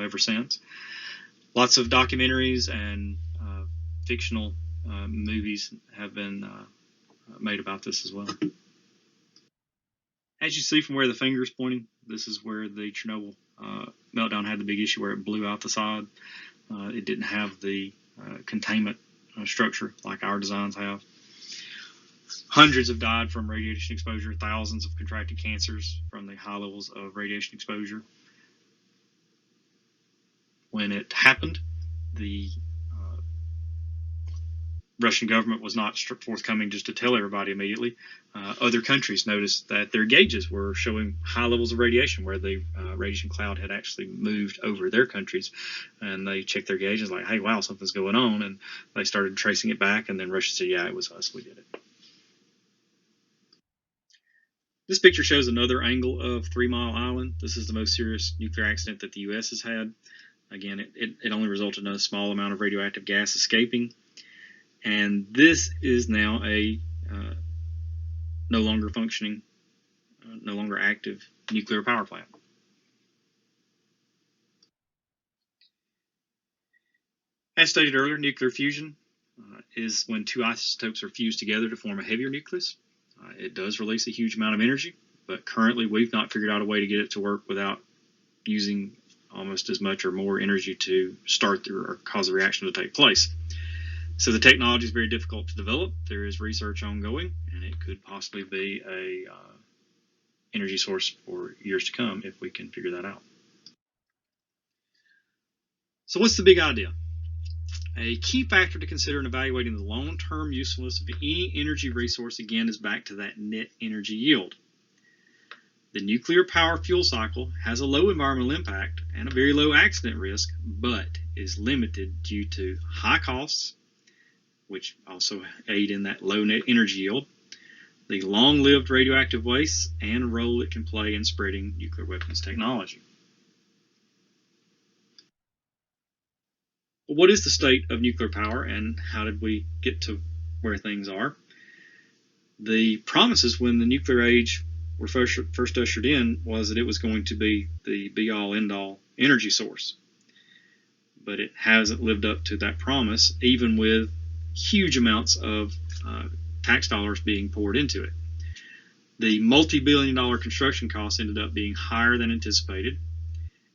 ever since. Lots of documentaries and fictional movies have been made about this as well. As you see from where the finger is pointing, this is where the Chernobyl meltdown had the big issue where it blew out the side. It didn't have the containment structure like our designs have. Hundreds have died from radiation exposure. Thousands have contracted cancers from the high levels of radiation exposure. When it happened, the Russian government was not forthcoming just to tell everybody immediately. Other countries noticed that their gauges were showing high levels of radiation, where the radiation cloud had actually moved over their countries, and they checked their gauges like, hey, wow, something's going on, and they started tracing it back, and then Russia said, yeah, it was us, we did it. This picture shows another angle of 3 Mile Island. This is the most serious nuclear accident that the U.S. has had. Again, it only resulted in a small amount of radioactive gas escaping. And this is now a no longer functioning, no longer active nuclear power plant. As stated earlier, nuclear fusion is when two isotopes are fused together to form a heavier nucleus. It does release a huge amount of energy, but currently we've not figured out a way to get it to work without using almost as much or more energy to start or cause the reaction to take place. So the technology is very difficult to develop. There is research ongoing, and it could possibly be a energy source for years to come if we can figure that out. So what's the big idea? A key factor to consider in evaluating the long-term usefulness of any energy resource, again, is back to that net energy yield. The nuclear power fuel cycle has a low environmental impact and a very low accident risk, but is limited due to high costs, which also aid in that low net energy yield, the long-lived radioactive wastes, and a role it can play in spreading nuclear weapons technology. Well, what is the state of nuclear power, and how did we get to where things are? The promises when the nuclear age were first ushered in was that it was going to be the be-all, end-all energy source. But it hasn't lived up to that promise, even with huge amounts of tax dollars being poured into it. The multi-billion-dollar construction costs ended up being higher than anticipated,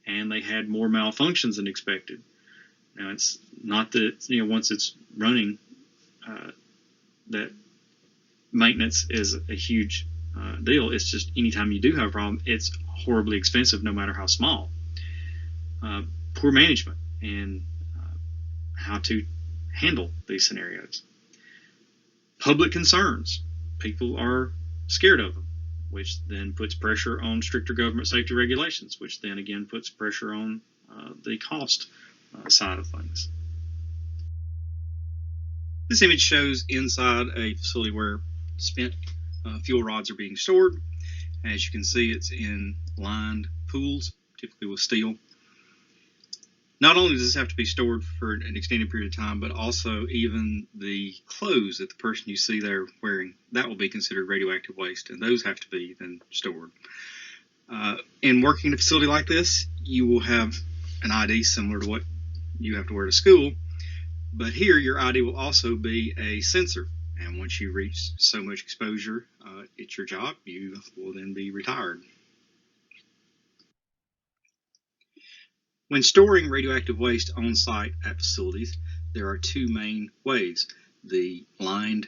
and they had more malfunctions than expected. Now, it's not that, once it's running, that maintenance is a huge deal. It's just anytime you do have a problem, it's horribly expensive, no matter how small. Poor management and how to handle these scenarios. Public concerns. People are scared of them, which then puts pressure on stricter government safety regulations, which then again puts pressure on the cost side of things. This image shows inside a facility where spent fuel rods are being stored. As you can see, it's in lined pools, typically with steel. Not only does this have to be stored for an extended period of time, but also even the clothes that the person you see there wearing, that will be considered radioactive waste, and those have to be then stored. In working in a facility like this, you will have an ID similar to what you have to wear to school, but here your ID will also be a sensor, and once you reach so much exposure, it's your job, you will then be retired. When storing radioactive waste on site at facilities, there are two main ways: the lined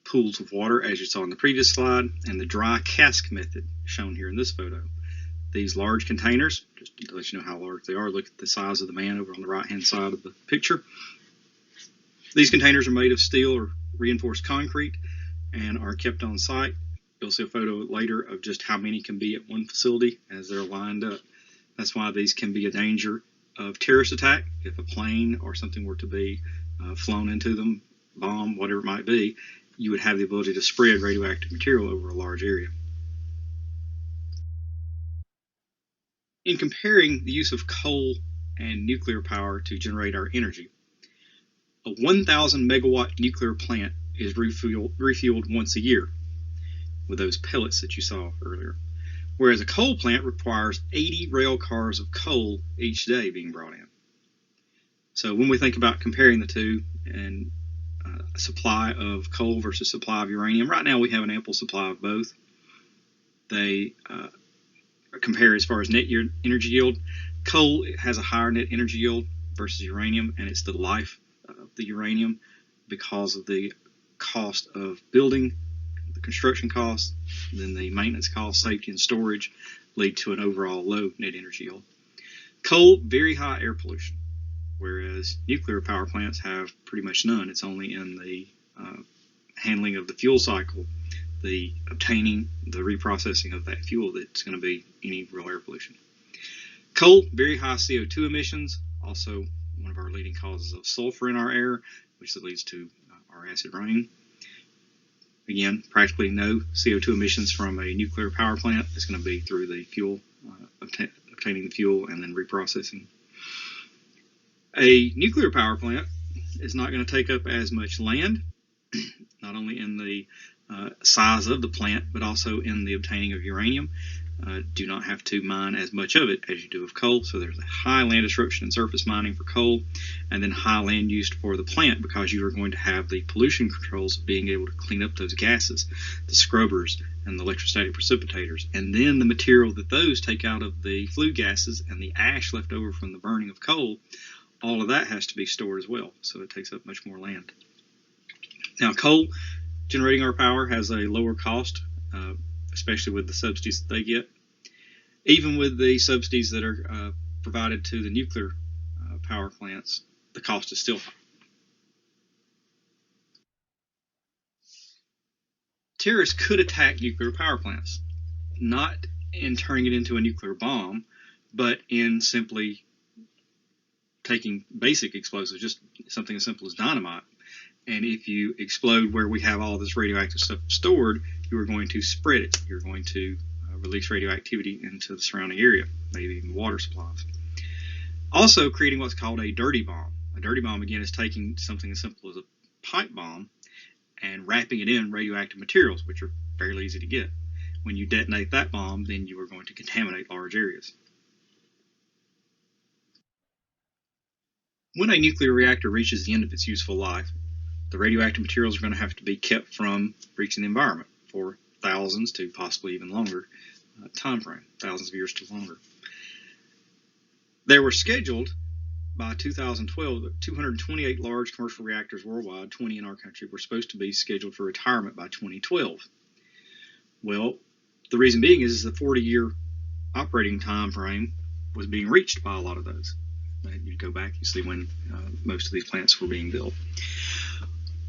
pools of water, as you saw in the previous slide, and the dry cask method, shown here in this photo. These large containers, just to let you know how large they are, look at the size of the man over on the right-hand side of the picture. These containers are made of steel or reinforced concrete and are kept on site. You'll see a photo later of just how many can be at one facility as they're lined up. That's why these can be a danger of terrorist attack. If a plane or something were to be flown into them, bomb, whatever it might be, you would have the ability to spread radioactive material over a large area. In comparing the use of coal and nuclear power to generate our energy, a 1,000 megawatt nuclear plant is refueled once a year with those pellets that you saw earlier, whereas a coal plant requires 80 rail cars of coal each day being brought in. So when we think about comparing the two and a supply of coal versus supply of uranium, right now we have an ample supply of both. They compare as far as net energy yield. Coal has a higher net energy yield versus uranium, and it's the life of the uranium because of the cost of building, the construction costs, then the maintenance costs, safety, and storage lead to an overall low net energy yield. Coal, very high air pollution, whereas nuclear power plants have pretty much none. It's only in the handling of the fuel cycle, the obtaining, the reprocessing of that fuel, that's going to be any real air pollution. Coal, very high CO2 emissions, also one of our leading causes of sulfur in our air, which leads to our acid rain. Again, practically no CO2 emissions from a nuclear power plant. It's going to be through the fuel, obtaining the fuel and then reprocessing. A nuclear power plant is not going to take up as much land, not only in the size of the plant, but also in the obtaining of uranium. Do not have to mine as much of it as you do of coal, so there's a high land disruption and surface mining for coal, and then high land use for the plant, because you are going to have the pollution controls of being able to clean up those gases, the scrubbers and the electrostatic precipitators, and then the material that those take out of the flue gases and the ash left over from the burning of coal. All of that has to be stored as well, so it takes up much more land. Now, coal generating our power has a lower cost, especially with the subsidies that they get. Even with the subsidies that are provided to the nuclear power plants, the cost is still high. Terrorists could attack nuclear power plants, not in turning it into a nuclear bomb, but in simply taking basic explosives, just something as simple as dynamite. And if you explode where we have all this radioactive stuff stored, you are going to spread it. You're going to release radioactivity into the surrounding area, maybe even water supplies. Also creating what's called a dirty bomb. A dirty bomb, again, is taking something as simple as a pipe bomb and wrapping it in radioactive materials, which are fairly easy to get. When you detonate that bomb, then you are going to contaminate large areas. When a nuclear reactor reaches the end of its useful life, the radioactive materials are going to have to be kept from reaching the environment for thousands to possibly even longer time frame, thousands of years to longer. There were scheduled by 2012, 228 large commercial reactors worldwide, 20 in our country, were supposed to be scheduled for retirement by 2012. Well, the reason being is the 40-year operating time frame was being reached by a lot of those. You go back, you see when most of these plants were being built.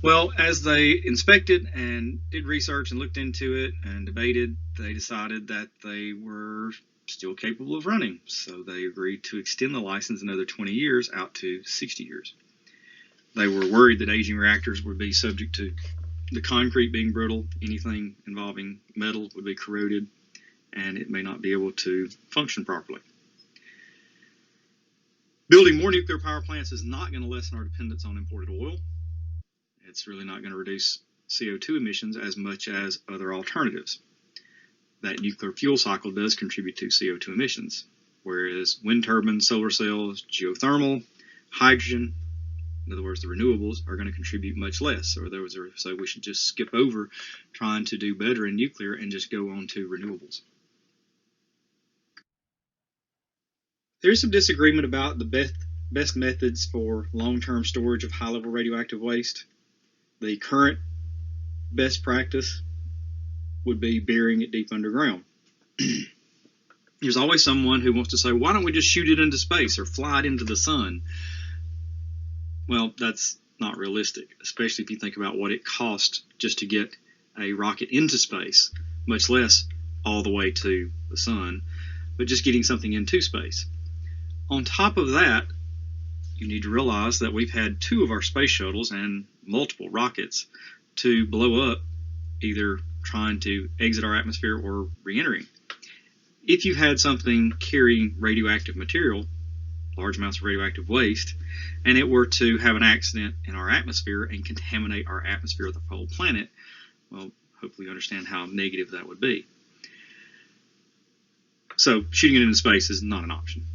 Well, as they inspected and did research and looked into it and debated, they decided that they were still capable of running. So they agreed to extend the license another 20 years out to 60 years. They were worried that aging reactors would be subject to the concrete being brittle, anything involving metal would be corroded, and it may not be able to function properly. Building more nuclear power plants is not going to lessen our dependence on imported oil. It's really not going to reduce CO2 emissions as much as other alternatives. That nuclear fuel cycle does contribute to CO2 emissions, whereas wind turbines, solar cells, geothermal, hydrogen, in other words, the renewables, are going to contribute much less. So we should just skip over trying to do better in nuclear and just go on to renewables. There's some disagreement about the best methods for long-term storage of high-level radioactive waste. The current best practice would be burying it deep underground. There's always someone who wants to say, why don't we just shoot it into space or fly it into the sun? Well, that's not realistic, especially if you think about what it costs just to get a rocket into space, much less all the way to the sun, but just getting something into space. On top of that, you need to realize that we've had 2 of our space shuttles and multiple rockets to blow up, either trying to exit our atmosphere or re-entering. If you had something carrying radioactive material, large amounts of radioactive waste, and it were to have an accident in our atmosphere and contaminate our atmosphere of the whole planet, well, hopefully you understand how negative that would be. So shooting it into space is not an option.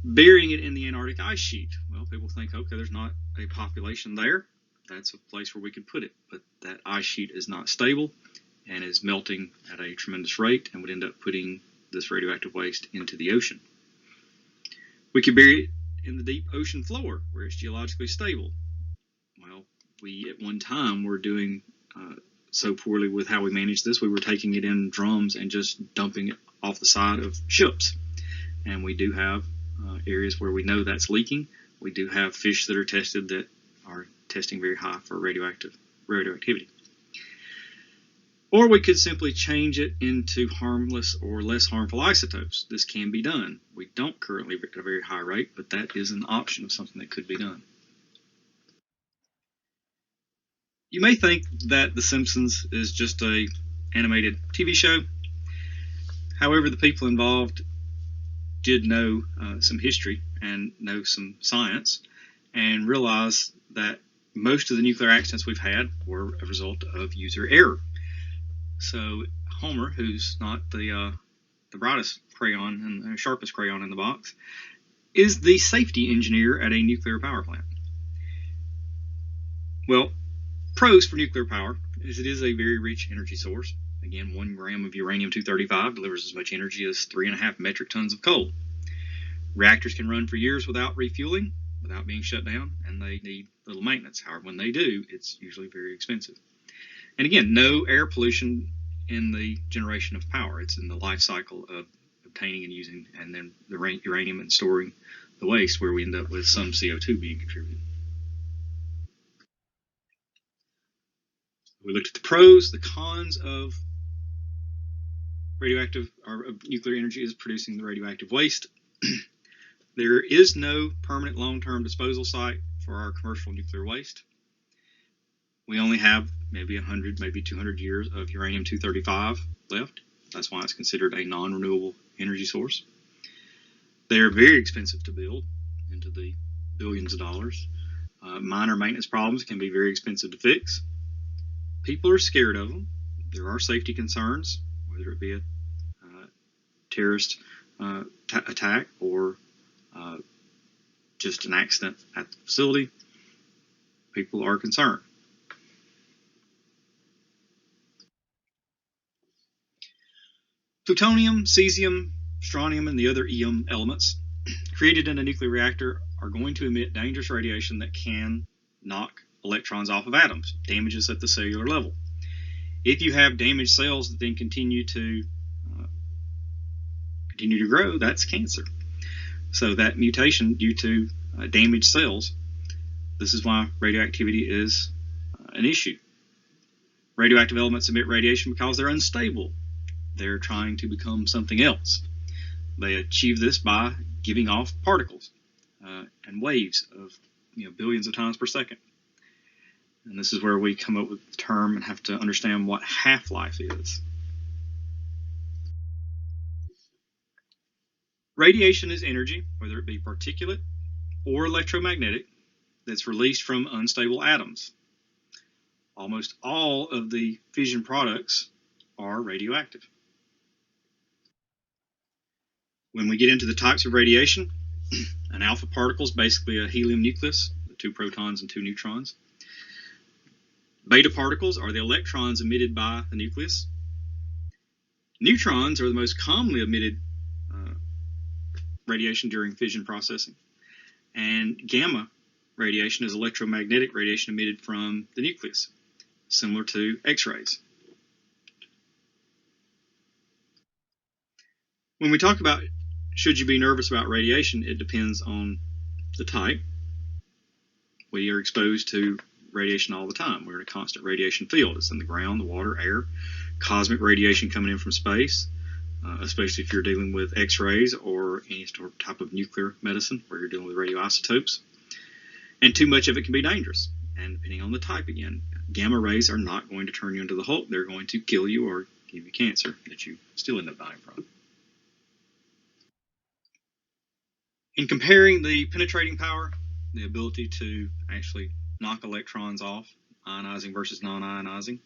Burying it in the Antarctic ice sheet. Well, people think, okay, there's not a population there. That's a place where we could put it. But that ice sheet is not stable and is melting at a tremendous rate and would end up putting this radioactive waste into the ocean. We could bury it in the deep ocean floor where it's geologically stable. Well, We, at one time, were doing so poorly with how we managed this. We were taking it in drums and just dumping it off the side of ships. And we do have areas where we know that's leaking. We do have fish that are tested that are testing very high for radioactivity. Or we could simply change it into harmless or less harmful isotopes. This can be done. We don't currently at a very high rate, but that is an option of something that could be done. You may think that The Simpsons is just a animated TV show. However, the people involved did know some history and know some science and realize that most of the nuclear accidents we've had were a result of user error. So Homer, who's not the brightest crayon and the sharpest crayon in the box, is the safety engineer at a nuclear power plant. Well, pros for nuclear power is it is a very rich energy source. Again, 1 gram of uranium-235 delivers as much energy as 3.5 metric tons of coal. Reactors can run for years without refueling, without being shut down, and they need little maintenance. However, when they do, it's usually very expensive. And again, no air pollution in the generation of power. It's in the life cycle of obtaining and using, and then the uranium and storing the waste, where we end up with some CO2 being contributed. We looked at the pros, the cons of radioactive or nuclear energy is producing the radioactive waste. There is no permanent long-term disposal site for our commercial nuclear waste. We only have maybe 100, maybe 200 years of uranium-235 left. That's why it's considered a non-renewable energy source. They are very expensive to build, into the billions of dollars. Minor maintenance problems can be very expensive to fix. People are scared of them. There are safety concerns, whether it be a terrorist attack or just an accident at the facility. People are concerned. Plutonium, cesium, strontium, and the other elements created in a nuclear reactor are going to emit dangerous radiation that can knock electrons off of atoms, damages at the cellular level. If you have damaged cells that then continue to grow, that's cancer. So that mutation due to damaged cells, this is why radioactivity is an issue. Radioactive elements emit radiation because they're unstable. They're trying to become something else. They achieve this by giving off particles and waves of billions of times per second. And this is where we come up with the term and have to understand what half-life is. Radiation is energy, whether it be particulate or electromagnetic, that's released from unstable atoms. Almost all of the fission products are radioactive. When we get into the types of radiation, an alpha particle is basically a helium nucleus, 2 protons and 2 neutrons. Beta particles are the electrons emitted by the nucleus. Neutrons are the most commonly emitted radiation during fission processing. And gamma radiation is electromagnetic radiation emitted from the nucleus, similar to X-rays. When we talk about should you be nervous about radiation, it depends on the type. We are exposed to radiation all the time. We're in a constant radiation field. It's in the ground, the water, air, cosmic radiation coming in from space, especially if you're dealing with X-rays or any type of nuclear medicine where you're dealing with radioisotopes. And too much of it can be dangerous. And depending on the type again, gamma rays are not going to turn you into the Hulk. They're going to kill you or give you cancer that you still end up dying from. In comparing the penetrating power, the ability to actually knock electrons off, ionizing versus non-ionizing,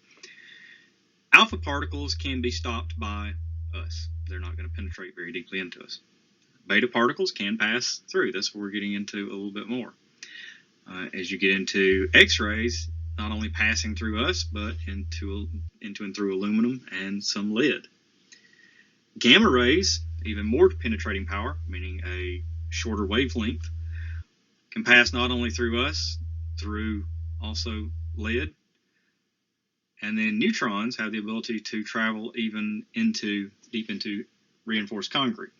alpha particles can be stopped by us. They're not going to penetrate very deeply into us. Beta particles can pass through. That's what we're getting into a little bit more. As you get into X-rays, not only passing through us, but into and through aluminum and some lead. Gamma rays, even more penetrating power, meaning a shorter wavelength, can pass not only through us, through also lead. And then neutrons have the ability to travel even deep into reinforced concrete.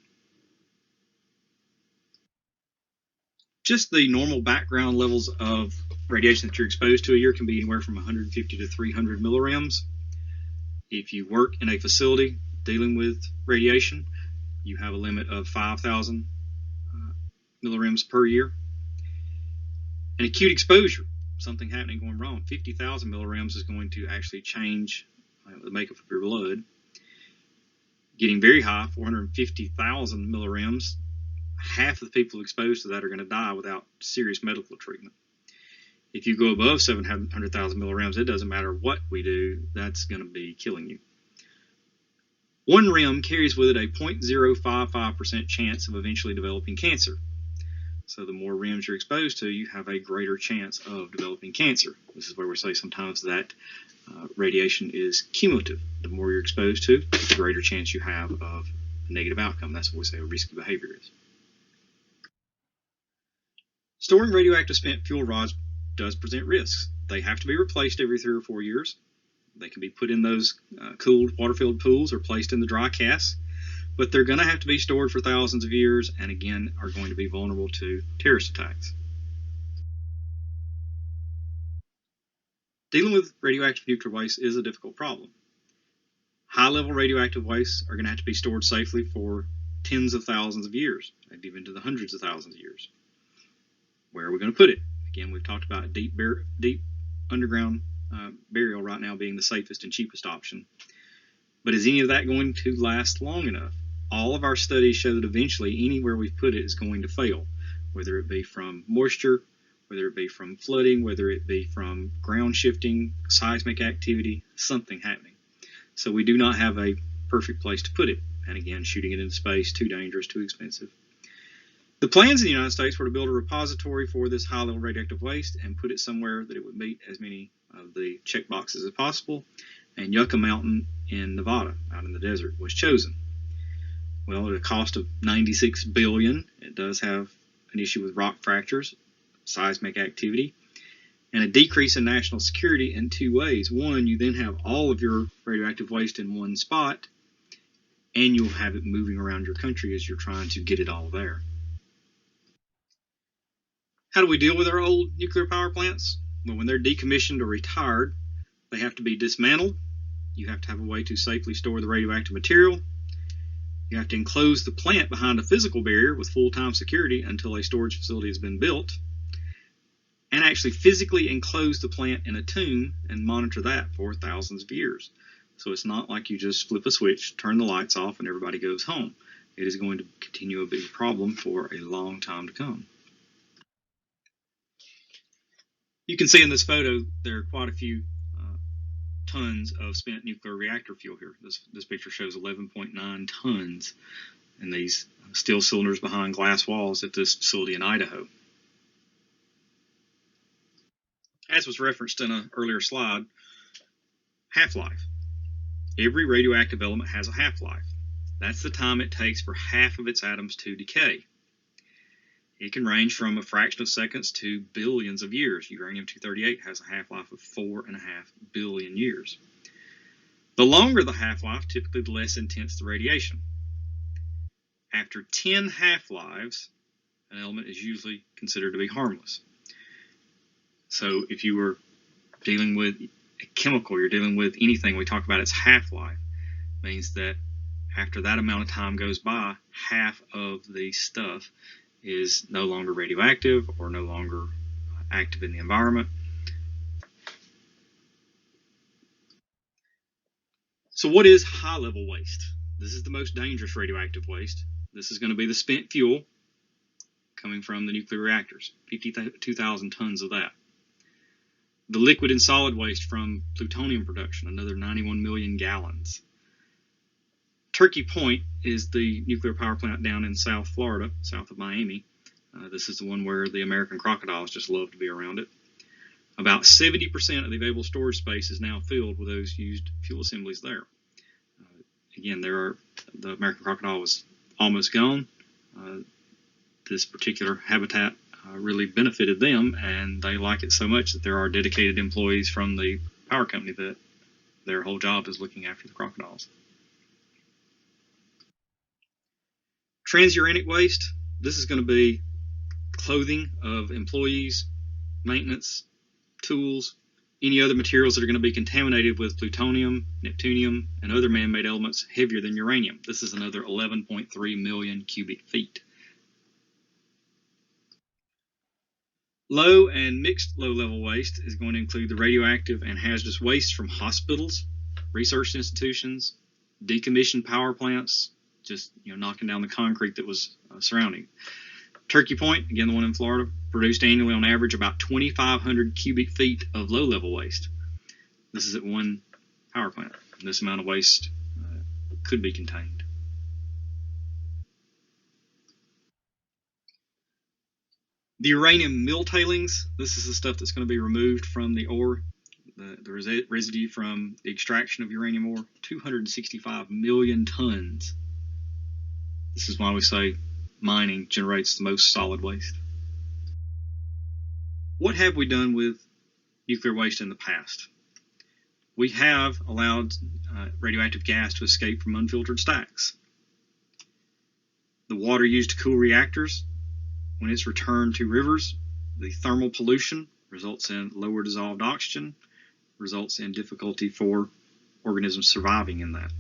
Just the normal background levels of radiation that you're exposed to a year can be anywhere from 150 to 300 millirems. If you work in a facility dealing with radiation, you have a limit of 5,000 millirems per year. An acute exposure, something happening going wrong, 50,000 millirems is going to actually change the makeup of your blood. Getting very high, 450,000 millirems, half of the people exposed to that are going to die without serious medical treatment. If you go above 700,000 millirems, it doesn't matter what we do, that's going to be killing you. 1 rem carries with it a 0.055% chance of eventually developing cancer. So the more rems you're exposed to, you have a greater chance of developing cancer. This is where we say sometimes that radiation is cumulative. The more you're exposed to, the greater chance you have of a negative outcome. That's what we say a risky behavior is. Storing radioactive spent fuel rods does present risks. They have to be replaced every 3 or 4 years. They can be put in those cooled water-filled pools or placed in the dry casts, but they're going to have to be stored for thousands of years and again are going to be vulnerable to terrorist attacks. Dealing with radioactive nuclear waste is a difficult problem. High-level radioactive wastes are going to have to be stored safely for tens of thousands of years, maybe even to the hundreds of thousands of years. Where are we going to put it? Again, we've talked about deep underground burial right now being the safest and cheapest option. But is any of that going to last long enough? All of our studies show that eventually anywhere we've put it is going to fail, whether it be from moisture, whether it be from flooding, whether it be from ground shifting, seismic activity, something happening. So we do not have a perfect place to put it. And again, shooting it into space, too dangerous, too expensive. The plans in the United States were to build a repository for this high-level radioactive waste and put it somewhere that it would meet as many of the check boxes as possible. And Yucca Mountain in Nevada, out in the desert, was chosen. Well, at a cost of $96 billion, it does have an issue with rock fractures, seismic activity, and a decrease in national security in 2 ways. One, you then have all of your radioactive waste in one spot, and you'll have it moving around your country as you're trying to get it all there. How do we deal with our old nuclear power plants? Well, when they're decommissioned or retired, they have to be dismantled. You have to have a way to safely store the radioactive material. You have to enclose the plant behind a physical barrier with full-time security until a storage facility has been built, and actually physically enclose the plant in a tomb and monitor that for thousands of years. So it's not like you just flip a switch, turn the lights off, and everybody goes home. It is going to continue to be a problem for a long time to come. You can see in this photo there are quite a few tons of spent nuclear reactor fuel here. This picture shows 11.9 tons in these steel cylinders behind glass walls at this facility in Idaho. As was referenced in an earlier slide, half-life. Every radioactive element has a half-life. That's the time it takes for half of its atoms to decay. It can range from a fraction of seconds to billions of years. Uranium-238 has a half-life of 4.5 billion years. The longer the half-life, typically the less intense the radiation. After 10 half-lives, an element is usually considered to be harmless. So if you were dealing with a chemical, you're dealing with anything, we talk about its half-life, means that after that amount of time goes by, half of the stuff is no longer radioactive or no longer active in the environment. So what is high-level waste? This is the most dangerous radioactive waste. This is going to be the spent fuel coming from the nuclear reactors, 52,000 tons of that. The liquid and solid waste from plutonium production, another 91 million gallons. Turkey Point is the nuclear power plant down in South Florida, south of Miami. This is the one where the American crocodiles just love to be around it. About 70% of the available storage space is now filled with those used fuel assemblies there. Again, the American crocodile was almost gone. This particular habitat really benefited them, and they like it so much that there are dedicated employees from the power company that their whole job is looking after the crocodiles. Transuranic waste, this is going to be clothing of employees, maintenance, tools, any other materials that are going to be contaminated with plutonium, neptunium, and other man-made elements heavier than uranium. This is another 11.3 million cubic feet. Low and mixed low-level waste is going to include the radioactive and hazardous waste from hospitals, research institutions, decommissioned power plants, just knocking down the concrete that was surrounding. Turkey Point, again the one in Florida, produced annually on average about 2,500 cubic feet of low-level waste. This is at one power plant. This amount of waste could be contained. The uranium mill tailings, this is the stuff that's going to be removed from the ore, the residue from the extraction of uranium ore, 265 million tons. This is why we say mining generates the most solid waste. What have we done with nuclear waste in the past? We have allowed radioactive gas to escape from unfiltered stacks. The water used to cool reactors, when it's returned to rivers, the thermal pollution results in lower dissolved oxygen, results in difficulty for organisms surviving in that.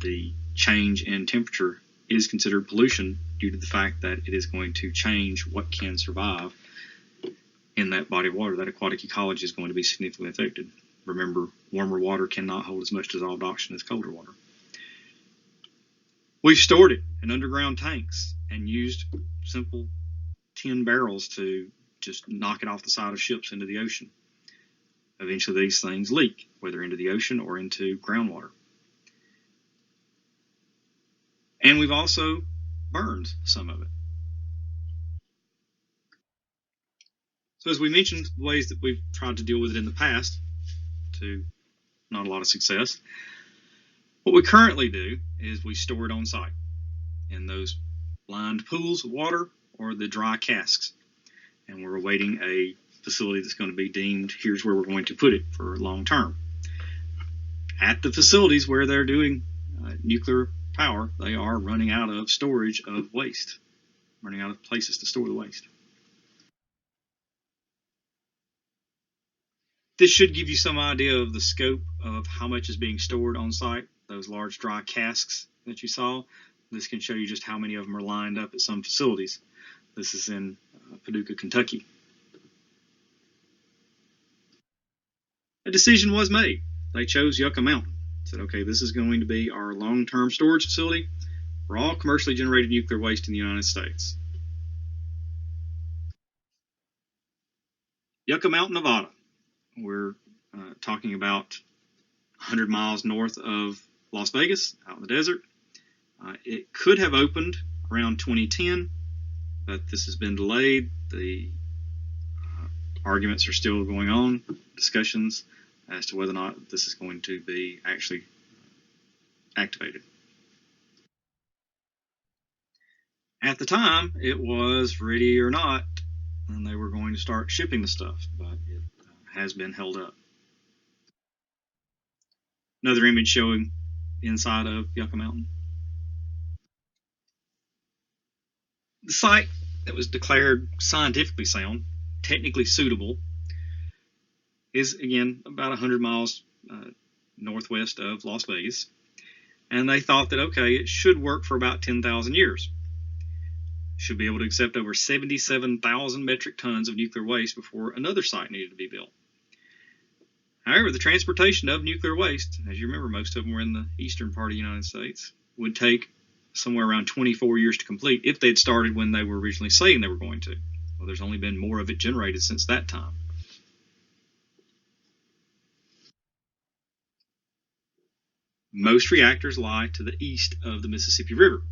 The change in temperature is considered pollution due to the fact that it is going to change what can survive in that body of water. That aquatic ecology is going to be significantly affected. Remember, warmer water cannot hold as much dissolved oxygen as colder water. We've stored it in underground tanks and used simple tin barrels to just knock it off the side of ships into the ocean. Eventually these things leak, whether into the ocean or into groundwater. And we've also burned some of it. So as we mentioned, the ways that we've tried to deal with it in the past, to not a lot of success. What we currently do is we store it on site in those lined pools of water or the dry casks. And we're awaiting a facility that's going to be deemed, here's where we're going to put it for long term. At the facilities where they're doing nuclear power, they are running out of storage of waste, running out of places to store the waste. This should give you some idea of the scope of how much is being stored on site. Those large dry casks that you saw, this can show you just how many of them are lined up at some facilities. This is in Paducah, Kentucky. A decision was made. They chose Yucca Mountain. Said, okay, this is going to be our long-term storage facility for all commercially generated nuclear waste in the United States. Yucca Mountain, Nevada. We're talking about 100 miles north of Las Vegas, out in the desert. It could have opened around 2010, but this has been delayed. The arguments are still going on, discussions as to whether or not this is going to be actually activated. At the time, it was ready or not, and they were going to start shipping the stuff, but it has been held up. Another image showing inside of Yucca Mountain. The site that was declared scientifically sound, technically suitable, is again about 100 miles northwest of Las Vegas. And they thought that, okay, it should work for about 10,000 years. Should be able to accept over 77,000 metric tons of nuclear waste before another site needed to be built. However, the transportation of nuclear waste, as you remember, most of them were in the eastern part of the United States, would take somewhere around 24 years to complete if they'd started when they were originally saying they were going to. Well, there's only been more of it generated since that time. Most reactors lie to the east of the Mississippi River.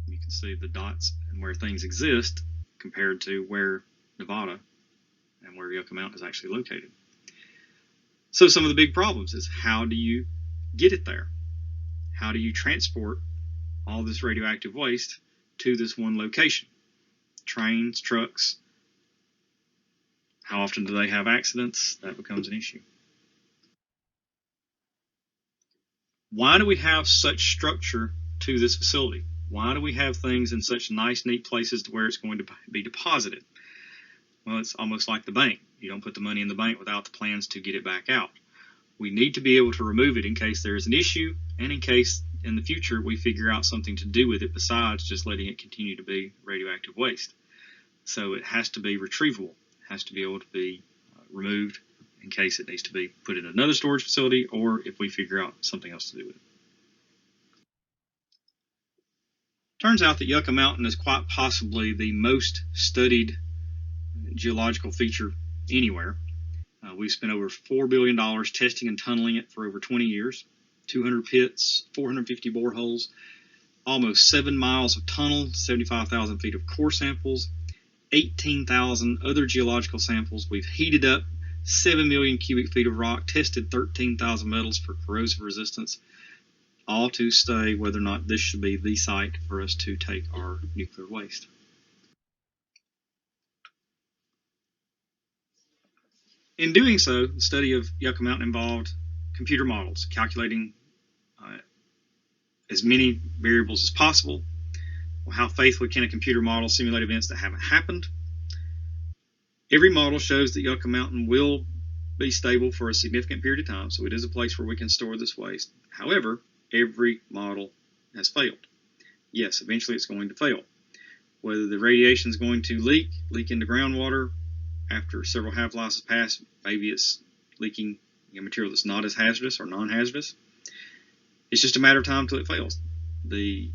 You can see the dots and where things exist compared to where Nevada and where Yucca Mountain is actually located. So some of the big problems is, how do you get it there? How do you transport all this radioactive waste to this one location? trains, trucks. How often do they have accidents? That becomes an issue. Why do we have such structure to this facility? Why do we have things in such nice, neat places to where it's going to be deposited? Well, it's almost like the bank. You don't put the money in the bank without the plans to get it back out. We need to be able to remove it in case there is an issue and in case in the future we figure out something to do with it besides just letting it continue to be radioactive waste. So it has to be retrievable. It has to be able to be removed in case it needs to be put in another storage facility or if we figure out something else to do with it. Turns out that Yucca Mountain is quite possibly the most studied geological feature anywhere. We've spent over $4 billion testing and tunneling it for over 20 years, 200 pits, 450 boreholes, almost 7 miles of tunnel, 75,000 feet of core samples, 18,000 other geological samples. We've heated up 7 million cubic feet of rock, tested 13,000 metals for corrosive resistance, all to study whether or not this should be the site for us to take our nuclear waste. In doing so, the study of Yucca Mountain involved computer models, calculating as many variables as possible. Well, how faithfully can a computer model simulate events that haven't happened? Every model shows that Yucca Mountain will be stable for a significant period of time, so it is a place where we can store this waste. However, every model has failed. Yes, eventually it's going to fail. Whether the radiation is going to leak into groundwater after several half-lives have passed, maybe it's leaking material that's not as hazardous or non-hazardous. It's just a matter of time until it fails. The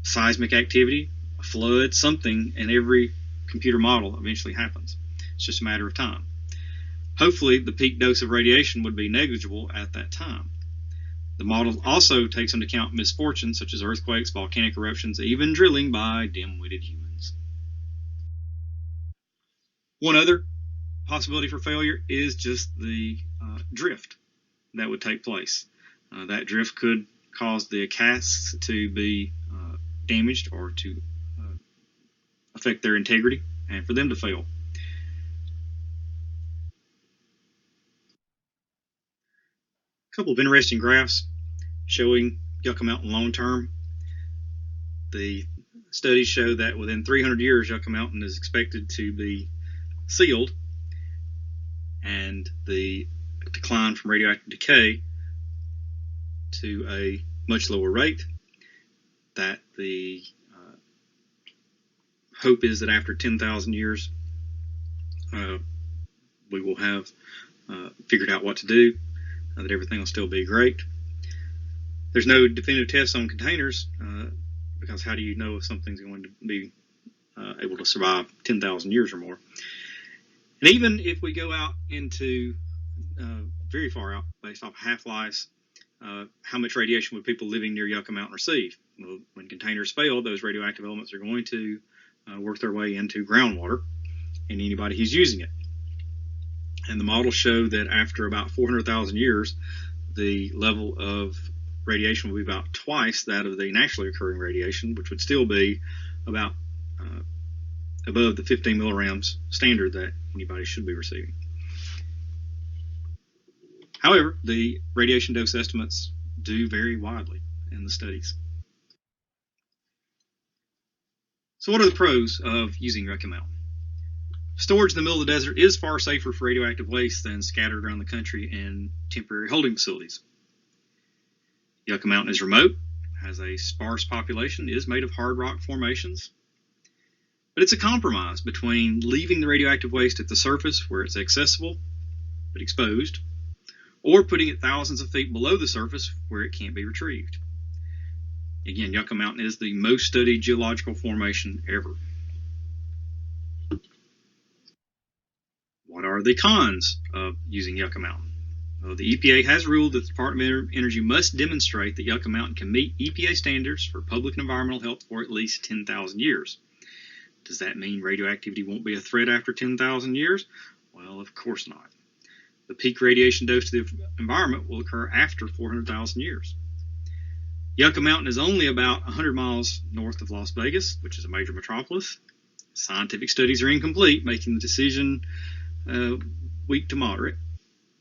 seismic activity, a flood, something in every computer model eventually happens. It's just a matter of time. Hopefully, the peak dose of radiation would be negligible at that time. The model also takes into account misfortune such as earthquakes, volcanic eruptions, even drilling by dim-witted humans. One other possibility for failure is just the drift that would take place. That drift could cause the casks to be damaged or to affect their integrity and for them to fail. A couple of interesting graphs showing Yucca Mountain long term. The studies show that within 300 years, Yucca Mountain is expected to be sealed, and the decline from radioactive decay to a much lower rate. That the hope is that after 10,000 years, we will have figured out what to do, that everything will still be great. There's no definitive tests on containers because how do you know if something's going to be able to survive 10,000 years or more? And even if we go out into very far out, based off half-lives, how much radiation would people living near Yucca Mountain receive? Well, when containers fail, those radioactive elements are going to work their way into groundwater and anybody who's using it. And the models show that after about 400,000 years, the level of radiation will be about twice that of the naturally occurring radiation, which would still be about above the 15 milligrams standard that anybody should be receiving. However, the radiation dose estimates do vary widely in the studies. So what are the pros of using Yucca Mountain? Storage in the middle of the desert is far safer for radioactive waste than scattered around the country in temporary holding facilities. Yucca Mountain is remote, has a sparse population, is made of hard rock formations, but it's a compromise between leaving the radioactive waste at the surface where it's accessible but exposed, or putting it thousands of feet below the surface where it can't be retrieved. Again, Yucca Mountain is the most studied geological formation ever. What are the cons of using Yucca Mountain? Well, the EPA has ruled that the Department of Energy must demonstrate that Yucca Mountain can meet EPA standards for public and environmental health for at least 10,000 years. Does that mean radioactivity won't be a threat after 10,000 years? Well, of course not. The peak radiation dose to the environment will occur after 400,000 years. Yucca Mountain is only about 100 miles north of Las Vegas, which is a major metropolis, Scientific studies are incomplete, making the decision weak to moderate.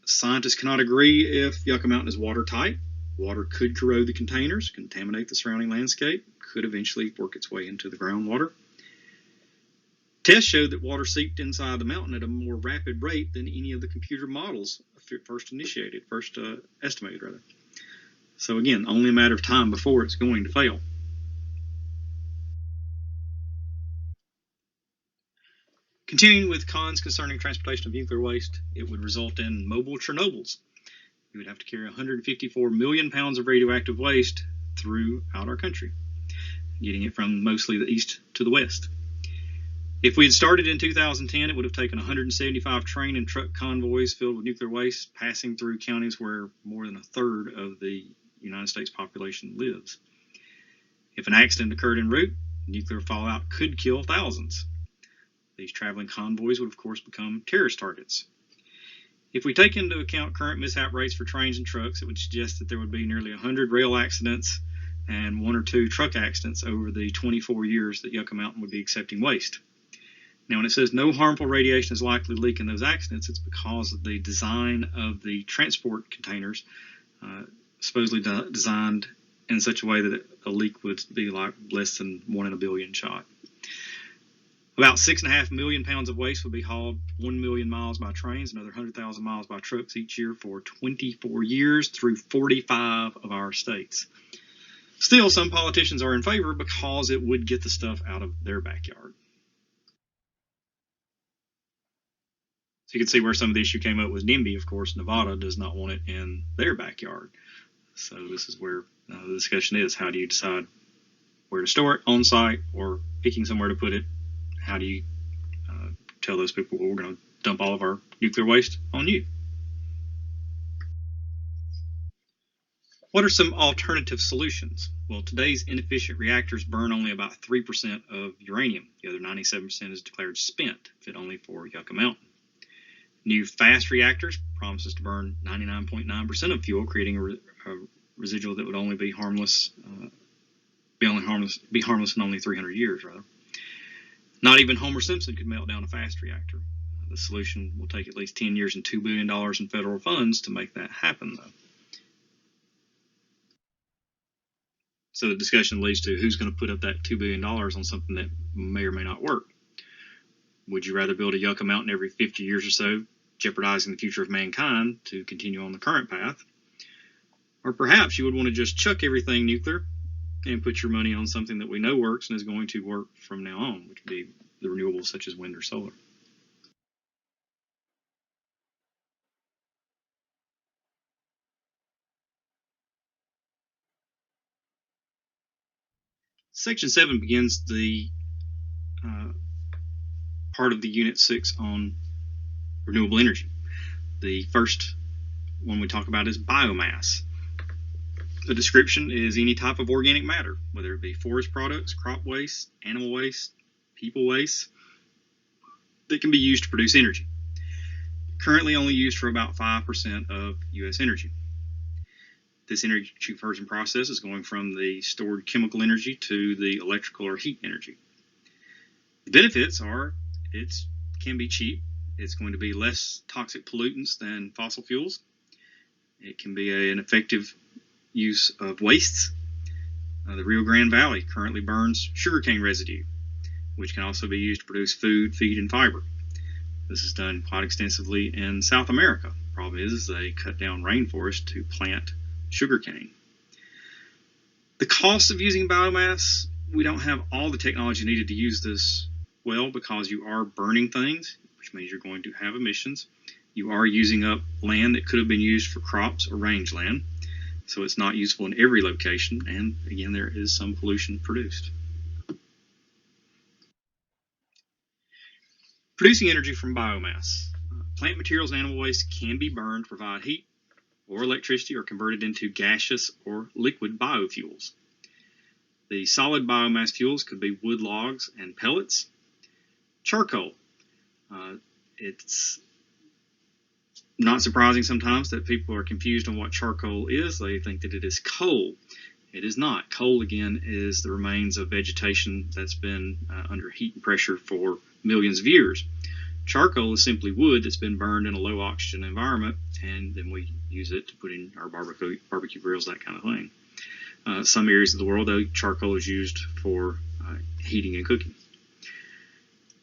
Scientists cannot agree if Yucca Mountain is watertight. Water could corrode the containers, contaminate the surrounding landscape, could eventually work its way into the groundwater. Tests showed that water seeped inside the mountain at a more rapid rate than any of the computer models first estimated. So again, only a matter of time before it's going to fail. Continuing with cons concerning transportation of nuclear waste, it would result in mobile Chernobyls. You would have to carry 154 million pounds of radioactive waste throughout our country, getting it from mostly the east to the west. If we had started in 2010, it would have taken 175 train and truck convoys filled with nuclear waste passing through counties where more than a third of the United States population lives. If an accident occurred en route, nuclear fallout could kill thousands. These traveling convoys would, of course, become terrorist targets. If we take into account current mishap rates for trains and trucks, it would suggest that there would be nearly 100 rail accidents and 1 or 2 truck accidents over the 24 years that Yucca Mountain would be accepting waste. Now, when it says no harmful radiation is likely to leak in those accidents, it's because of the design of the transport containers, supposedly designed in such a way that a leak would be like less than 1 in a billion shot. About 6.5 million pounds of waste would be hauled 1 million miles by trains, another 100,000 miles by trucks each year for 24 years through 45 of our states. Still, some politicians are in favor because it would get the stuff out of their backyard. So you can see where some of the issue came up with NIMBY. Of course, Nevada does not want it in their backyard. So this is where the discussion is. How do you decide where to store it, on site, or picking somewhere to put it? How do you tell those people, well, we're going to dump all of our nuclear waste on you? What are some alternative solutions? Well, today's inefficient reactors burn only about 3% of uranium. The other 97% is declared spent, fit only for Yucca Mountain. New fast reactors promises to burn 99.9% of fuel, creating a residual that would only be harmless, be harmless in only 300 years, rather. Not even Homer Simpson could melt down a fast reactor. The solution will take at least 10 years and $2 billion in federal funds to make that happen, though. So the discussion leads to who's going to put up that $2 billion on something that may or may not work. Would you rather build a Yucca Mountain every 50 years or so, jeopardizing the future of mankind to continue on the current path? Or perhaps you would want to just chuck everything nuclear and put your money on something that we know works and is going to work from now on, which would be the renewables such as wind or solar. Section 7 begins the part of the Unit 6 on renewable energy. The first one we talk about is biomass. The description is any type of organic matter, whether it be forest products, crop waste, animal waste, people waste, that can be used to produce energy. Currently only used for about 5% of U.S. energy. This energy conversion process is going from the stored chemical energy to the electrical or heat energy. The benefits are it can be cheap. It's going to be less toxic pollutants than fossil fuels. It can be an effective use of wastes. The Rio Grande Valley currently burns sugarcane residue, which can also be used to produce food, feed, and fiber. This is done quite extensively in South America. The problem is they cut down rainforest to plant sugarcane. The cost of using biomass, we don't have all the technology needed to use this well because you are burning things, which means you're going to have emissions. You are using up land that could have been used for crops or rangeland, so it's not useful in every location, and again, there is some pollution produced. Producing energy from biomass. Plant materials and animal waste can be burned to provide heat or electricity or converted into gaseous or liquid biofuels. The solid biomass fuels could be wood logs and pellets. Charcoal. It's not surprising sometimes that people are confused on what charcoal is. They think that it is coal. It is not. Coal, again, is the remains of vegetation that's been under heat and pressure for millions of years. Charcoal is simply wood that's been burned in a low oxygen environment, and then we use it to put in our barbecue grills, that kind of thing. Some areas of the world, though, charcoal is used for heating and cooking.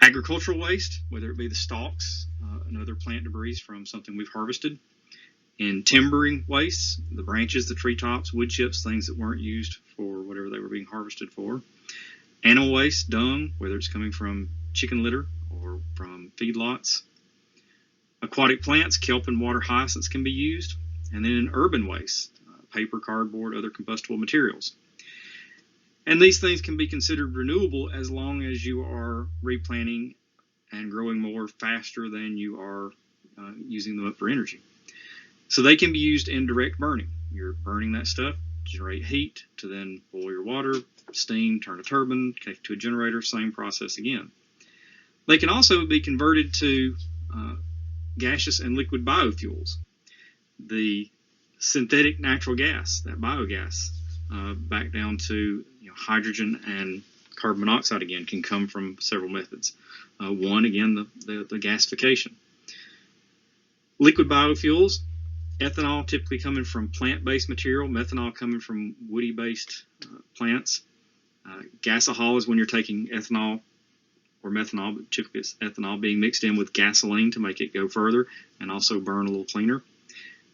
Agricultural waste, whether it be the stalks and other plant debris from something we've harvested. In timbering wastes, the branches, the treetops, wood chips, things that weren't used for whatever they were being harvested for. Animal waste, dung, whether it's coming from chicken litter or from feedlots. Aquatic plants, kelp and water hyacinths can be used. And then in urban waste, paper, cardboard, other combustible materials. And these things can be considered renewable as long as you are replanting and growing more faster than you are using them up for energy. So they can be used in direct burning. You're burning that stuff, generate heat to then boil your water, steam, turn a turbine, connect to a generator, same process again. They can also be converted to gaseous and liquid biofuels. The synthetic natural gas, that biogas, back down to hydrogen and carbon monoxide again, can come from several methods. One, again, the gasification. Liquid biofuels, ethanol typically coming from plant-based material, methanol coming from woody-based plants. Gasohol is when you're taking ethanol or methanol, but typically it's ethanol being mixed in with gasoline to make it go further and also burn a little cleaner.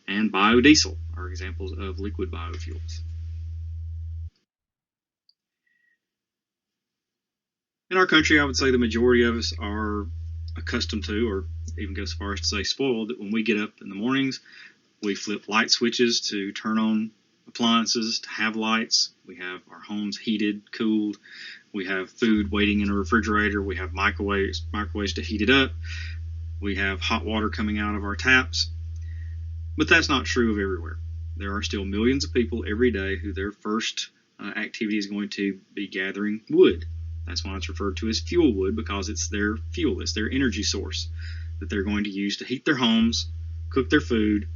And biodiesel are examples of liquid biofuels. In our country, I would say the majority of us are accustomed to, or even go so far as to say spoiled, that when we get up in the mornings, we flip light switches to turn on appliances, to have lights. We have our homes heated, cooled. We have food waiting in a refrigerator. We have microwaves to heat it up. We have hot water coming out of our taps. But that's not true of everywhere. There are still millions of people every day who their first activity is going to be gathering wood. That's why it's referred to as fuel wood, because it's their fuel, it's their energy source that they're going to use to heat their homes, cook their food,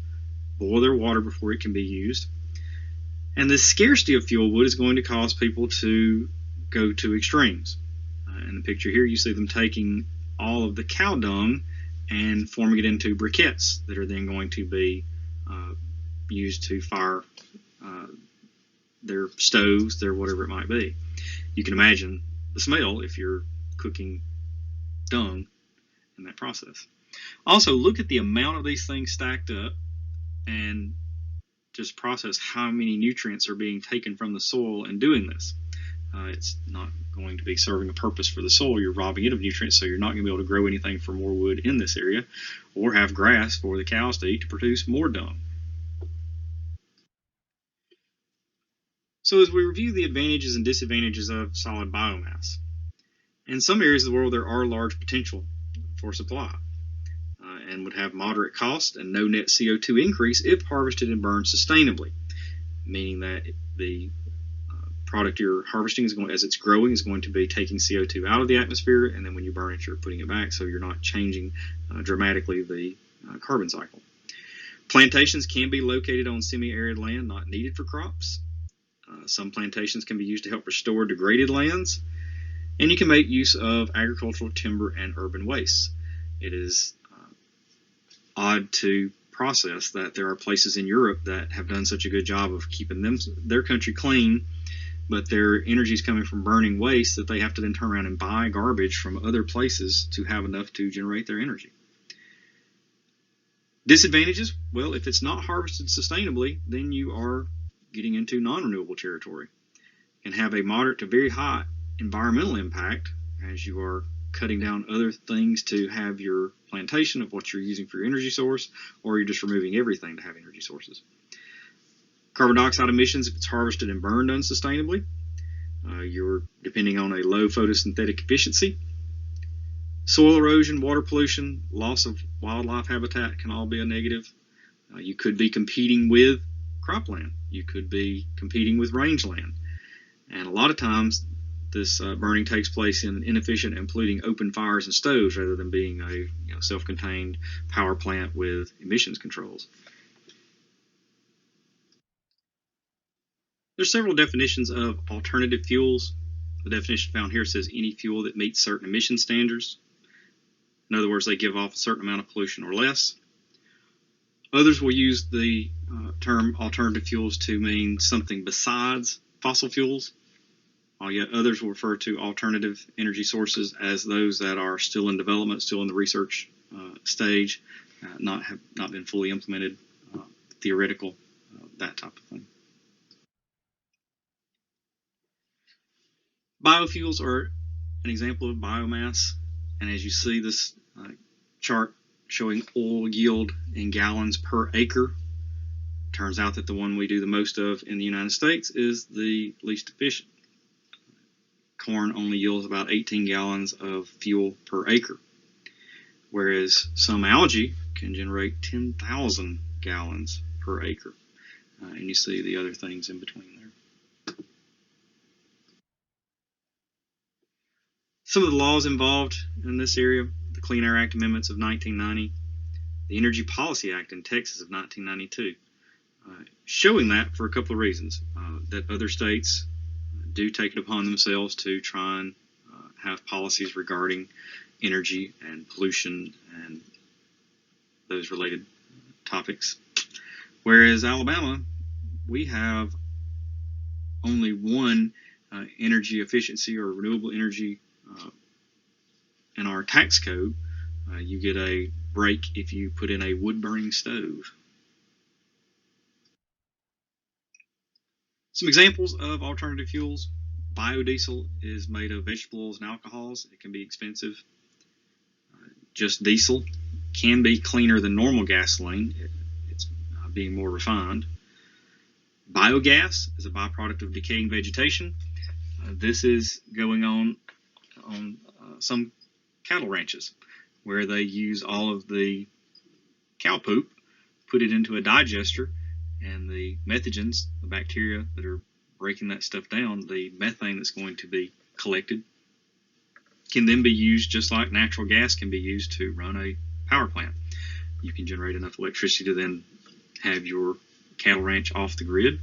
boil their water before it can be used. And the scarcity of fuel wood is going to cause people to go to extremes. In the picture here, you see them taking all of the cow dung and forming it into briquettes that are then going to be used to fire their stoves, their whatever it might be. You can imagine the smell if you're cooking dung in that process. Also, look at the amount of these things stacked up and just process how many nutrients are being taken from the soil in doing this. It's not going to be serving a purpose for the soil. You're robbing it of nutrients, so you're not going to be able to grow anything for more wood in this area or have grass for the cows to eat to produce more dung. So as we review the advantages and disadvantages of solid biomass, in some areas of the world there are large potential for supply and would have moderate cost and no net CO2 increase if harvested and burned sustainably, meaning that the product you're harvesting is going, as it's growing, is going to be taking CO2 out of the atmosphere, and then when you burn it, you're putting it back, so you're not changing dramatically the carbon cycle. Plantations can be located on semi-arid land not needed for crops. Some plantations can be used to help restore degraded lands, and you can make use of agricultural timber and urban wastes. It is odd to process that there are places in Europe that have done such a good job of keeping their country clean, but their energy is coming from burning waste that they have to then turn around and buy garbage from other places to have enough to generate their energy. Disadvantages? Well, if it's not harvested sustainably, then you are getting into non-renewable territory. It can have a moderate to very high environmental impact as you are cutting down other things to have your plantation of what you're using for your energy source, or you're just removing everything to have energy sources. Carbon dioxide emissions, if it's harvested and burned unsustainably, you're depending on a low photosynthetic efficiency. Soil erosion, water pollution, loss of wildlife habitat can all be a negative. You could be competing with cropland. You could be competing with rangeland. And a lot of times this burning takes place in inefficient and polluting open fires and stoves rather than being a self-contained power plant with emissions controls. There's several definitions of alternative fuels. The definition found here says any fuel that meets certain emission standards. In other words, they give off a certain amount of pollution or less. Others will use the term alternative fuels to mean something besides fossil fuels, while yet others will refer to alternative energy sources as those that are still in development, still in the research stage, have not been fully implemented, theoretical, that type of thing. Biofuels are an example of biomass, and as you see this chart showing oil yield in gallons per acre, turns out that the one we do the most of in the United States is the least efficient. Corn only yields about 18 gallons of fuel per acre, whereas some algae can generate 10,000 gallons per acre. And you see the other things in between there. Some of the laws involved in this area: the Clean Air Act amendments of 1990, the Energy Policy Act in Texas of 1992, showing that for a couple of reasons, that other states do take it upon themselves to try and have policies regarding energy and pollution and those related topics. Whereas Alabama, we have only one energy efficiency or renewable energy in our tax code. You get a break if you put in a wood-burning stove. Some examples of alternative fuels: biodiesel is made of vegetable oils and alcohols. It can be expensive. Just diesel can be cleaner than normal gasoline. It's being more refined. Biogas is a byproduct of decaying vegetation. This is going on some cattle ranches where they use all of the cow poop, put it into a digester, and the methogens, the bacteria that are breaking that stuff down, the methane that's going to be collected, can then be used just like natural gas can be used to run a power plant. You can generate enough electricity to then have your cattle ranch off the grid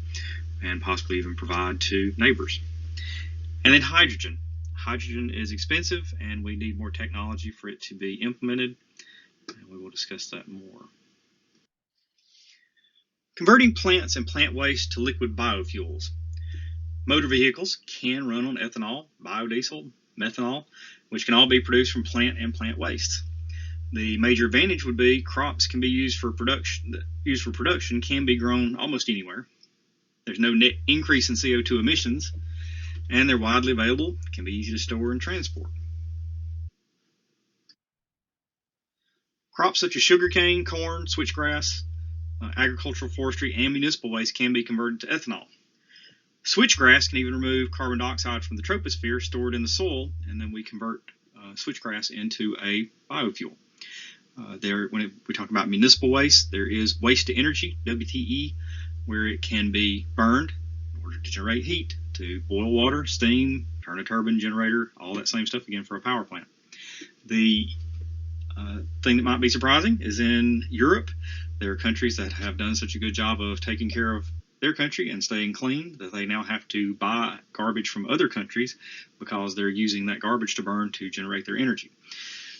and possibly even provide to neighbors. And then hydrogen. Hydrogen is expensive, and we need more technology for it to be implemented, and we will discuss that more. Converting plants and plant waste to liquid biofuels. Motor vehicles can run on ethanol, biodiesel, methanol, which can all be produced from plant and plant waste. The major advantage would be crops can be used for production can be grown almost anywhere. There's no net increase in CO2 emissions, and they're widely available, can be easy to store and transport. Crops such as sugarcane, corn, switchgrass, agricultural forestry, and municipal waste can be converted to ethanol. Switchgrass can even remove carbon dioxide from the troposphere stored in the soil, and then we convert switchgrass into a biofuel. When we talk about municipal waste, there is waste to energy, WTE, where it can be burned in order to generate heat, to boil water, steam, turn a turbine generator, all that same stuff again for a power plant. The thing that might be surprising is in Europe, there are countries that have done such a good job of taking care of their country and staying clean that they now have to buy garbage from other countries because they're using that garbage to burn to generate their energy.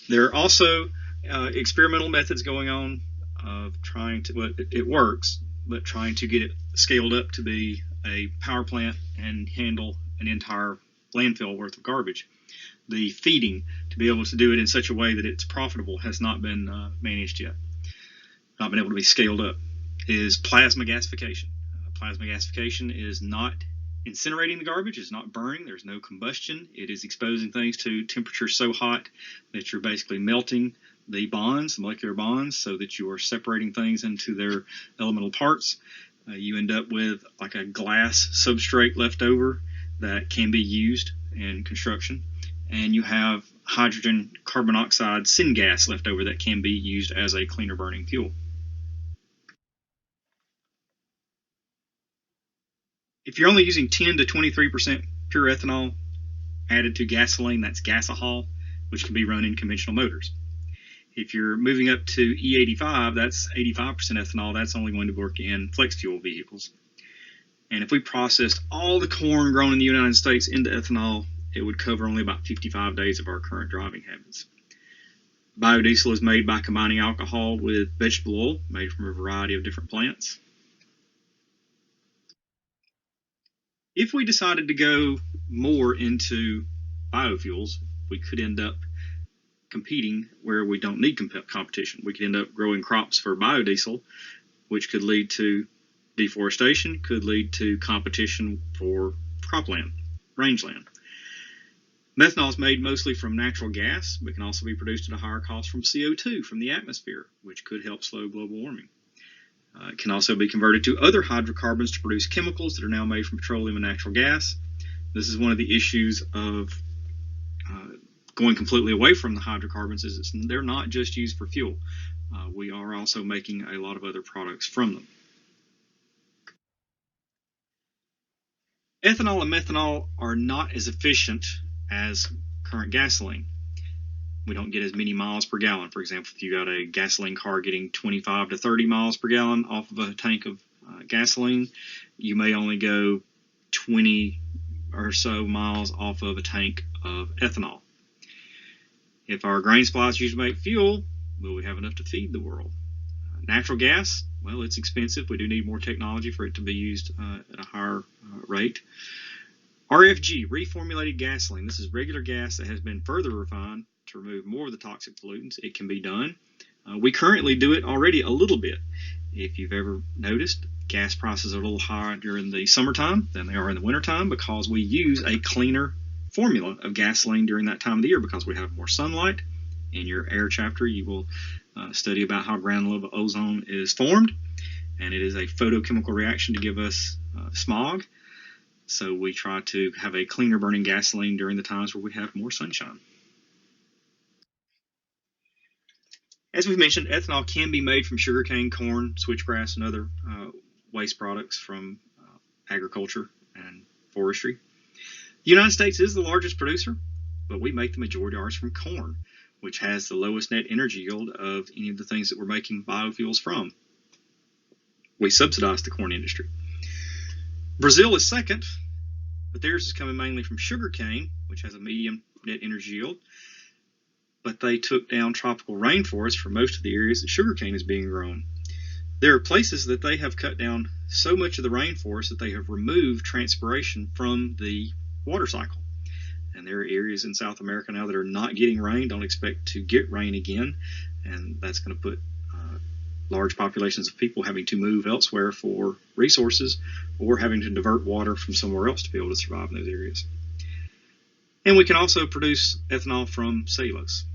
There are also experimental methods going on of trying to, well, it works, but trying to get it scaled up to be a power plant and handle an entire landfill worth of garbage. The feeding to be able to do it in such a way that it's profitable has not been managed yet, not been able to be scaled up. Is plasma gasification. Plasma gasification is not incinerating the garbage, it's not burning, there's no combustion. It is exposing things to temperatures so hot that you're basically melting the bonds, the molecular bonds, so that you are separating things into their elemental parts. You end up with like a glass substrate left over that can be used in construction. And you have hydrogen carbon monoxide syngas left over that can be used as a cleaner burning fuel. If you're only using 10 to 23% pure ethanol added to gasoline, that's gasohol, which can be run in conventional motors. If you're moving up to E85, that's 85% ethanol. That's only going to work in flex fuel vehicles. And if we processed all the corn grown in the United States into ethanol, it would cover only about 55 days of our current driving habits. Biodiesel is made by combining alcohol with vegetable oil made from a variety of different plants. If we decided to go more into biofuels, we could end up competing where we don't need competition. We could end up growing crops for biodiesel, which could lead to deforestation, could lead to competition for cropland, rangeland. Methanol is made mostly from natural gas, but can also be produced at a higher cost from CO2 from the atmosphere, which could help slow global warming. It can also be converted to other hydrocarbons to produce chemicals that are now made from petroleum and natural gas. This is one of the issues of going completely away from the hydrocarbons, is they're not just used for fuel. We are also making a lot of other products from them. Ethanol and methanol are not as efficient as current gasoline. We don't get as many miles per gallon. For example, if you got a gasoline car getting 25 to 30 miles per gallon off of a tank of gasoline, you may only go 20 or so miles off of a tank of ethanol. If our grain supplies used to make fuel, will we have enough to feed the world? Natural gas, well, it's expensive. We do need more technology for it to be used at a higher rate. RFG, reformulated gasoline. This is regular gas that has been further refined to remove more of the toxic pollutants. It can be done. We currently do it already a little bit. If you've ever noticed, gas prices are a little higher during the summertime than they are in the wintertime because we use a cleaner formula of gasoline during that time of the year because we have more sunlight. In your air chapter, you will study about how granular ozone is formed, and it is a photochemical reaction to give us smog. So we try to have a cleaner burning gasoline during the times where we have more sunshine. As we've mentioned, ethanol can be made from sugarcane, corn, switchgrass, and other waste products from agriculture and forestry. The United States is the largest producer, but we make the majority of ours from corn, which has the lowest net energy yield of any of the things that we're making biofuels from. We subsidize the corn industry. Brazil is second, but theirs is coming mainly from sugarcane, which has a medium net energy yield. But they took down tropical rainforests for most of the areas that sugarcane is being grown. There are places that they have cut down so much of the rainforest that they have removed transpiration from the water cycle. And there are areas in South America now that are not getting rain, don't expect to get rain again, and that's going to put large populations of people having to move elsewhere for resources or having to divert water from somewhere else to be able to survive in those areas. And we can also produce ethanol from cellulose.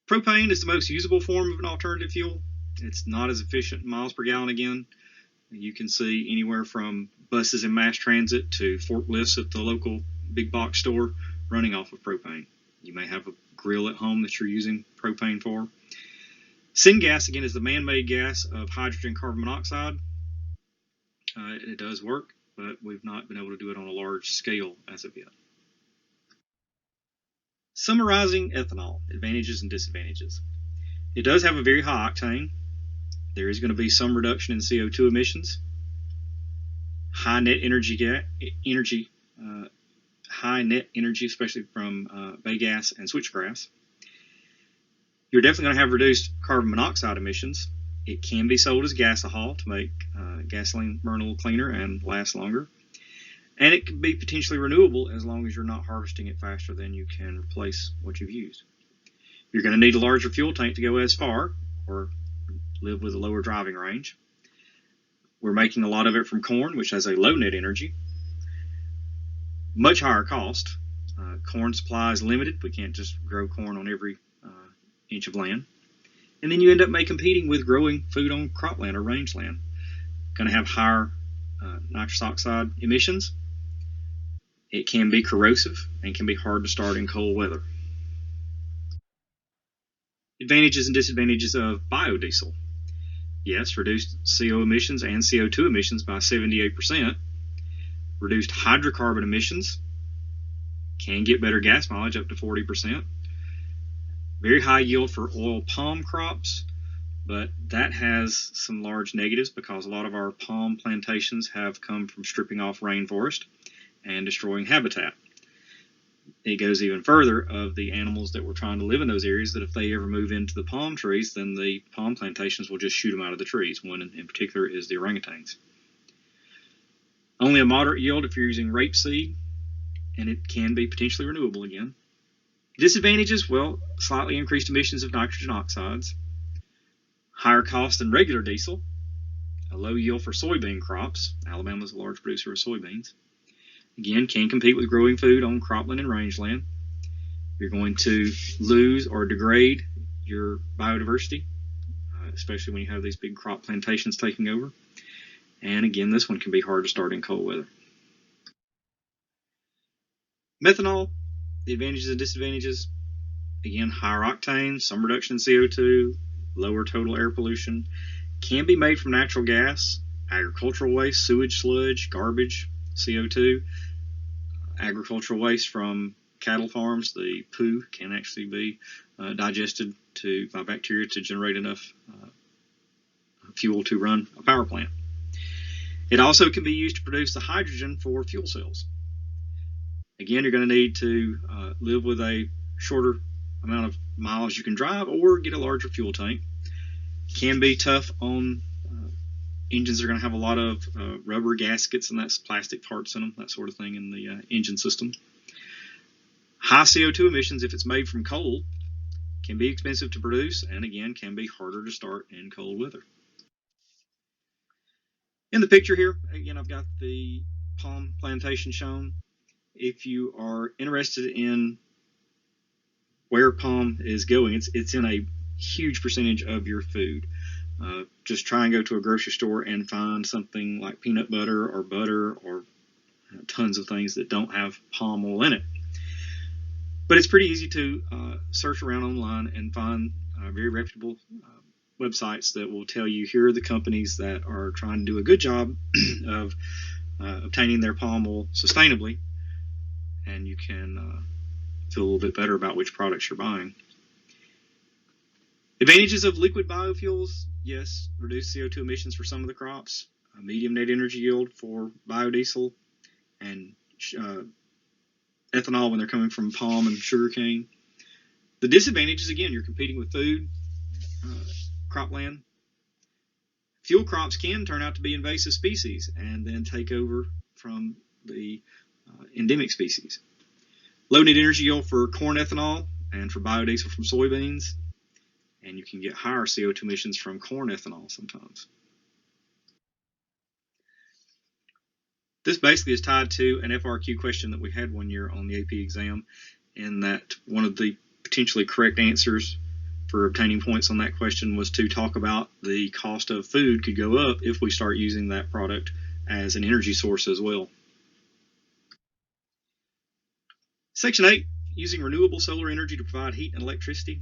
Propane is the most usable form of an alternative fuel. It's not as efficient in miles per gallon again. You can see anywhere from buses in mass transit to forklifts at the local big box store running off of propane. You may have a grill at home that you're using propane for. Syngas, again, is the man-made gas of hydrogen carbon monoxide. It does work, but we've not been able to do it on a large scale as of yet. Summarizing ethanol, advantages and disadvantages. It does have a very high octane. There is going to be some reduction in CO2 emissions. High net energy, especially from bagasse and switchgrass. You're definitely going to have reduced carbon monoxide emissions. It can be sold as gasohol to make gasoline burn a little cleaner and last longer. And it can be potentially renewable as long as you're not harvesting it faster than you can replace what you've used. You're going to need a larger fuel tank to go as far or live with a lower driving range. We're making a lot of it from corn, which has a low net energy. Much higher cost. Corn supply is limited. We can't just grow corn on every inch of land. And then you end up competing with growing food on cropland or rangeland. Going to have higher nitrous oxide emissions. It can be corrosive and can be hard to start in cold weather. Advantages and disadvantages of biodiesel. Yes, reduced CO emissions and CO2 emissions by 78%. Reduced hydrocarbon emissions. Can get better gas mileage up to 40%. Very high yield for oil palm crops, But that has some large negatives because a lot of our palm plantations have come from stripping off rainforest and destroying habitat. It goes even further of the animals that were trying to live in those areas, that if they ever move into the palm trees, then the palm plantations will just shoot them out of the trees. One in particular is the orangutans. Only a moderate yield if you're using rapeseed, and it can be potentially renewable again. Disadvantages, well, slightly increased emissions of nitrogen oxides, higher cost than regular diesel, a low yield for soybean crops. Alabama is a large producer of soybeans. Again, can compete with growing food on cropland and rangeland. You're going to lose or degrade your biodiversity, especially when you have these big crop plantations taking over. And again, this one can be hard to start in cold weather. Methanol, the advantages and disadvantages. Again, higher octane, some reduction in CO2, lower total air pollution. Can be made from natural gas, agricultural waste, sewage sludge, garbage, CO2. Agricultural waste from cattle farms, the poo can actually be digested by bacteria to generate enough fuel to run a power plant. It also can be used to produce the hydrogen for fuel cells. Again, you're going to need to live with a shorter amount of miles you can drive or get a larger fuel tank. Can be tough on engines that are going to have a lot of rubber gaskets and that's plastic parts in them, that sort of thing in the engine system. High CO2 emissions if it's made from coal can be expensive to produce and again can be harder to start in cold weather. In the picture here, again, I've got the palm plantation shown. If you are interested in where palm is going, it's in a huge percentage of your food. Just try and go to a grocery store and find something like peanut butter or tons of things that don't have palm oil in it. But it's pretty easy to search around online and find very reputable websites that will tell you here are the companies that are trying to do a good job of obtaining their palm oil sustainably, and you can feel a little bit better about which products you're buying. Advantages of liquid biofuels, yes, reduce CO2 emissions for some of the crops, a medium net energy yield for biodiesel, and ethanol when they're coming from palm and sugarcane. The disadvantages, again, you're competing with food, cropland. Fuel crops can turn out to be invasive species and then take over from the endemic species. Low net energy yield for corn ethanol and for biodiesel from soybeans. And you can get higher CO2 emissions from corn ethanol sometimes. This basically is tied to an FRQ question that we had one year on the AP exam, in that one of the potentially correct answers for obtaining points on that question was to talk about the cost of food could go up if we start using that product as an energy source as well. Section 8, using renewable solar energy to provide heat and electricity.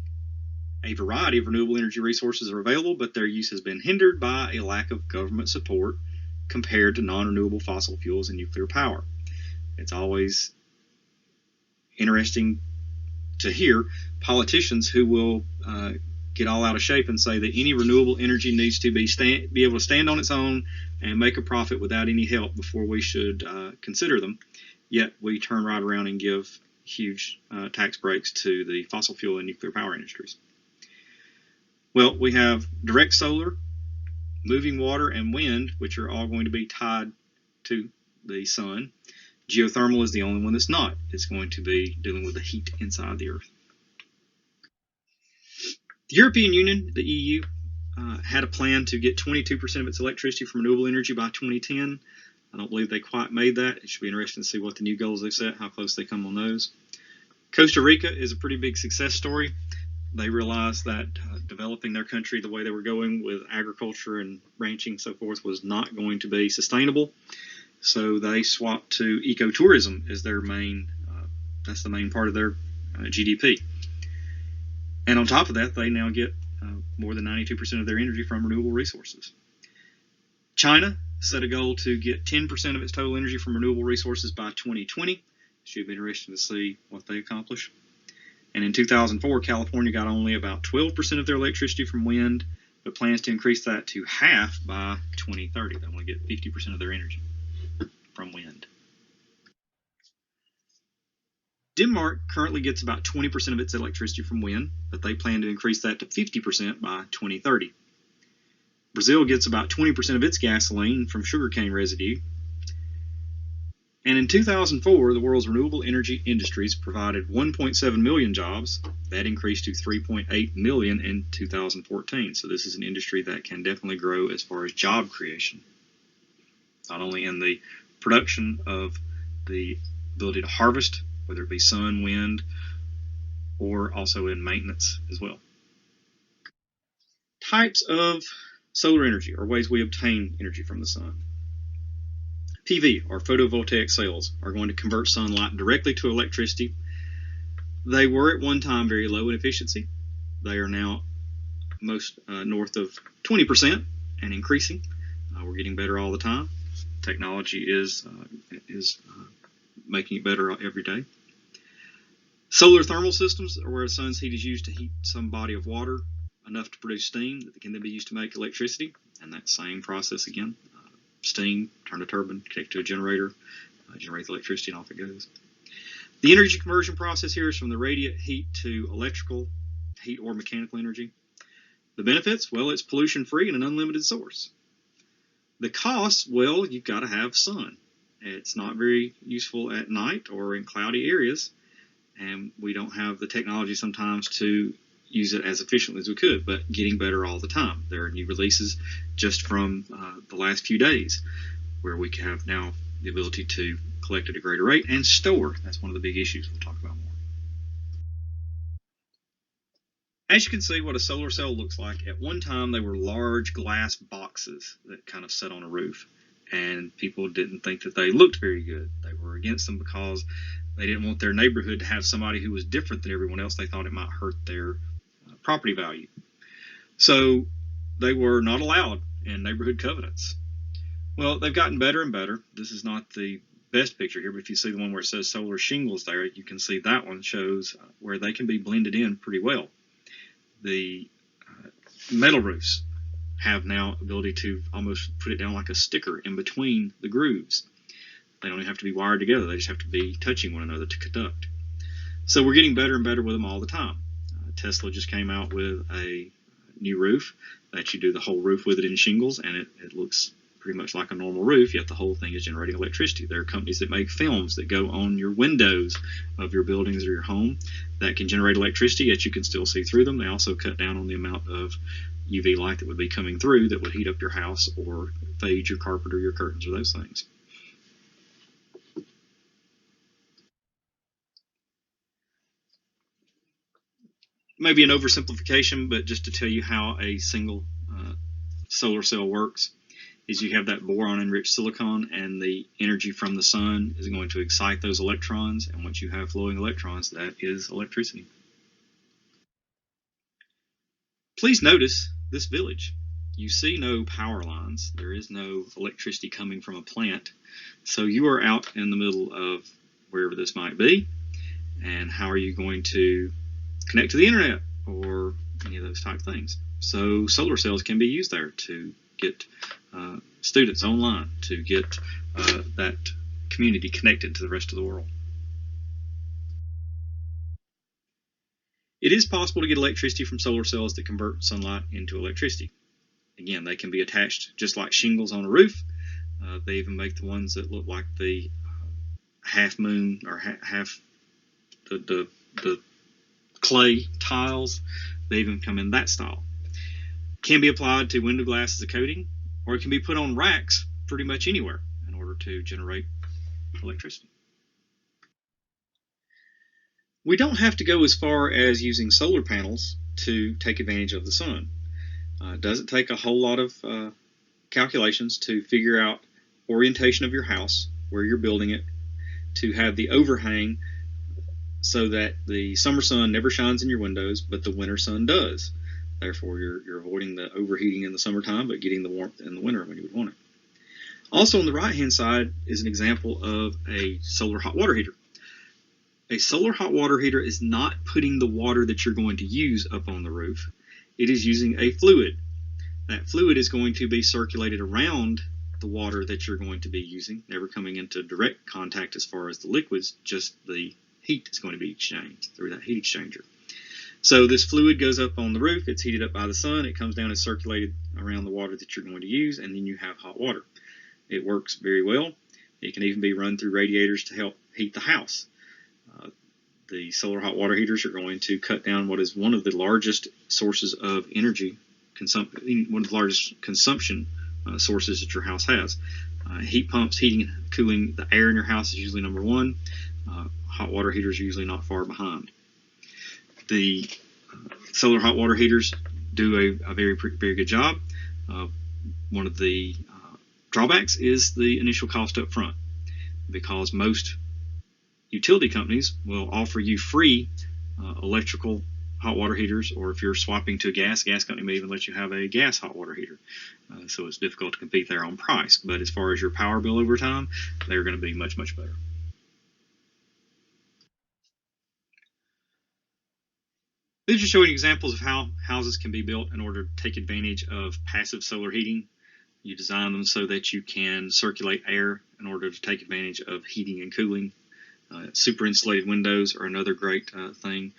A variety of renewable energy resources are available, but their use has been hindered by a lack of government support compared to non-renewable fossil fuels and nuclear power. It's always interesting to hear politicians who will get all out of shape and say that any renewable energy needs to be able to stand on its own and make a profit without any help before we should consider them. Yet we turn right around and give huge tax breaks to the fossil fuel and nuclear power industries. Well, we have direct solar, moving water, and wind, which are all going to be tied to the sun. Geothermal is the only one that's not. It's going to be dealing with the heat inside the earth. The European Union, the EU, had a plan to get 22% of its electricity from renewable energy by 2010. I don't believe they quite made that. It should be interesting to see what the new goals they set, how close they come on those. Costa Rica is a pretty big success story. They realized that developing their country the way they were going with agriculture and ranching and so forth was not going to be sustainable. So they swapped to ecotourism as their main, that's the main part of their GDP. And on top of that, they now get more than 92% of their energy from renewable resources. China set a goal to get 10% of its total energy from renewable resources by 2020. Should be interesting to see what they accomplish. And in 2004, California got only about 12% of their electricity from wind but plans to increase that to half by 2030. They want to get 50% of their energy from wind. Denmark currently gets about 20% of its electricity from wind, but they plan to increase that to 50% by 2030. Brazil gets about 20% of its gasoline from sugarcane residue. And in 2004, the world's renewable energy industries provided 1.7 million jobs. That increased to 3.8 million in 2014. So this is an industry that can definitely grow as far as job creation, not only in the production of the ability to harvest, whether it be sun, wind, or also in maintenance as well. Types of solar energy, or ways we obtain energy from the sun. PV, or photovoltaic cells, are going to convert sunlight directly to electricity. They were at one time very low in efficiency. They are now most north of 20% and increasing. We're getting better all the time. Technology is making it better every day. Solar thermal systems are where the sun's heat is used to heat some body of water enough to produce steam that can then be used to make electricity. And that same process again, steam, turn a turbine, connect to a generator, generate the electricity, and off it goes. The energy conversion process here is from the radiant heat to electrical heat or mechanical energy. The benefits, well, it's pollution-free and an unlimited source. The costs, well, you've got to have sun. It's not very useful at night or in cloudy areas, and we don't have the technology sometimes to use it as efficiently as we could, but getting better all the time. There are new releases just from the last few days where we have now the ability to collect at a greater rate and store. That's one of the big issues we'll talk about more. As you can see what a solar cell looks like, at one time they were large glass boxes that kind of sat on a roof, and people didn't think that they looked very good. They were against them because they didn't want their neighborhood to have somebody who was different than everyone else. They thought it might hurt their property value. So they were not allowed in neighborhood covenants. Well, they've gotten better and better. This is not the best picture here, but if you see the one where it says solar shingles there, you can see that one shows where they can be blended in pretty well. The metal roofs have now ability to almost put it down like a sticker in between the grooves. They don't even have to be wired together. They just have to be touching one another to conduct. So we're getting better and better with them all the time. Tesla just came out with a new roof that you do the whole roof with it in shingles, and it looks pretty much like a normal roof, yet the whole thing is generating electricity. There are companies that make films that go on your windows of your buildings or your home that can generate electricity, yet you can still see through them. They also cut down on the amount of UV light that would be coming through that would heat up your house or fade your carpet or your curtains or those things. Maybe an oversimplification, but just to tell you how a single solar cell works, is you have that boron-enriched silicon, and the energy from the sun is going to excite those electrons, and once you have flowing electrons, that is electricity. Please notice this village. You see no power lines. There is no electricity coming from a plant. So you are out in the middle of wherever this might be, and how are you going to connect to the internet or any of those type things? So solar cells can be used there to get students online, to get that community connected to the rest of the world. It is possible to get electricity from solar cells that convert sunlight into electricity. Again, they can be attached just like shingles on a roof. They even make the ones that look like the half moon or half the clay tiles. They even come in that style. Can be applied to window glass as a coating, or it can be put on racks pretty much anywhere in order to generate electricity. We don't have to go as far as using solar panels to take advantage of the sun. It doesn't take a whole lot of calculations to figure out orientation of your house, where you're building it, to have the overhang so that the summer sun never shines in your windows, but the winter sun does. Therefore, you're avoiding the overheating in the summertime, but getting the warmth in the winter when you would want it. Also, on the right-hand side is an example of a solar hot water heater. A solar hot water heater is not putting the water that you're going to use up on the roof. It is using a fluid. That fluid is going to be circulated around the water that you're going to be using, never coming into direct contact as far as the liquids, just the heat is going to be exchanged through that heat exchanger. So this fluid goes up on the roof, it's heated up by the sun, it comes down and circulated around the water that you're going to use, and then you have hot water. It works very well. It can even be run through radiators to help heat the house. The solar hot water heaters are going to cut down what is one of the largest sources of energy consumption, one of the largest consumption sources that your house has. Heat pumps, heating and cooling the air in your house is usually number one. Hot water heaters are usually not far behind. The solar hot water heaters do a very good job. One of the drawbacks is the initial cost up front, because most utility companies will offer you free electrical hot water heaters, or if you're swapping to a gas company may even let you have a gas hot water heater. So it's difficult to compete there on price. But as far as your power bill over time, they're going to be much better. These are showing examples of how houses can be built in order to take advantage of passive solar heating. You design them so that you can circulate air in order to take advantage of heating and cooling. Super insulated windows are another great thing,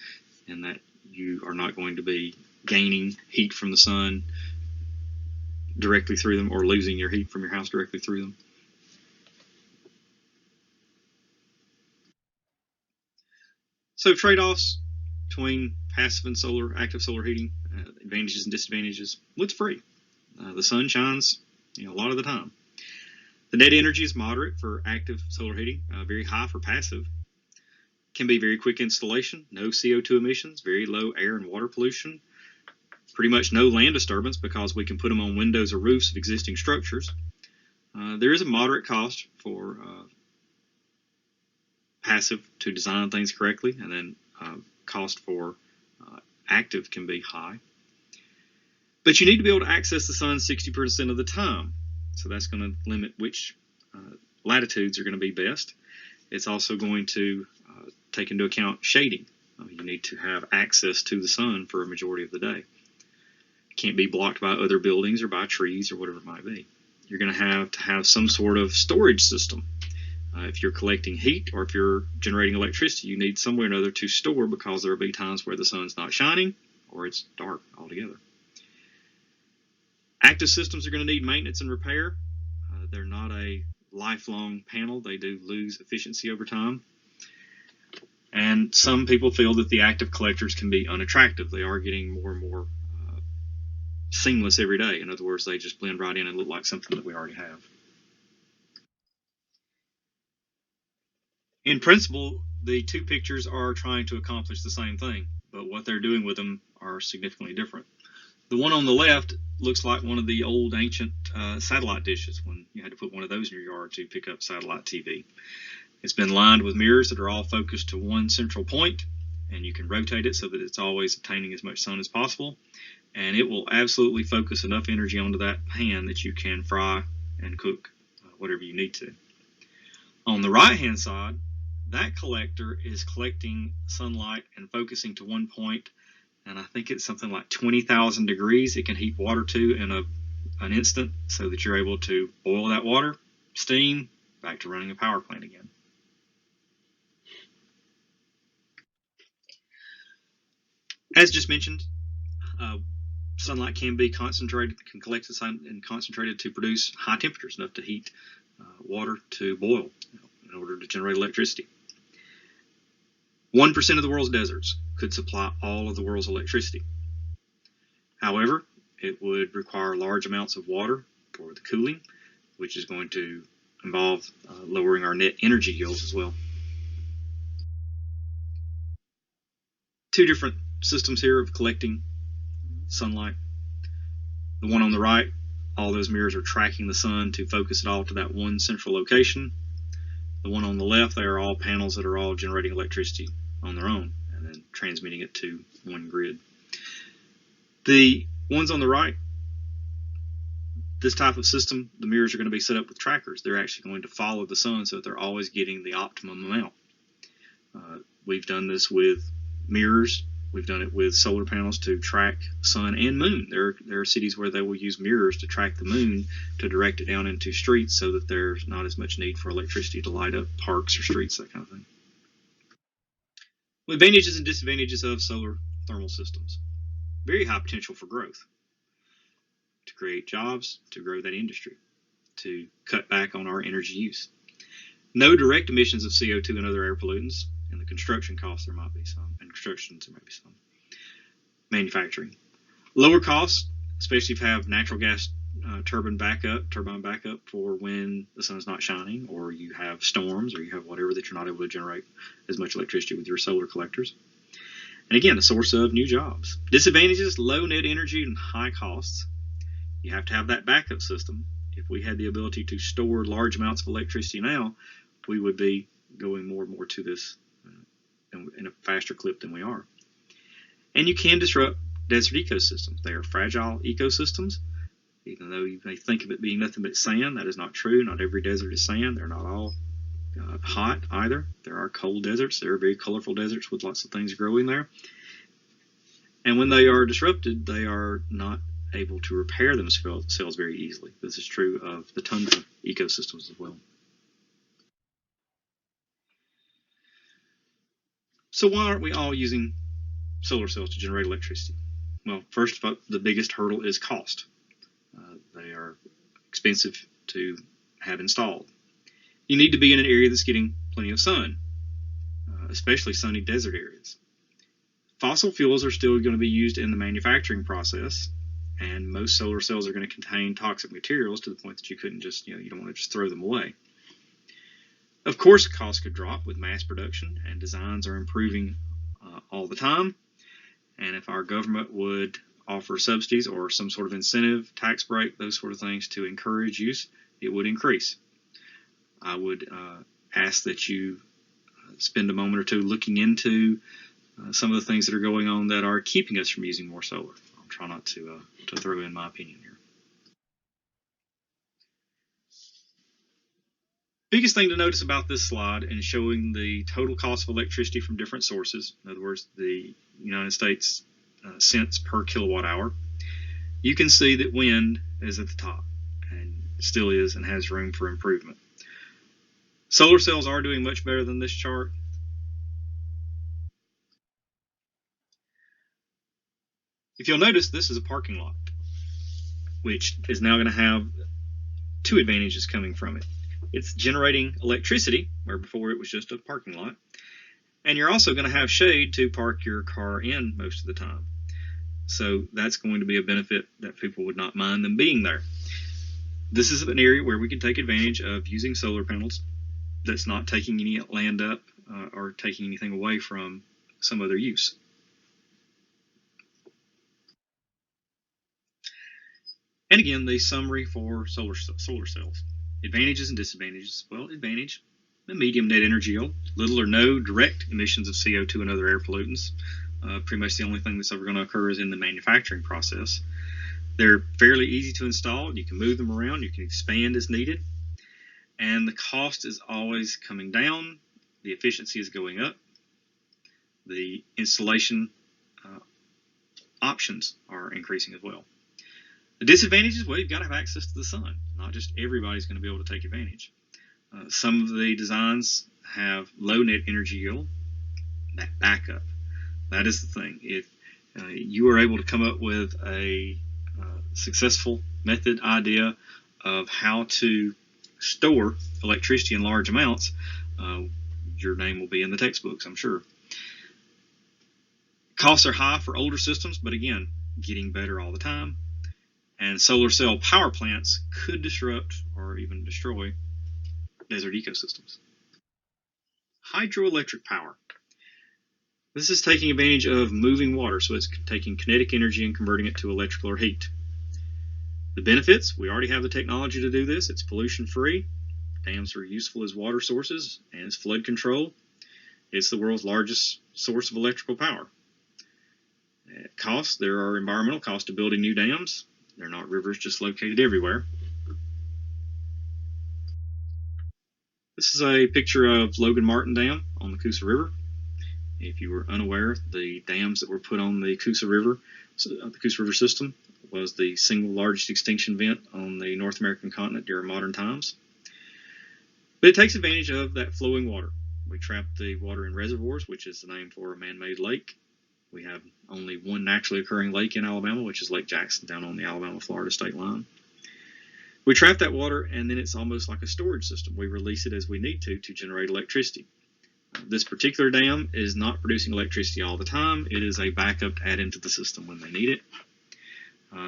in that you are not going to be gaining heat from the sun directly through them, or losing your heat from your house directly through them. So trade-offs between passive and active solar heating, advantages and disadvantages. Well, it's free. The sun shines, a lot of the time. The net energy is moderate for active solar heating, very high for passive. Can be very quick installation, no CO2 emissions, very low air and water pollution, pretty much no land disturbance because we can put them on windows or roofs of existing structures. There is a moderate cost for passive to design things correctly, and then cost for active can be high. But you need to be able to access the sun 60% of the time, so that's going to limit which latitudes are going to be best. It's also going to take into account shading. You need to have access to the sun for a majority of the day. It can't be blocked by other buildings or by trees or whatever it might be. You're going to have some sort of storage system. If you're collecting heat or if you're generating electricity, you need somewhere or another to store, because there will be times where the sun's not shining or it's dark altogether. Active systems are going to need maintenance and repair. They're not a lifelong panel. They do lose efficiency over time. And some people feel that the active collectors can be unattractive. They are getting more and more seamless every day. In other words, they just blend right in and look like something that we already have. In principle, the two pictures are trying to accomplish the same thing, but what they're doing with them are significantly different. The one on the left looks like one of the old ancient satellite dishes, when you had to put one of those in your yard to pick up satellite TV. It's been lined with mirrors that are all focused to one central point, and you can rotate it so that it's always obtaining as much sun as possible, and it will absolutely focus enough energy onto that pan that you can fry and cook whatever you need to. On the right-hand side, that collector is collecting sunlight and focusing to one point, and I think it's something like 20,000 degrees it can heat water to in an instant, so that you're able to boil that water, steam, back to running a power plant again. As just mentioned, sunlight can be concentrated, can collect the sun and concentrated to produce high temperatures, enough to heat water to boil in order to generate electricity. 1% of the world's deserts could supply all of the world's electricity. However, it would require large amounts of water for the cooling, which is going to involve lowering our net energy yields as well. Two different systems here of collecting sunlight. The one on the right, all those mirrors are tracking the sun to focus it all to that one central location. The one on the left, they are all panels that are all generating electricity on their own and then transmitting it to one grid. The ones on the right, this type of system, the mirrors are going to be set up with trackers. They're actually going to follow the sun so that they're always getting the optimum amount. We've done this with mirrors We've done it with solar panels to track sun and moon. There are cities where they will use mirrors to track the moon to direct it down into streets so that there's not as much need for electricity to light up parks or streets, that kind of thing. Advantages and disadvantages of solar thermal systems. Very high potential for growth, to create jobs, to grow that industry, to cut back on our energy use. No direct emissions of CO2 and other air pollutants. In the construction costs, there might be some. In constructions, there might be some. Manufacturing. Lower costs, especially if you have natural gas turbine backup for when the sun's not shining, or you have storms, or you have whatever that you're not able to generate as much electricity with your solar collectors. And again, a source of new jobs. Disadvantages, low net energy and high costs. You have to have that backup system. If we had the ability to store large amounts of electricity now, we would be going more and more to this in a faster clip than we are. And you can disrupt desert ecosystems. They are fragile ecosystems. Even though you may think of it being nothing but sand, that is not true. Not every desert is sand. They're not all hot either. There are cold deserts. There are very colorful deserts with lots of things growing there. And when they are disrupted, they are not able to repair themselves very easily. This is true of the tundra ecosystems as well. So why aren't we all using solar cells to generate electricity? Well, first of all, the biggest hurdle is cost. They are expensive to have installed. You need to be in an area that's getting plenty of sun, especially sunny desert areas. Fossil fuels are still going to be used in the manufacturing process, and most solar cells are going to contain toxic materials to the point that you couldn't just, you don't want to just throw them away. Of course, costs could drop with mass production, and designs are improving all the time. And if our government would offer subsidies or some sort of incentive, tax break, those sort of things to encourage use, it would increase. I would ask that you spend a moment or two looking into some of the things that are going on that are keeping us from using more solar. I'll try not to throw in my opinion here. Biggest thing to notice about this slide in showing the total cost of electricity from different sources, in other words, the United States cents per kilowatt hour, you can see that wind is at the top and still is and has room for improvement. Solar cells are doing much better than this chart. If you'll notice, this is a parking lot, which is now going to have two advantages coming from it. It's generating electricity, where before it was just a parking lot. And you're also going to have shade to park your car in most of the time. So that's going to be a benefit that people would not mind them being there. This is an area where we can take advantage of using solar panels that's not taking any land up or taking anything away from some other use. And again, the summary for solar cells. Advantages and disadvantages. Well, advantage, the medium net energy yield, little or no direct emissions of CO2 and other air pollutants. Pretty much the only thing that's ever going to occur is in the manufacturing process. They're fairly easy to install. You can move them around. You can expand as needed. And the cost is always coming down. The efficiency is going up. The installation options are increasing as well. The disadvantages, well, you've got to have access to the sun. Not just everybody's going to be able to take advantage. Some of the designs have low net energy yield, that backup. That is the thing. If you are able to come up with a successful idea of how to store electricity in large amounts, your name will be in the textbooks, I'm sure. Costs are high for older systems, but again, getting better all the time. And solar cell power plants could disrupt or even destroy desert ecosystems. Hydroelectric power. This is taking advantage of moving water, so it's taking kinetic energy and converting it to electrical or heat. The benefits, we already have the technology to do this. It's pollution-free. Dams are useful as water sources and as flood control. It's the world's largest source of electrical power. Costs, there are environmental costs to building new dams. They're not rivers just located everywhere. This is a picture of Logan Martin Dam on the Coosa River. If you were unaware, the dams that were put on the Coosa River system was the single largest extinction event on the North American continent during modern times. But it takes advantage of that flowing water. We trap the water in reservoirs, which is the name for a man-made lake. We have only one naturally occurring lake in Alabama, which is Lake Jackson, down on the Alabama-Florida state line. We trap that water, and then it's almost like a storage system. We release it as we need to generate electricity. This particular dam is not producing electricity all the time. It is a backup to add into the system when they need it.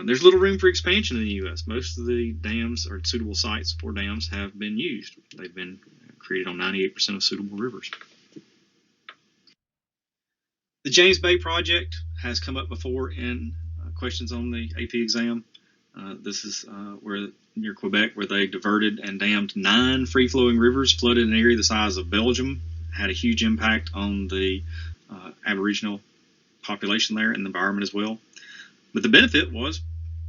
There's little room for expansion in the U.S. Most of the dams or suitable sites for dams have been used. They've been created on 98% of suitable rivers. The James Bay project has come up before in questions on the AP exam. This is where near Quebec, where they diverted and dammed 9 free-flowing rivers, flooded an area the size of Belgium, had a huge impact on the Aboriginal population there and the environment as well. But the benefit was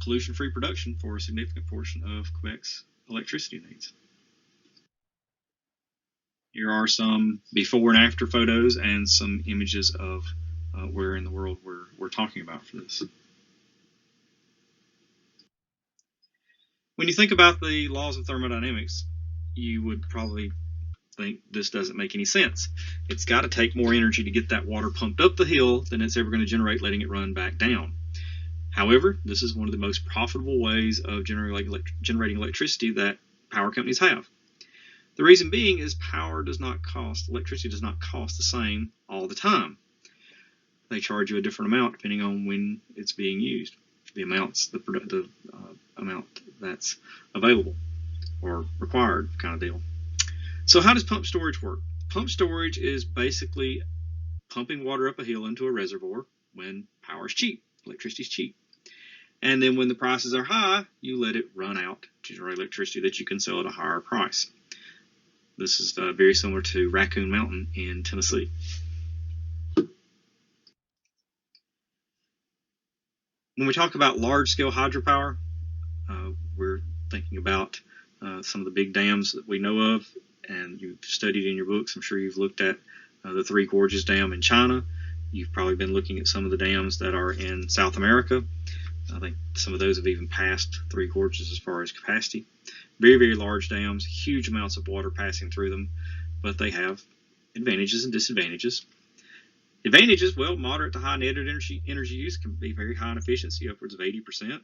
pollution-free production for a significant portion of Quebec's electricity needs. Here are some before and after photos and some images of where in the world we're talking about for this. When you think about the laws of thermodynamics, you would probably think this doesn't make any sense. It's got to take more energy to get that water pumped up the hill than it's ever going to generate letting it run back down. However, this is one of the most profitable ways of generating electricity that power companies have. The reason being is electricity does not cost the same all the time. They charge you a different amount depending on when it's being used, the amount that's available or required kind of deal. So how does pump storage work? Pump storage is basically pumping water up a hill into a reservoir when power is cheap, electricity is cheap. And then when the prices are high, you let it run out to generate electricity that you can sell at a higher price. This is very similar to Raccoon Mountain in Tennessee. When we talk about large-scale hydropower, we're thinking about some of the big dams that we know of, and you've studied in your books. I'm sure you've looked at the Three Gorges Dam in China. You've probably been looking at some of the dams that are in South America. I think some of those have even passed Three Gorges as far as capacity. Very, very large dams, huge amounts of water passing through them, but they have advantages and disadvantages. Advantages, well, moderate to high net energy use can be very high in efficiency, upwards of 80%.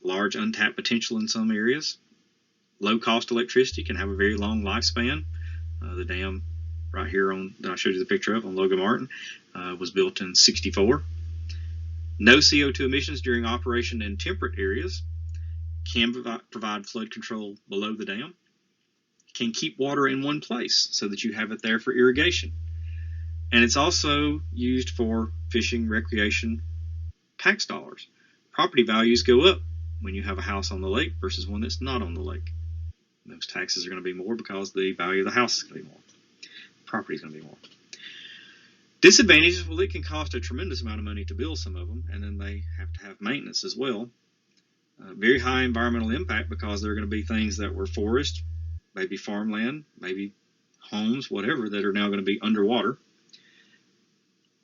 Large untapped potential in some areas. Low-cost electricity can have a very long lifespan. The dam right here that I showed you the picture of on Logan Martin was built in '64. No CO2 emissions during operation in temperate areas. Can provide flood control below the dam. Can keep water in one place so that you have it there for irrigation. And it's also used for fishing, recreation, tax dollars. Property values go up when you have a house on the lake versus one that's not on the lake. Those taxes are going to be more because the value of the house is going to be more. Property is going to be more. Disadvantages, well, it can cost a tremendous amount of money to build some of them, and then they have to have maintenance as well. Very high environmental impact because there are going to be things that were forest, maybe farmland, maybe homes, whatever, that are now going to be underwater.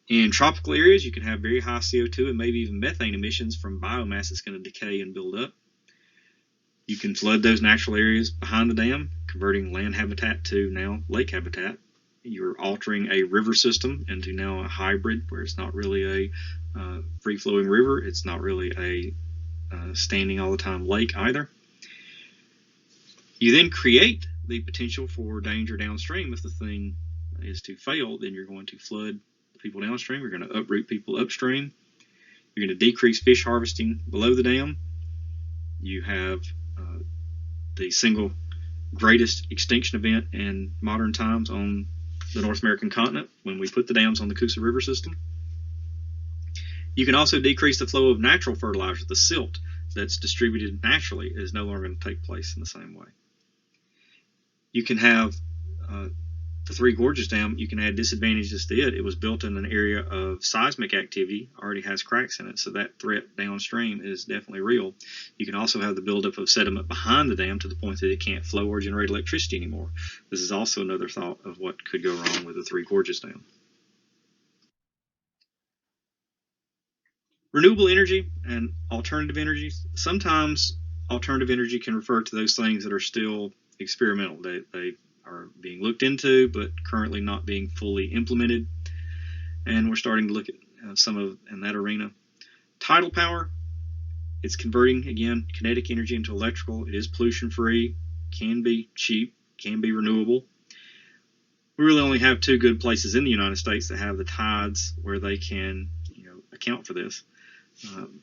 In tropical areas, you can have very high CO2 and maybe even methane emissions from biomass that's going to decay and build up. You can flood those natural areas behind the dam, converting land habitat to now lake habitat. You're altering a river system into now a hybrid where it's not really a free-flowing river. It's not really a standing all the time lake either. You then create the potential for danger downstream. If the thing is to fail, then you're going to flood the people downstream. You're going to uproot people upstream. You're going to decrease fish harvesting below the dam. You have the single greatest extinction event in modern times on the North American continent when we put the dams on the Coosa River system. You can also decrease the flow of natural fertilizer. The silt that's distributed naturally is no longer going to take place in the same way. You can have the Three Gorges Dam, you can add disadvantages to it. It was built in an area of seismic activity, already has cracks in it, so that threat downstream is definitely real. You can also have the buildup of sediment behind the dam to the point that it can't flow or generate electricity anymore. This is also another thought of what could go wrong with the Three Gorges Dam. Renewable energy and alternative energy. Sometimes alternative energy can refer to those things that are still experimental. They are being looked into, but currently not being fully implemented. And we're starting to look at some of in that arena. Tidal power, it's converting, again, kinetic energy into electrical. It is pollution-free, can be cheap, can be renewable. We really only have two good places in the United States that have the tides where they can, account for this.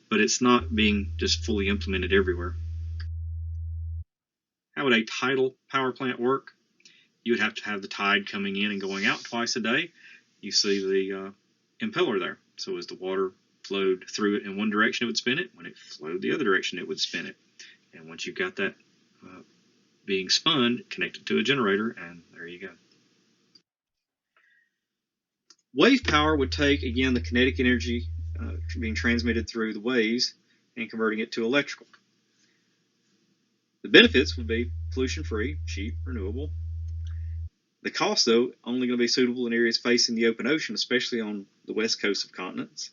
But it's not being just fully implemented everywhere. How would a tidal power plant work? You would have to have the tide coming in and going out twice a day. You see the impeller there. So as the water flowed through it in one direction, it would spin it. When it flowed the other direction, it would spin it. And once you've got that being spun, connect it to a generator, and there you go. Wave power would take, again, the kinetic energy being transmitted through the waves and converting it to electrical. The benefits would be pollution-free, cheap, renewable. The cost, though, only going to be suitable in areas facing the open ocean, especially on the west coast of continents.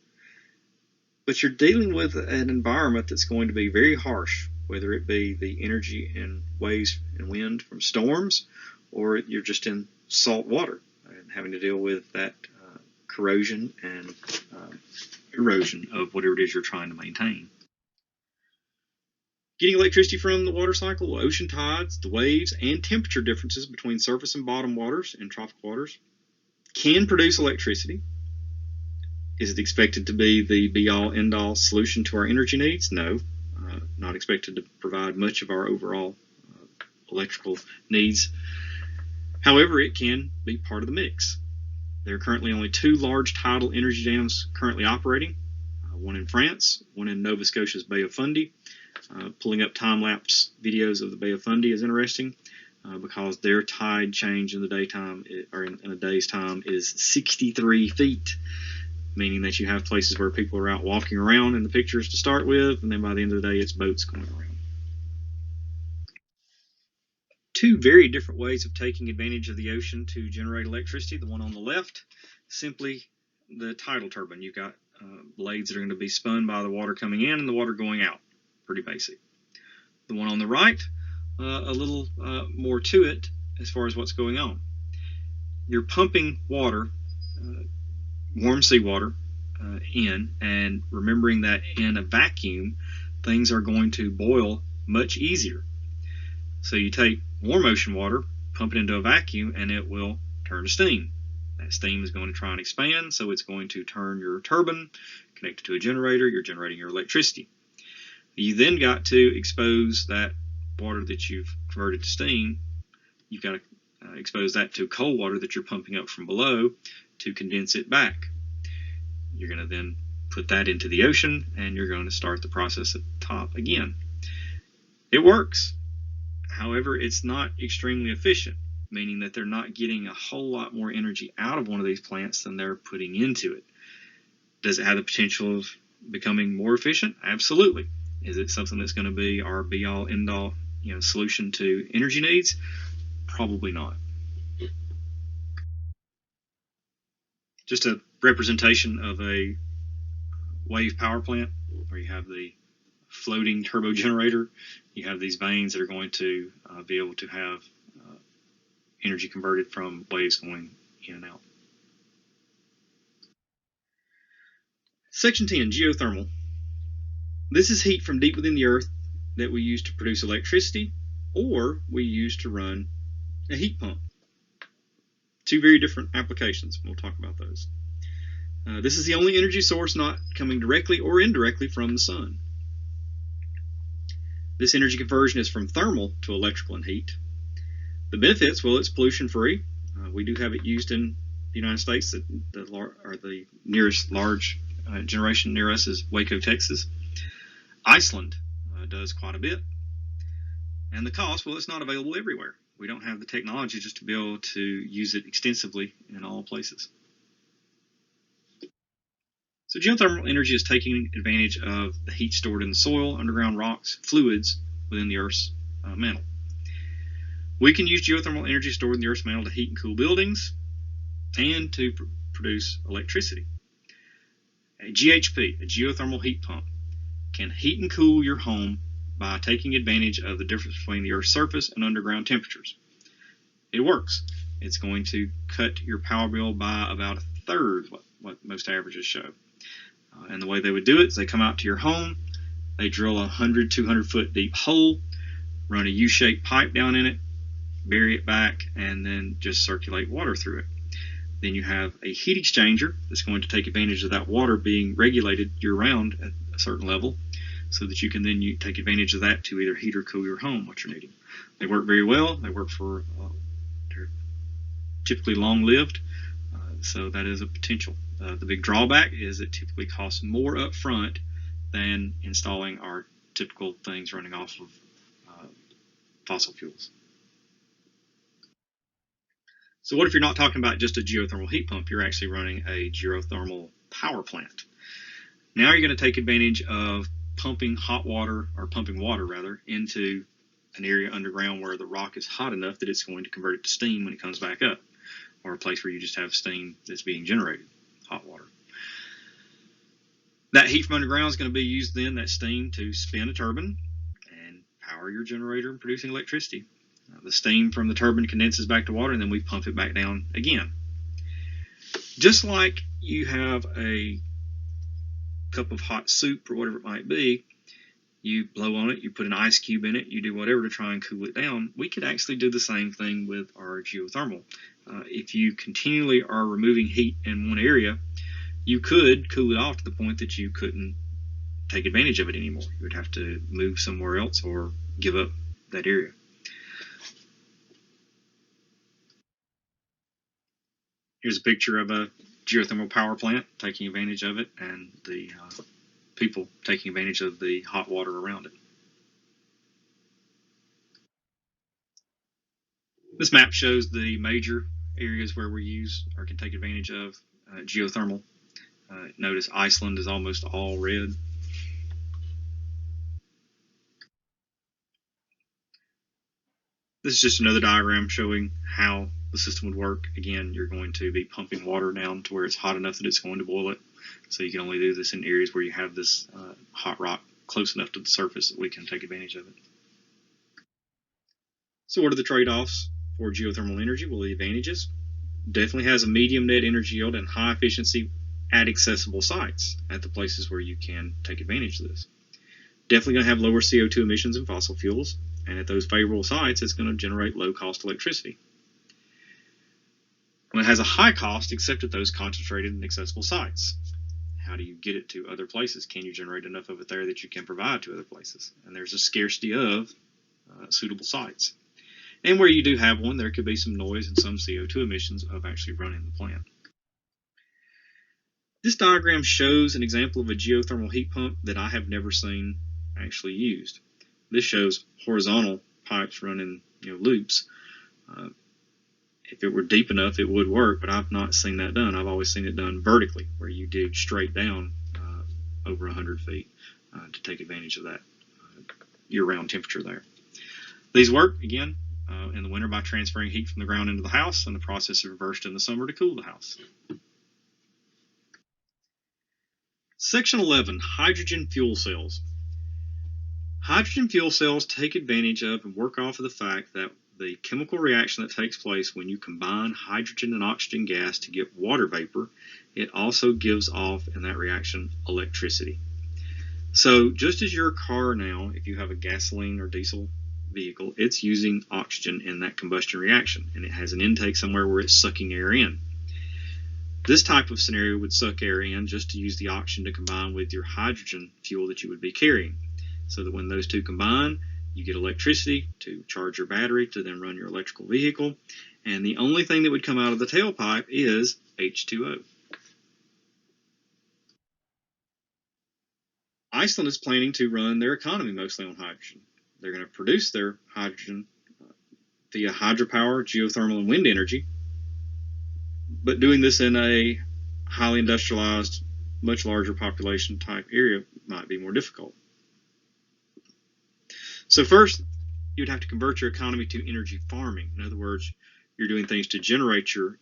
But you're dealing with an environment that's going to be very harsh, whether it be the energy in waves and wind from storms, or you're just in salt water and having to deal with that corrosion and erosion of whatever it is you're trying to maintain. Getting electricity from the water cycle, ocean tides, the waves, and temperature differences between surface and bottom waters and tropical waters can produce electricity. Is it expected to be the be-all, end-all solution to our energy needs? No, not expected to provide much of our overall electrical needs. However, it can be part of the mix. There are currently only two large tidal energy dams currently operating, one in France, one in Nova Scotia's Bay of Fundy. Pulling up time-lapse videos of the Bay of Fundy is interesting because their tide change in the daytime, or in a day's time, is 63 feet, meaning that you have places where people are out walking around in the pictures to start with, and then by the end of the day, it's boats going around. Two very different ways of taking advantage of the ocean to generate electricity. The one on the left, simply the tidal turbine. You've got blades that are going to be spun by the water coming in and the water going out. Pretty basic. The one on the right, a little more to it as far as what's going on. You're pumping water, warm seawater, in, and remembering that in a vacuum, things are going to boil much easier. So you take warm ocean water, pump it into a vacuum, and it will turn to steam. That steam is going to try and expand, so it's going to turn your turbine, connect it to a generator, you're generating your electricity. You then got to expose that water that you've converted to steam. You've got to expose that to cold water that you're pumping up from below to condense it back. You're going to then put that into the ocean, and you're going to start the process at the top again. It works. However, it's not extremely efficient, meaning that they're not getting a whole lot more energy out of one of these plants than they're putting into it. Does it have the potential of becoming more efficient? Absolutely. Is it something that's going to be our be-all, end-all, solution to energy needs? Probably not. Just a representation of a wave power plant where you have the floating turbo generator. You have these vanes that are going to be able to have energy converted from waves going in and out. Section 10, geothermal. This is heat from deep within the earth that we use to produce electricity, or we use to run a heat pump. Two very different applications. We'll talk about those. This is the only energy source not coming directly or indirectly from the sun. This energy conversion is from thermal to electrical and heat. The benefits, well, it's pollution-free. We do have it used in the United States. The nearest large generation near us is Waco, Texas. Iceland does quite a bit. And the cost, well, it's not available everywhere. We don't have the technology just to be able to use it extensively in all places. So geothermal energy is taking advantage of the heat stored in the soil, underground rocks, fluids within the Earth's mantle. We can use geothermal energy stored in the Earth's mantle to heat and cool buildings and to produce electricity. A GHP, a geothermal heat pump, can heat and cool your home by taking advantage of the difference between the Earth's surface and underground temperatures. It works. It's going to cut your power bill by about a third, what most averages show. And the way they would do it is they come out to your home, they drill a 100, 200 foot deep hole, run a U-shaped pipe down in it, bury it back, and then just circulate water through it. Then you have a heat exchanger that's going to take advantage of that water being regulated year-round at a certain level, so that you can then take advantage of that to either heat or cool your home, what you're needing. They work very well. They work for, they're typically long-lived, so that is a potential. The big drawback is it typically costs more up front than installing our typical things running off of fossil fuels. So what if you're not talking about just a geothermal heat pump? You're actually running a geothermal power plant. Now you're going to take advantage of pumping water rather, into an area underground where the rock is hot enough that it's going to convert it to steam when it comes back up, or a place where you just have steam that's being generated, hot water. That heat from underground is going to be used then, that steam, to spin a turbine and power your generator and producing electricity. The steam from the turbine condenses back to water, and then we pump it back down again. Just like you have a cup of hot soup or whatever it might be, you blow on it, you put an ice cube in it, you do whatever to try and cool it down. We could actually do the same thing with our geothermal. If you continually are removing heat in one area, you could cool it off to the point that you couldn't take advantage of it anymore. You would have to move somewhere else or give up that area. Here's a picture of a geothermal power plant taking advantage of it, and the people taking advantage of the hot water around it. This map shows the major areas where we use or can take advantage of geothermal. Notice Iceland is almost all red. This is just another diagram showing how the system would work. Again, you're going to be pumping water down to where it's hot enough that it's going to boil it. So you can only do this in areas where you have this hot rock close enough to the surface that we can take advantage of it. So what are the trade-offs for geothermal energy? Well, the advantages: definitely has a medium net energy yield and high efficiency at accessible sites, at the places where you can take advantage of this. Definitely going to have lower CO2 emissions than fossil fuels, and at those favorable sites, it's going to generate low-cost electricity. Well, it has a high cost except at those concentrated and accessible sites. How do you get it to other places? Can you generate enough of it there that you can provide to other places? And there's a scarcity of suitable sites. And where you do have one, there could be some noise and some CO2 emissions of actually running the plant. This diagram shows an example of a geothermal heat pump that I have never seen actually used. This shows horizontal pipes running loops. If it were deep enough, it would work, but I've not seen that done. I've always seen it done vertically, where you dig straight down over 100 feet to take advantage of that year-round temperature there. These work, again, in the winter by transferring heat from the ground into the house, and the process is reversed in the summer to cool the house. Section 11, hydrogen fuel cells. Hydrogen fuel cells take advantage of and work off of the fact that the chemical reaction that takes place when you combine hydrogen and oxygen gas to get water vapor, it also gives off in that reaction electricity. So just as your car now, if you have a gasoline or diesel vehicle, it's using oxygen in that combustion reaction, and it has an intake somewhere where it's sucking air in. This type of scenario would suck air in just to use the oxygen to combine with your hydrogen fuel that you would be carrying, so that when those two combine, you get electricity to charge your battery to then run your electrical vehicle, and the only thing that would come out of the tailpipe is H2O. Iceland is planning to run their economy mostly on hydrogen. They're going to produce their hydrogen via hydropower, geothermal, and wind energy, but doing this in a highly industrialized, much larger population type area might be more difficult. So first, you'd have to convert your economy to energy farming. In other words, you're doing things to generate your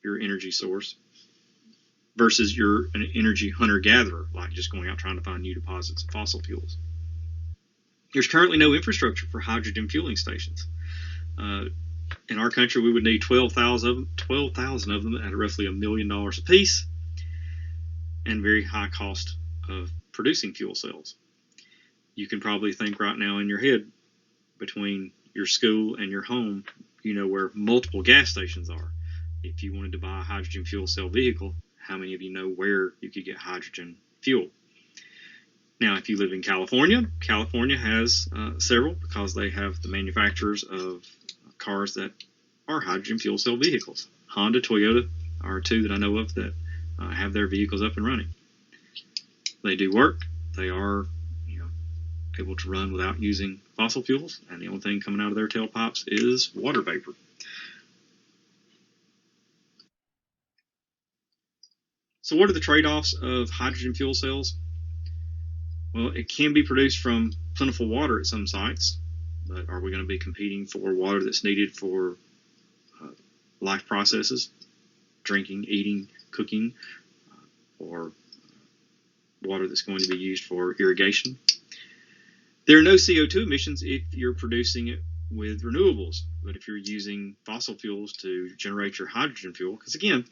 energy source. versus you're an energy hunter-gatherer, like just going out trying to find new deposits of fossil fuels. There's currently no infrastructure for hydrogen fueling stations. In our country, we would need 12,000 of them at roughly $1 million a piece, and very high cost of producing fuel cells. You can probably think right now in your head, between your school and your home, you know where multiple gas stations are. If you wanted to buy a hydrogen fuel cell vehicle, how many of you know where you could get hydrogen fuel? Now, if you live in California, California has several, because they have the manufacturers of cars that are hydrogen fuel cell vehicles. Honda, Toyota are two that I know of that have their vehicles up and running. They do work. They are, able to run without using fossil fuels, and the only thing coming out of their tailpipes is water vapor. So what are the trade-offs of hydrogen fuel cells? Well, it can be produced from plentiful water at some sites, but are we going to be competing for water that's needed for life processes, drinking, eating, cooking, or water that's going to be used for irrigation? There are no CO2 emissions if you're producing it with renewables, but if you're using fossil fuels to generate your hydrogen fuel, because again,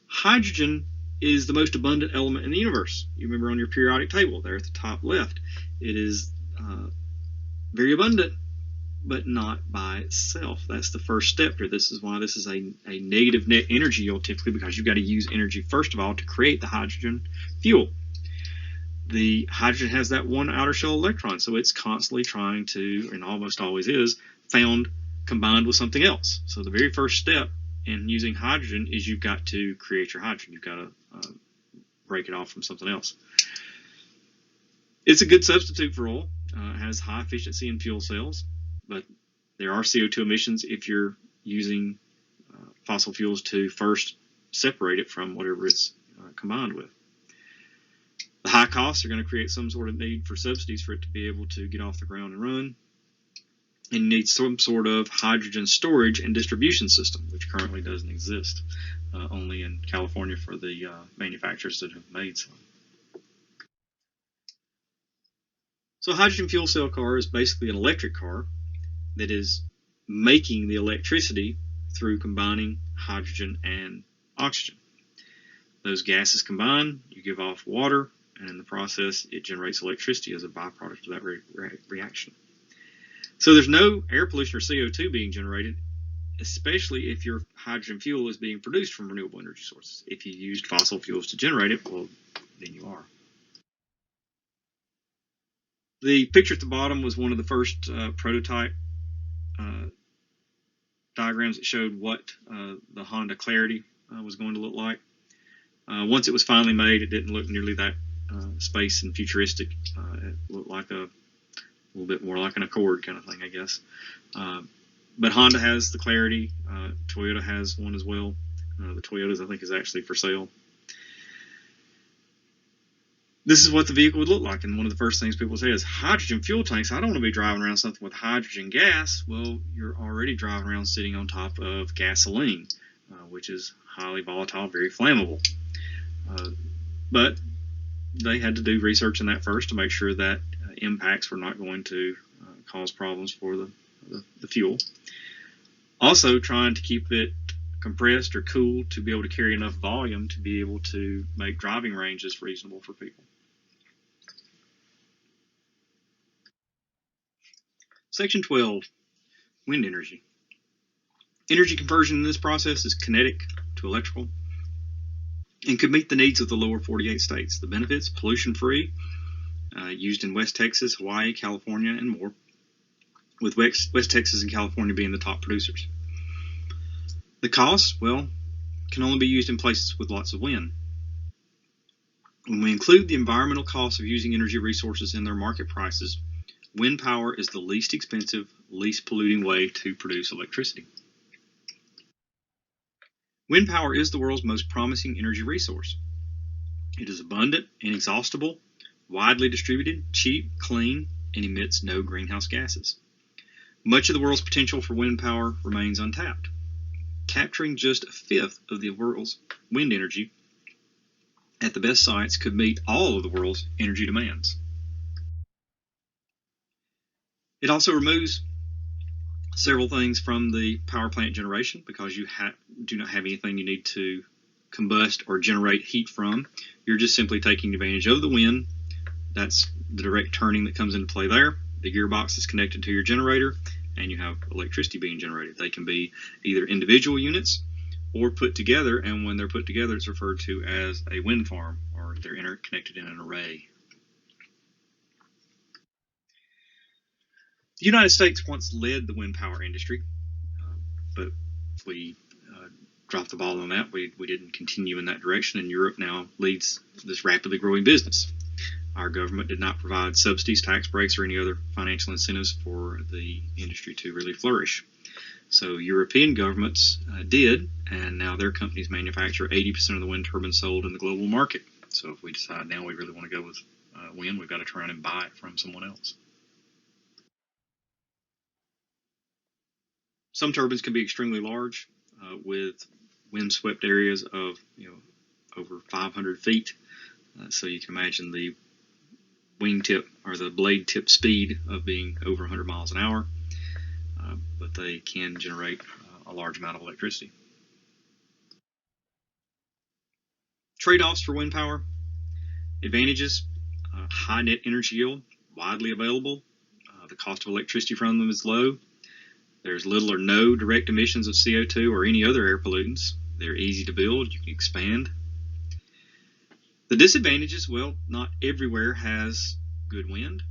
hydrogen is the most abundant element in the universe. You remember on your periodic table there at the top left, it is very abundant, but not by itself. That's the first step here. This is why this is a negative net energy yield typically, because you've got to use energy first of all to create the hydrogen fuel. The hydrogen has that one outer shell electron, so it's constantly trying to, and almost always is, found combined with something else. So the very first step in using hydrogen is you've got to create your hydrogen. You've got to break it off from something else. It's a good substitute for oil. It has high efficiency in fuel cells, but there are CO2 emissions if you're using fossil fuels to first separate it from whatever it's combined with. The high costs are going to create some sort of need for subsidies for it to be able to get off the ground and run. And you need some sort of hydrogen storage and distribution system, which currently doesn't exist, only in California for the manufacturers that have made some. So a hydrogen fuel cell car is basically an electric car that is making the electricity through combining hydrogen and oxygen. Those gases combine, you give off water, and in the process it generates electricity as a byproduct of that reaction. So there's no air pollution or CO2 being generated, especially if your hydrogen fuel is being produced from renewable energy sources. If you used fossil fuels to generate it, well, then you are. The picture at the bottom was one of the first prototype diagrams that showed what the Honda Clarity was going to look like. Once it was finally made, it didn't look nearly that space and futuristic. It looked like a little bit more like an Accord kind of thing, I guess. But Honda has the Clarity. Toyota has one as well. The Toyota's, I think, is actually for sale. This is what the vehicle would look like, and one of the first things people say is hydrogen fuel tanks. I don't want to be driving around something with hydrogen gas. Well, you're already driving around sitting on top of gasoline, which is highly volatile, very flammable. But they had to do research in that first to make sure that impacts were not going to cause problems for the fuel. Also, trying to keep it compressed or cooled to be able to carry enough volume to be able to make driving ranges reasonable for people. Section 12, wind energy. Energy conversion in this process is kinetic to electrical and could meet the needs of the lower 48 states. The benefits: pollution-free, used in West Texas, Hawaii, California, and more, with West Texas and California being the top producers. The cost, well, can only be used in places with lots of wind. When we include the environmental costs of using energy resources in their market prices, wind power is the least expensive, least polluting way to produce electricity. Wind power is the world's most promising energy resource. It is abundant, inexhaustible, widely distributed, cheap, clean, and emits no greenhouse gases. Much of the world's potential for wind power remains untapped. Capturing just a fifth of the world's wind energy at the best sites could meet all of the world's energy demands. It also removes several things from the power plant generation because you do not have anything you need to combust or generate heat from. You're just simply taking advantage of the wind. That's the direct turning that comes into play there. The gearbox is connected to your generator, and you have electricity being generated. They can be either individual units or put together, and when they're put together, it's referred to as a wind farm, or they're interconnected in an array. The United States once led the wind power industry, but we dropped the ball on that. We didn't continue in that direction, and Europe now leads this rapidly growing business. Our government did not provide subsidies, tax breaks, or any other financial incentives for the industry to really flourish. So European governments did, and now their companies manufacture 80% of the wind turbines sold in the global market. So if we decide now we really want to go with wind, we've got to turn around and buy it from someone else. Some turbines can be extremely large, with wind-swept areas of over 500 feet. So you can imagine the wingtip or the blade tip speed of being over 100 miles an hour, but they can generate a large amount of electricity. Trade-offs for wind power: advantages: high net energy yield, widely available. The cost of electricity from them is low. There's little or no direct emissions of CO2 or any other air pollutants. They're easy to build. You can expand. The disadvantages: well, not everywhere has good wind,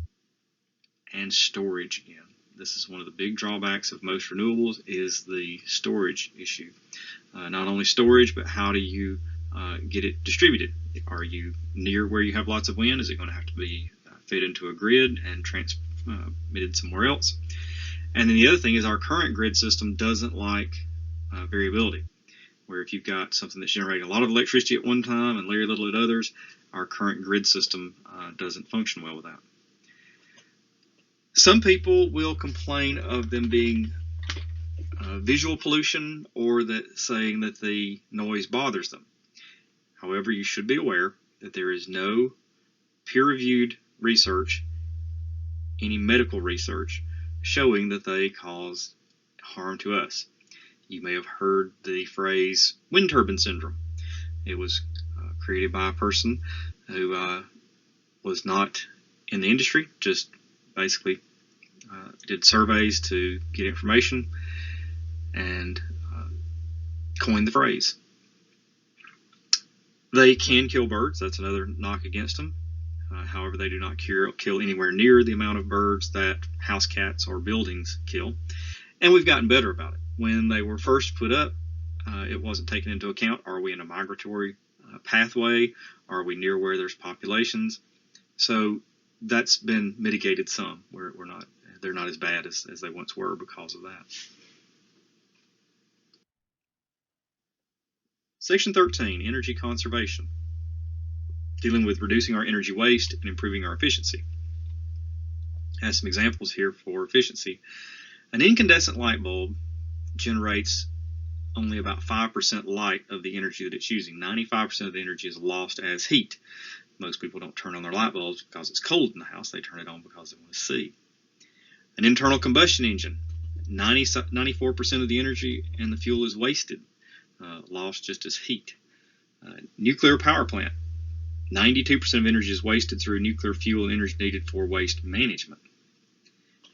and storage again. This is one of the big drawbacks of most renewables, is the storage issue. Not only storage, but how do you get it distributed? Are you near where you have lots of wind? Is it going to have to be fed into a grid and transmitted somewhere else? And then the other thing is our current grid system doesn't like variability, where if you've got something that's generating a lot of electricity at one time and very little at others, our current grid system doesn't function well with that. Some people will complain of them being visual pollution, or that saying that the noise bothers them. However, you should be aware that there is no peer-reviewed research, any medical research, showing that they cause harm to us. You may have heard the phrase wind turbine syndrome. It was created by a person who was not in the industry, just basically did surveys to get information and coined the phrase. They can kill birds. That's another knock against them. However, they do not kill anywhere near the amount of birds that house cats or buildings kill. And we've gotten better about it. When they were first put up, it wasn't taken into account. Are we in a migratory pathway? Are we near where there's populations? So that's been mitigated some. They're not as bad as they once were because of that. Section 13, Energy Conservation, dealing with reducing our energy waste and improving our efficiency. I have some examples here for efficiency. An incandescent light bulb generates only about 5% light of the energy that it's using. 95% of the energy is lost as heat. Most people don't turn on their light bulbs because it's cold in the house. They turn it on because they want to see. An internal combustion engine, 94% of the energy and the fuel is wasted, lost just as heat. Nuclear power plant, 92% of energy is wasted through nuclear fuel and energy needed for waste management.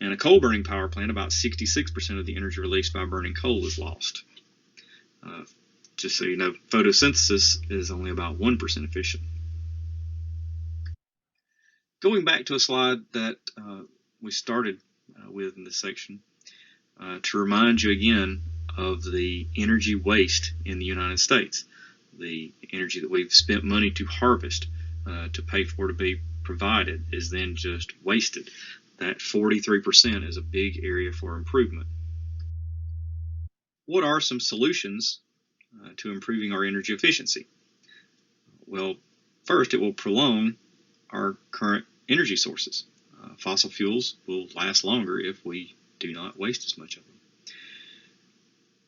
And a coal-burning power plant, about 66% of the energy released by burning coal is lost. Just so you know, photosynthesis is only about 1% efficient. Going back to a slide that we started with in this section, to remind you again of the energy waste in the United States. The energy that we've spent money to harvest, to pay for to be provided, is then just wasted. That 43% is a big area for improvement. What are some solutions to improving our energy efficiency? Well, first, it will prolong our current energy sources. Fossil fuels will last longer if we do not waste as much of them.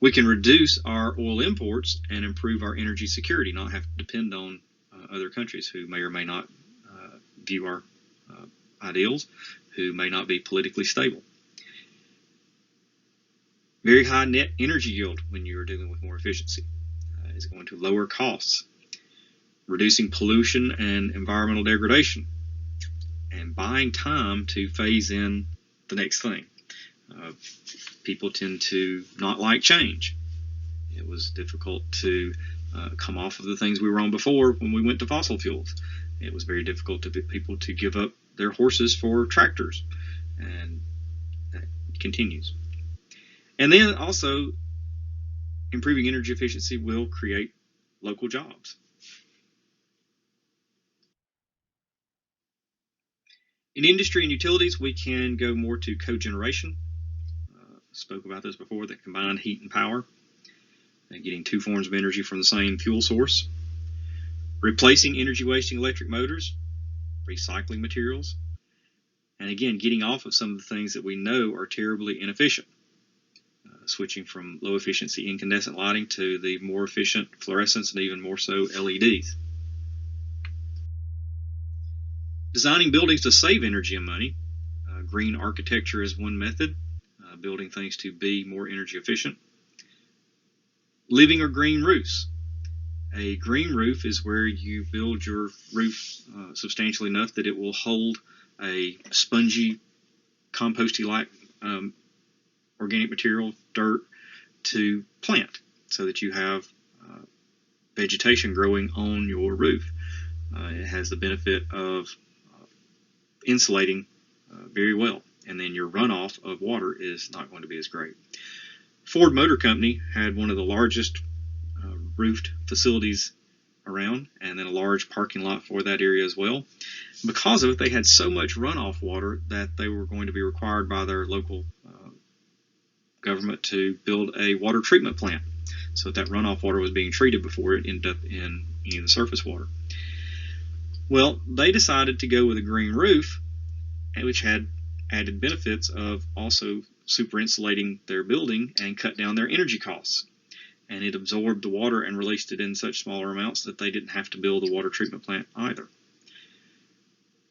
We can reduce our oil imports and improve our energy security, not have to depend on other countries who may or may not view our ideals, who may not be politically stable. Very high net energy yield when you are dealing with more efficiency is going to lower costs, reducing pollution and environmental degradation, and buying time to phase in the next thing. People tend to not like change. It was difficult to come off of the things we were on before when we went to fossil fuels. It was very difficult to get people to give up their horses for tractors, and that continues. And then also, improving energy efficiency will create local jobs. In industry and utilities, we can go more to cogeneration. Spoke about this before, that combined heat and power, and getting two forms of energy from the same fuel source. Replacing energy wasting electric motors, recycling materials, and again, getting off of some of the things that we know are terribly inefficient. Switching from low efficiency incandescent lighting to the more efficient fluorescents and even more so LEDs. Designing buildings to save energy and money. Green architecture is one method, building things to be more energy efficient. Living or green roofs. A green roof is where you build your roof substantially enough that it will hold a spongy, composty-like organic material, dirt, to plant, so that you have vegetation growing on your roof. It has the benefit of insulating very well, and then your runoff of water is not going to be as great. Ford Motor Company had one of the largest roofed facilities around, and then a large parking lot for that area as well. Because of it, they had so much runoff water that they were going to be required by their local government to build a water treatment plant, so that runoff water was being treated before it ended up in any of the surface water. Well, they decided to go with a green roof, which had added benefits of also super insulating their building and cut down their energy costs. And it absorbed the water and released it in such smaller amounts that they didn't have to build a water treatment plant either.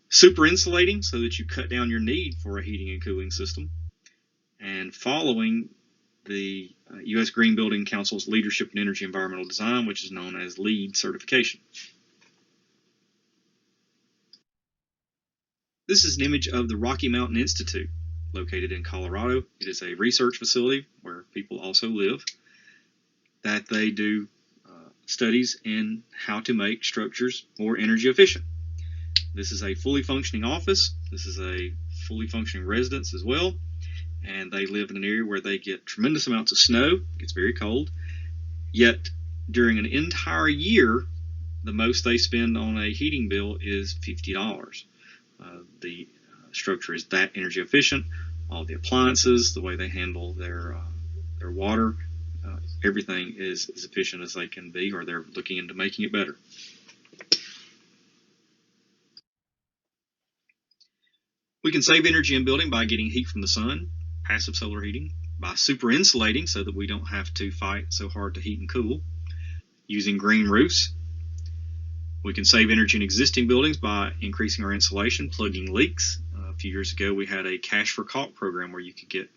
Super insulating, so that you cut down your need for a heating and cooling system. And following the U.S. Green Building Council's Leadership in Energy Environmental Design, which is known as LEED certification. This is an image of the Rocky Mountain Institute, located in Colorado. It is a research facility where people also live, that they do studies in how to make structures more energy efficient. This is a fully functioning office. This is a fully functioning residence as well. And they live in an area where they get tremendous amounts of snow. It gets very cold. Yet, during an entire year, the most they spend on a heating bill is $50. The structure is that energy efficient. All the appliances, the way they handle their water, everything is as efficient as they can be, or they're looking into making it better. We can save energy in building by getting heat from the sun, passive solar heating, by super insulating so that we don't have to fight so hard to heat and cool, using green roofs. We can save energy in existing buildings by increasing our insulation, plugging leaks. A few years ago, we had a cash for caulk program where you could get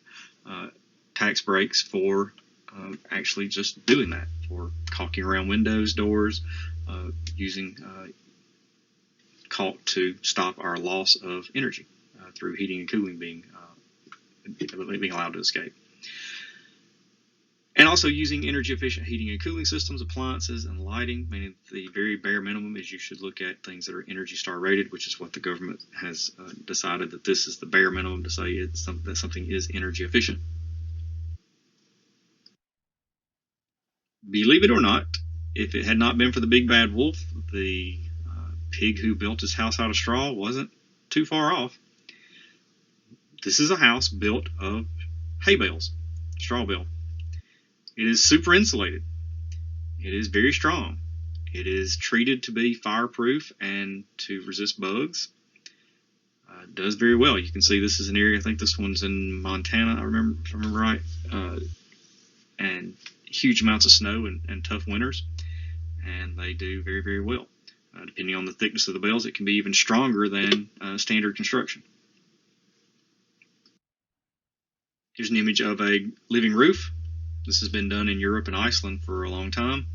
tax breaks for actually just doing that, for caulking around windows, doors, using caulk to stop our loss of energy through heating and cooling being allowed to escape. And also using energy efficient heating and cooling systems, appliances, and lighting. Meaning the very bare minimum is you should look at things that are Energy Star rated, which is what the government has decided, that this is the bare minimum to say that something is energy efficient. Believe it or not, if it had not been for the big bad wolf, the pig who built his house out of straw wasn't too far off. This is a house built of hay bales, straw bale. It is super insulated. It is very strong. It is treated to be fireproof and to resist bugs. It does very well. You can see this is an area, I think this one's in Montana, if I remember right, and huge amounts of snow and tough winters, and they do very, very well. Depending on the thickness of the bells, it can be even stronger than standard construction. Here's an image of a living roof. This has been done in Europe and Iceland for a long time.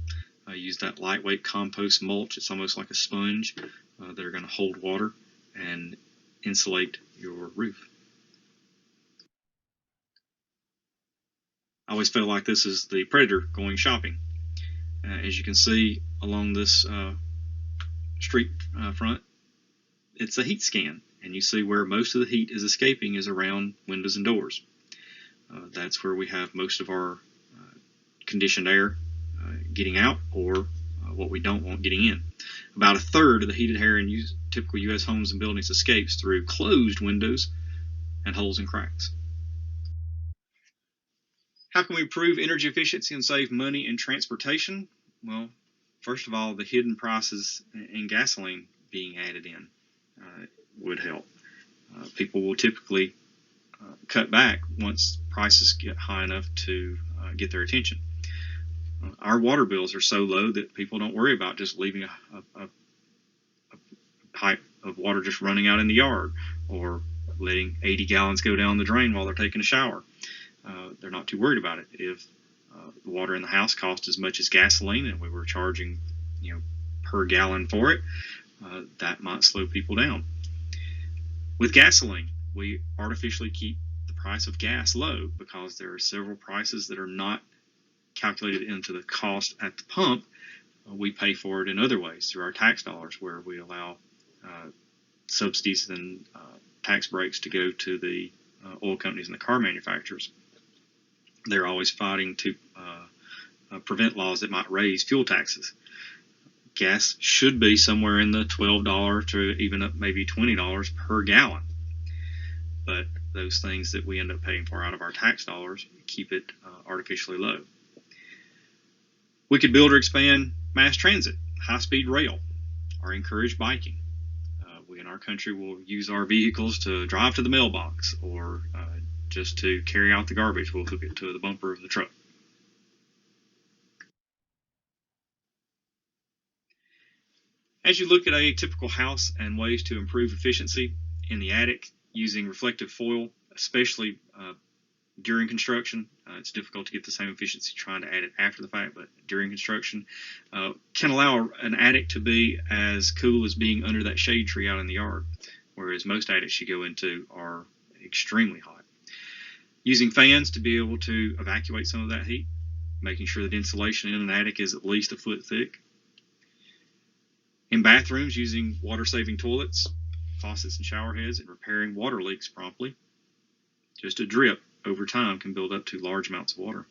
I use that lightweight compost mulch. It's almost like a sponge that are going to hold water and insulate your roof. I always feel like this is the predator going shopping. As you can see along this street front, it's a heat scan, and you see where most of the heat is escaping is around windows and doors. That's where we have most of our conditioned air getting out, or what we don't want getting in. About a third of the heated air in typical U.S. homes and buildings escapes through closed windows and holes and cracks. How can we improve energy efficiency and save money in transportation? Well, first of all, the hidden prices in gasoline being added in would help. People will typically cut back once prices get high enough to get their attention. Our water bills are so low that people don't worry about just leaving a pipe of water just running out in the yard, or letting 80 gallons go down the drain while they're taking a shower. They're not too worried about it. If the water in the house cost as much as gasoline and we were charging, per gallon for it, that might slow people down. With gasoline, we artificially keep the price of gas low because there are several prices that are not calculated into the cost at the pump. We pay for it in other ways through our tax dollars, where we allow subsidies and tax breaks to go to the oil companies and the car manufacturers. They're always fighting to prevent laws that might raise fuel taxes. Gas should be somewhere in the $12 to even up maybe $20 per gallon. But those things that we end up paying for out of our tax dollars keep it artificially low. We could build or expand mass transit, high-speed rail, or encourage biking. We in our country will use our vehicles to drive to the mailbox, or just to carry out the garbage. We'll hook it to the bumper of the truck. As you look at a typical house and ways to improve efficiency in the attic using reflective foil, especially during construction, it's difficult to get the same efficiency trying to add it after the fact, but during construction can allow an attic to be as cool as being under that shade tree out in the yard, whereas most attics you go into are extremely hot. Using fans to be able to evacuate some of that heat, making sure that insulation in an attic is at least a foot thick. In bathrooms, using water-saving toilets, faucets, and shower heads, and repairing water leaks promptly. Just a drip over time can build up to large amounts of water.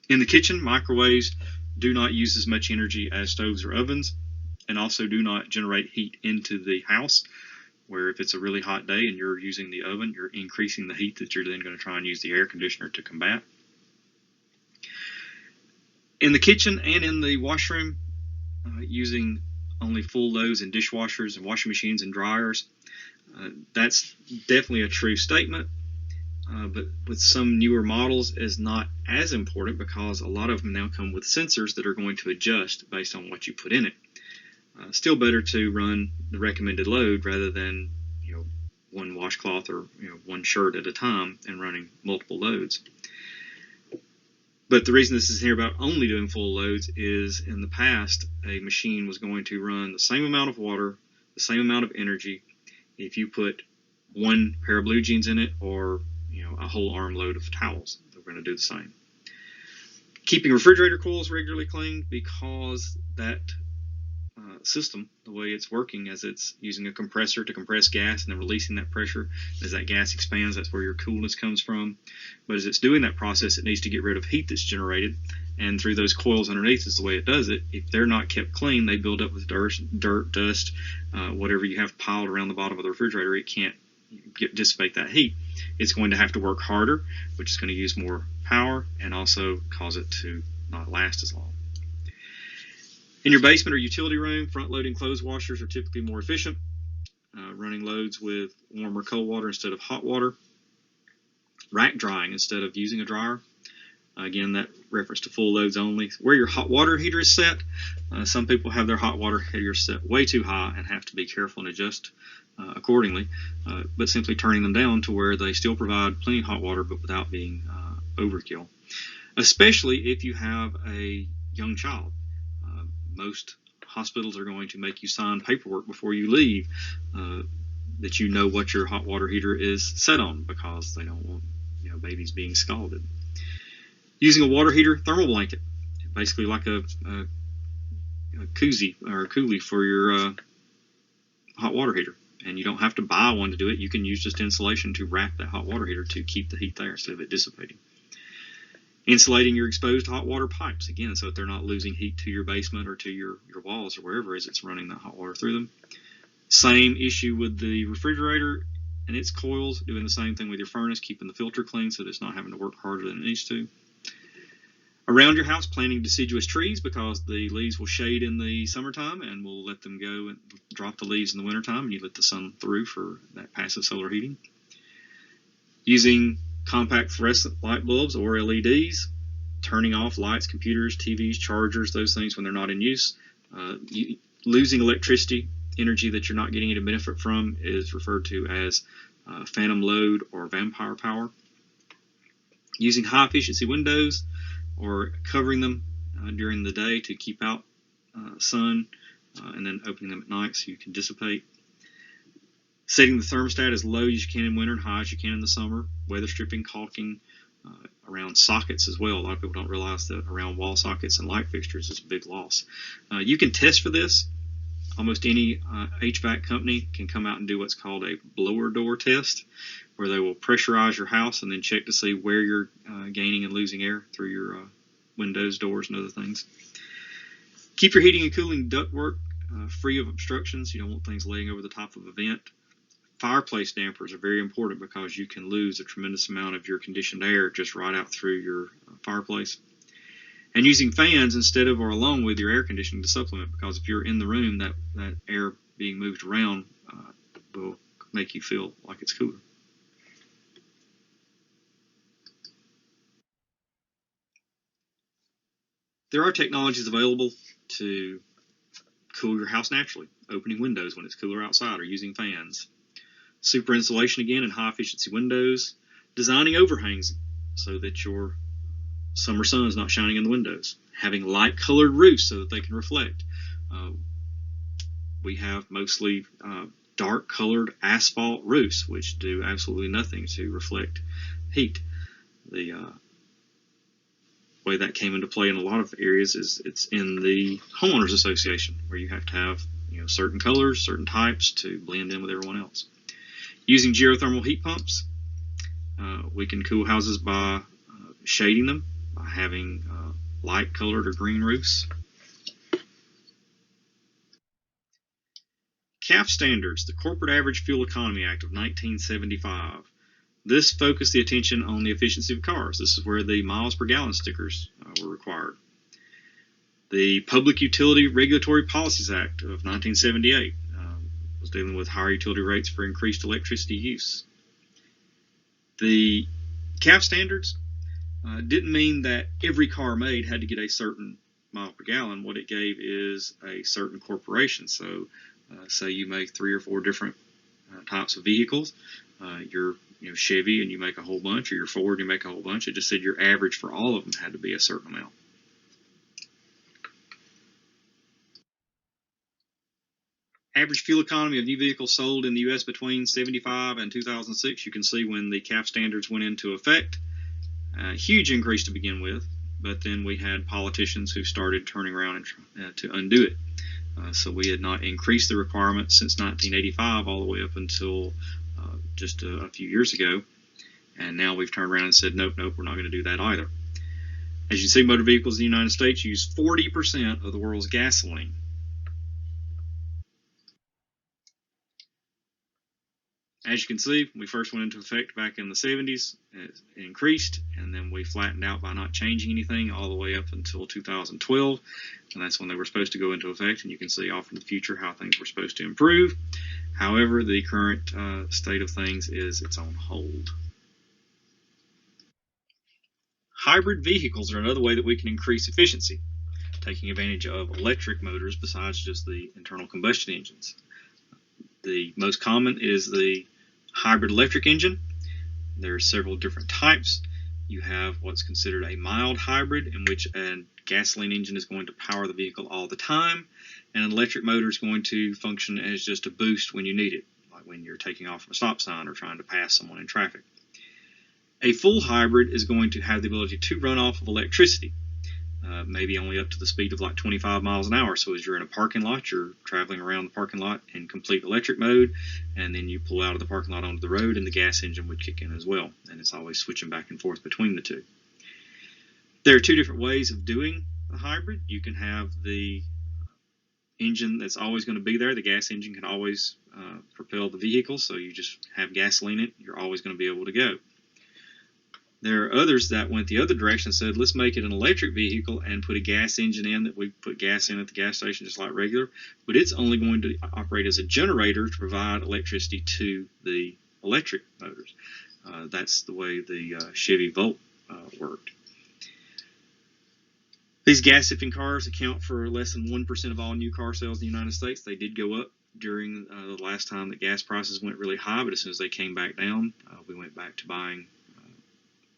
In the kitchen, microwaves do not use as much energy as stoves or ovens, and also do not generate heat into the house, where if it's a really hot day and you're using the oven, you're increasing the heat that you're then going to try and use the air conditioner to combat. In the kitchen and in the washroom, using only full loads in dishwashers and washing machines and dryers, that's definitely a true statement. But with some newer models is not as important, because a lot of them now come with sensors that are going to adjust based on what you put in it. Still better to run the recommended load rather than one washcloth or one shirt at a time and running multiple loads. But the reason this is here about only doing full loads is, in the past, a machine was going to run the same amount of water, the same amount of energy, if you put one pair of blue jeans in it or a whole armload of towels. They're going to do the same. Keeping refrigerator coils regularly cleaned, because that system, the way it's working, as it's using a compressor to compress gas and then releasing that pressure. As that gas expands, that's where your coolness comes from. But as it's doing that process, it needs to get rid of heat that's generated, and through those coils underneath is the way it does it. If they're not kept clean, they build up with dirt, dust, whatever you have piled around the bottom of the refrigerator. It can't dissipate that heat. It's going to have to work harder, which is going to use more power and also cause it to not last as long. In your basement or utility room, front-loading clothes washers are typically more efficient. Running loads with warm or cold water instead of hot water. Rack drying instead of using a dryer. Again, that reference to full loads only. Where your hot water heater is set, some people have their hot water heater set way too high and have to be careful and adjust accordingly, but simply turning them down to where they still provide plenty of hot water but without being overkill. Especially if you have a young child. Most hospitals are going to make you sign paperwork before you leave that you know what your hot water heater is set on, because they don't want babies being scalded. Using a water heater thermal blanket, basically like a koozie or a coolie for your hot water heater. And you don't have to buy one to do it. You can use just insulation to wrap that hot water heater to keep the heat there instead of it dissipating. Insulating your exposed hot water pipes, again, so that they're not losing heat to your basement or to your walls or wherever it's running that hot water through them. Same issue with the refrigerator and its coils, doing the same thing with your furnace, keeping the filter clean so that it's not having to work harder than it needs to. Around your house, planting deciduous trees, because the leaves will shade in the summertime and will let them go and drop the leaves in the wintertime, and you let the sun through for that passive solar heating. Using compact fluorescent light bulbs or LEDs, turning off lights, computers, TVs, chargers, those things when they're not in use. Losing electricity energy that you're not getting any benefit from is referred to as phantom load or vampire power. Using high efficiency windows or covering them during the day to keep out sun, and then opening them at night so you can dissipate. Setting the thermostat as low as you can in winter and high as you can in the summer. Weather stripping, caulking around sockets as well. A lot of people don't realize that around wall sockets and light fixtures is a big loss. You can test for this. Almost any HVAC company can come out and do what's called a blower door test, where they will pressurize your house and then check to see where you're gaining and losing air through your windows, doors, and other things. Keep your heating and cooling ductwork free of obstructions. You don't want things laying over the top of a vent. Fireplace dampers are very important because you can lose a tremendous amount of your conditioned air just right out through your fireplace. And using fans instead of or along with your air conditioning to supplement, because if you're in the room, that air being moved around will make you feel like it's cooler. There are technologies available to cool your house naturally, opening windows when it's cooler outside or using fans. Super insulation again and high efficiency windows. Designing overhangs so that your summer sun is not shining in the windows. Having light colored roofs so that they can reflect. We have mostly dark colored asphalt roofs which do absolutely nothing to reflect heat. The way that came into play in a lot of areas is it's in the homeowners association, where you have to have certain colors, certain types to blend in with everyone else. Using geothermal heat pumps, we can cool houses by shading them, by having light colored or green roofs. CAF standards, the Corporate Average Fuel Economy Act of 1975. This focused the attention on the efficiency of cars. This is where the miles per gallon stickers were required. The Public Utility Regulatory Policies Act of 1978 was dealing with higher utility rates for increased electricity use. The CAF standards didn't mean that every car made had to get a certain mile per gallon. What it gave is a certain corporation. So say you make 3 or 4 different types of vehicles. You're Chevy and you make a whole bunch, or you're Ford and you make a whole bunch. It just said your average for all of them had to be a certain amount. Average fuel economy of new vehicles sold in the U.S. between 1975 and 2006. You can see when the CAF standards went into effect. Huge increase to begin with, but then we had politicians who started turning around and to undo it. So we had not increased the requirements since 1985 all the way up until just a few years ago. And now we've turned around and said, nope, we're not going to do that either. As you see, motor vehicles in the United States use 40% of the world's gasoline. As you can see, we first went into effect back in the 70s. It increased, and then we flattened out by not changing anything all the way up until 2012. And that's when they were supposed to go into effect. And you can see off in the future how things were supposed to improve. However, the current state of things is it's on hold. Hybrid vehicles are another way that we can increase efficiency, taking advantage of electric motors besides just the internal combustion engines. The most common is the hybrid electric engine. There are several different types. You have what's considered a mild hybrid, in which a gasoline engine is going to power the vehicle all the time, and an electric motor is going to function as just a boost when you need it, like when you're taking off from a stop sign or trying to pass someone in traffic. A full hybrid is going to have the ability to run off of electricity, maybe only up to the speed of like 25 miles an hour. So as you're in a parking lot, you're traveling around the parking lot in complete electric mode, and then you pull out of the parking lot onto the road and the gas engine would kick in as well. And it's always switching back and forth between the two. There are two different ways of doing a hybrid. You can have the engine that's always going to be there. The gas engine can always propel the vehicle, so you just have gasoline in it. You're always going to be able to go. There are others that went the other direction and said, let's make it an electric vehicle and put a gas engine in that we put gas in at the gas station just like regular, but it's only going to operate as a generator to provide electricity to the electric motors. That's the way the Chevy Volt worked. These gasification cars account for less than 1% of all new car sales in the United States. They did go up during the last time that gas prices went really high, but as soon as they came back down, we went back to buying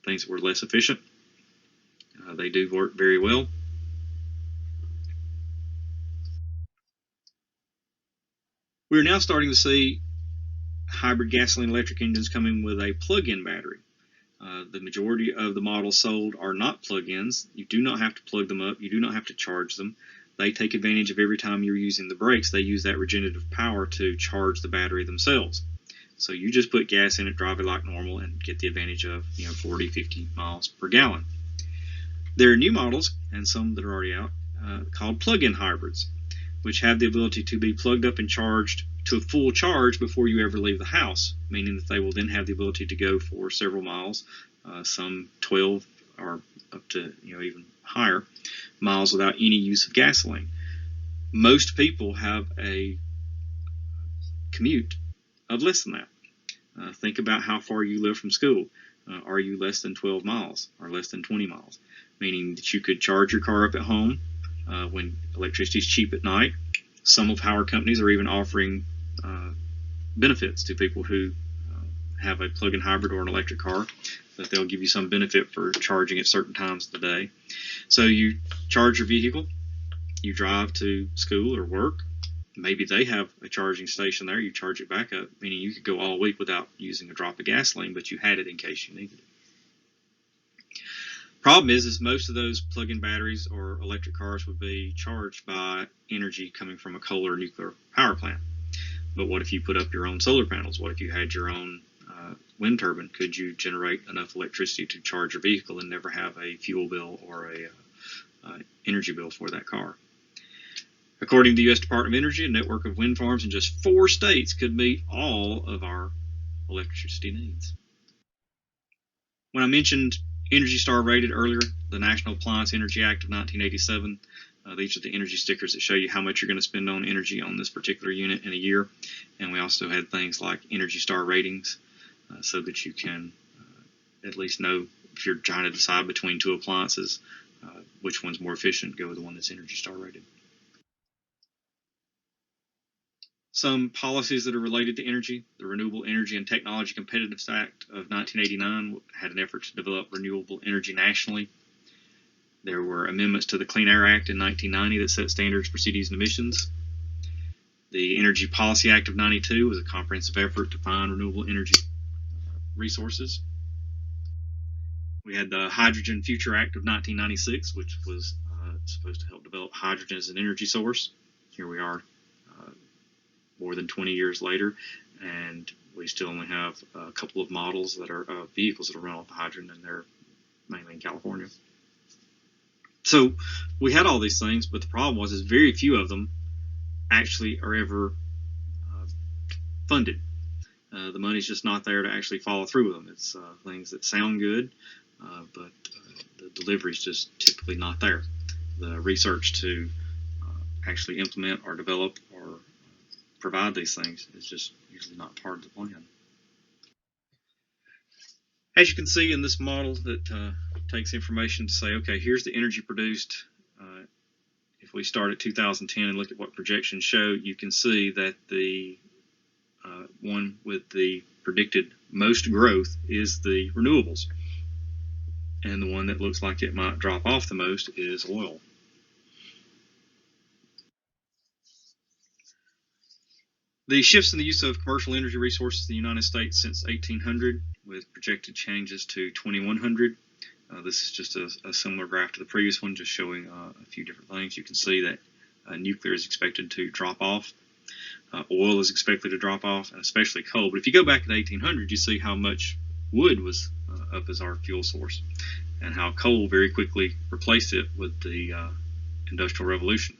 things that were less efficient. They do work very well. We're now starting to see hybrid gasoline electric engines coming with a plug-in battery. The majority of the models sold are not plug-ins. You do not have to plug them up. You do not have to charge them. They take advantage of every time you're using the brakes. They use that regenerative power to charge the battery themselves. So you just put gas in it, drive it like normal, and get the advantage of 40, 50 miles per gallon. There are new models, and some that are already out, called plug-in hybrids, which have the ability to be plugged up and charged to a full charge before you ever leave the house, meaning that they will then have the ability to go for several miles, some 12 or up to even higher miles without any use of gasoline. Most people have a commute of less than that. Think about how far you live from school. Are you less than 12 miles or less than 20 miles? Meaning that you could charge your car up at home when electricity is cheap at night. Some of power companies are even offering benefits to people who have a plug-in hybrid or an electric car, that they'll give you some benefit for charging at certain times of the day. So you charge your vehicle, you drive to school or work. Maybe they have a charging station there. You charge it back up, meaning you could go all week without using a drop of gasoline, but you had it in case you needed it. Problem is most of those plug-in batteries or electric cars would be charged by energy coming from a coal or nuclear power plant. But what if you put up your own solar panels? What if you had your own wind turbine? Could you generate enough electricity to charge your vehicle and never have a fuel bill or a energy bill for that car? According to the U.S. Department of Energy, a network of wind farms in just 4 states could meet all of our electricity needs. When I mentioned Energy Star rated earlier, the National Appliance Energy Act of 1987, these are the energy stickers that show you how much you're going to spend on energy on this particular unit in a year. And we also had things like Energy Star ratings so that you can at least know if you're trying to decide between 2 appliances, which one's more efficient, go with the one that's Energy Star rated. Some policies that are related to energy. The Renewable Energy and Technology Competitiveness Act of 1989 had an effort to develop renewable energy nationally. There were amendments to the Clean Air Act in 1990 that set standards for cities and emissions. The Energy Policy Act of 92 was a comprehensive effort to find renewable energy resources. We had the Hydrogen Future Act of 1996, which was supposed to help develop hydrogen as an energy source. Here we are more than 20 years later, and we still only have a couple of models that are vehicles that are run off hydrogen, and they're mainly in California. So we had all these things, but the problem was very few of them actually are ever funded. The money's just not there to actually follow through with them. It's things that sound good, but the delivery's just typically not there. The research to actually implement or develop or provide these things is just usually not part of the plan. As you can see in this model that takes information to say, okay, here's the energy produced. If we start at 2010 and look at what projections show, you can see that the one with the predicted most growth is the renewables. And the one that looks like it might drop off the most is oil. The shifts in the use of commercial energy resources in the United States since 1800, with projected changes to 2100. This is just a similar graph to the previous one, just showing a few different things. You can see that nuclear is expected to drop off. Oil is expected to drop off, and especially coal. But if you go back to 1800, you see how much wood was up as our fuel source, and how coal very quickly replaced it with the Industrial Revolution.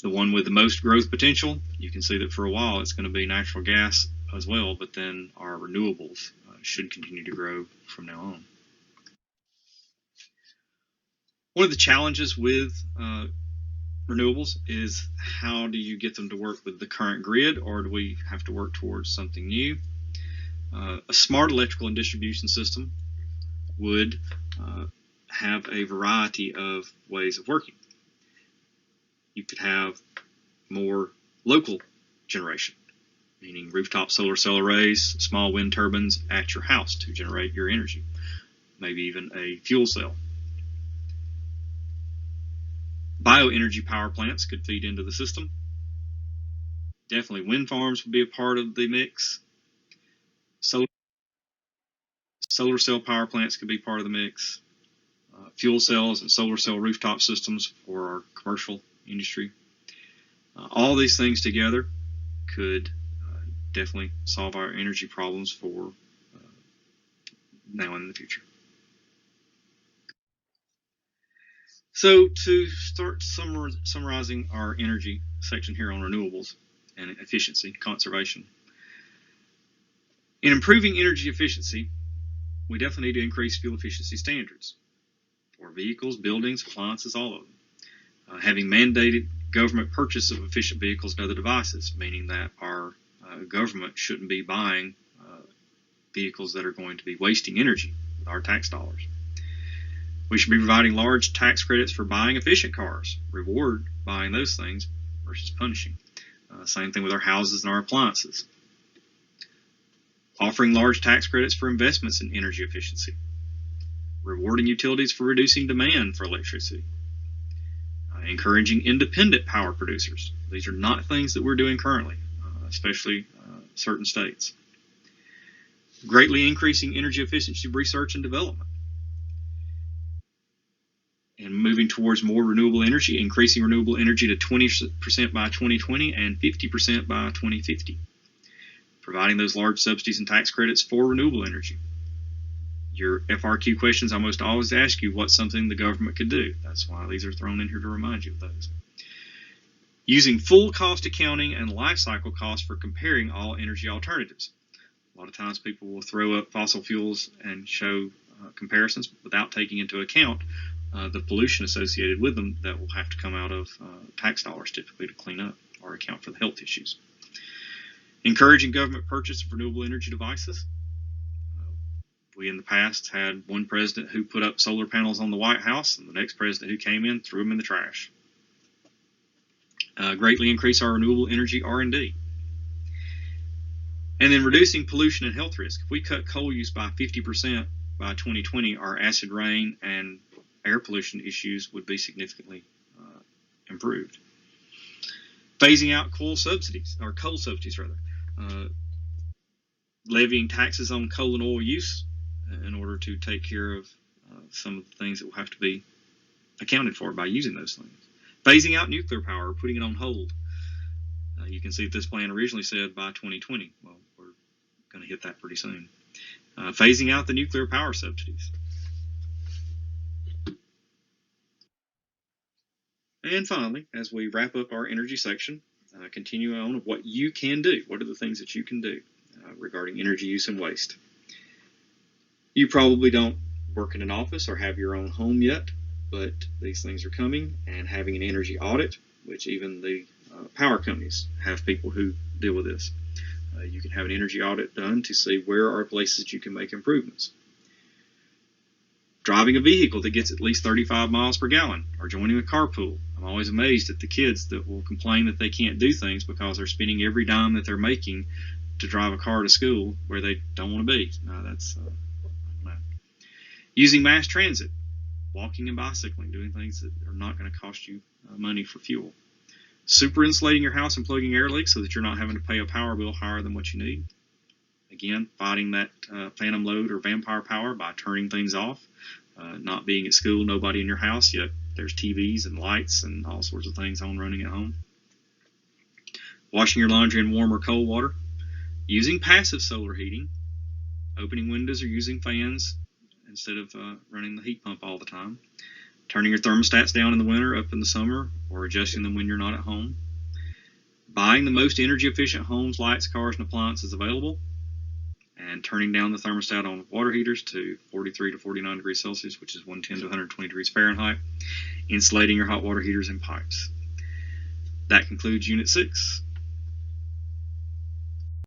The one with the most growth potential, you can see that for a while it's going to be natural gas as well, but then our renewables should continue to grow from now on. One of the challenges with renewables is, how do you get them to work with the current grid, or do we have to work towards something new? A smart electrical and distribution system would have a variety of ways of working. You could have more local generation, meaning rooftop solar cell arrays, small wind turbines at your house to generate your energy, maybe even a fuel cell. Bioenergy power plants could feed into the system. Definitely wind farms would be a part of the mix. Solar cell power plants could be part of the mix. Fuel cells and solar cell rooftop systems for our commercial industry. All these things together could definitely solve our energy problems for now and in the future. So to start summarizing our energy section here on renewables and efficiency, conservation. In improving energy efficiency, we definitely need to increase fuel efficiency standards for vehicles, buildings, appliances, all of them. Having mandated government purchase of efficient vehicles and other devices, meaning that our government shouldn't be buying vehicles that are going to be wasting energy with our tax dollars. We should be providing large tax credits for buying efficient cars, reward buying those things versus punishing. Same thing with our houses and our appliances. Offering large tax credits for investments in energy efficiency. Rewarding utilities for reducing demand for electricity. Encouraging independent power producers. These are not things that we're doing currently, especially certain states. Greatly increasing energy efficiency research and development. And moving towards more renewable energy, increasing renewable energy to 20% by 2020 and 50% by 2050. Providing those large subsidies and tax credits for renewable energy. Your FRQ questions almost always ask you what's something the government could do. That's why these are thrown in here to remind you of those. Using full cost accounting and life cycle costs for comparing all energy alternatives. A lot of times people will throw up fossil fuels and show comparisons without taking into account the pollution associated with them that will have to come out of tax dollars typically to clean up or account for the health issues. Encouraging government purchase of renewable energy devices. We in the past had one president who put up solar panels on the White House, and the next president who came in threw them in the trash. Greatly increase our renewable energy R&D. And then reducing pollution and health risk. If we cut coal use by 50% by 2020, our acid rain and air pollution issues would be significantly improved. Phasing out coal subsidies. Levying taxes on coal and oil use in order to take care of some of the things that will have to be accounted for by using those things. Phasing out nuclear power, or putting it on hold. You can see that this plan originally said by 2020. Well, we're going to hit that pretty soon. Phasing out the nuclear power subsidies. And finally, as we wrap up our energy section, continue on what you can do. What are the things that you can do regarding energy use and waste? You probably don't work in an office or have your own home yet, but these things are coming, and having an energy audit, which even the power companies have people who deal with this. You can have an energy audit done to see where are places you can make improvements. Driving a vehicle that gets at least 35 miles per gallon, or joining a carpool. I'm always amazed at the kids that will complain that they can't do things because they're spending every dime that they're making to drive a car to school where they don't want to be. No, that's no. Using mass transit, walking and bicycling, doing things that are not going to cost you money for fuel. Super insulating your house and plugging air leaks so that you're not having to pay a power bill higher than what you need. Again, fighting that phantom load or vampire power by turning things off. Not being at school, nobody in your house, yet there's TVs and lights and all sorts of things on running at home. Washing your laundry in warm or cold water. Using passive solar heating. Opening windows or using fans instead of running the heat pump all the time. Turning your thermostats down in the winter, up in the summer, or adjusting them when you're not at home. Buying the most energy efficient homes, lights, cars, and appliances available. And turning down the thermostat on water heaters to 43 to 49 degrees Celsius, which is 110 to 120 degrees Fahrenheit. Insulating your hot water heaters and pipes. That concludes Unit 6.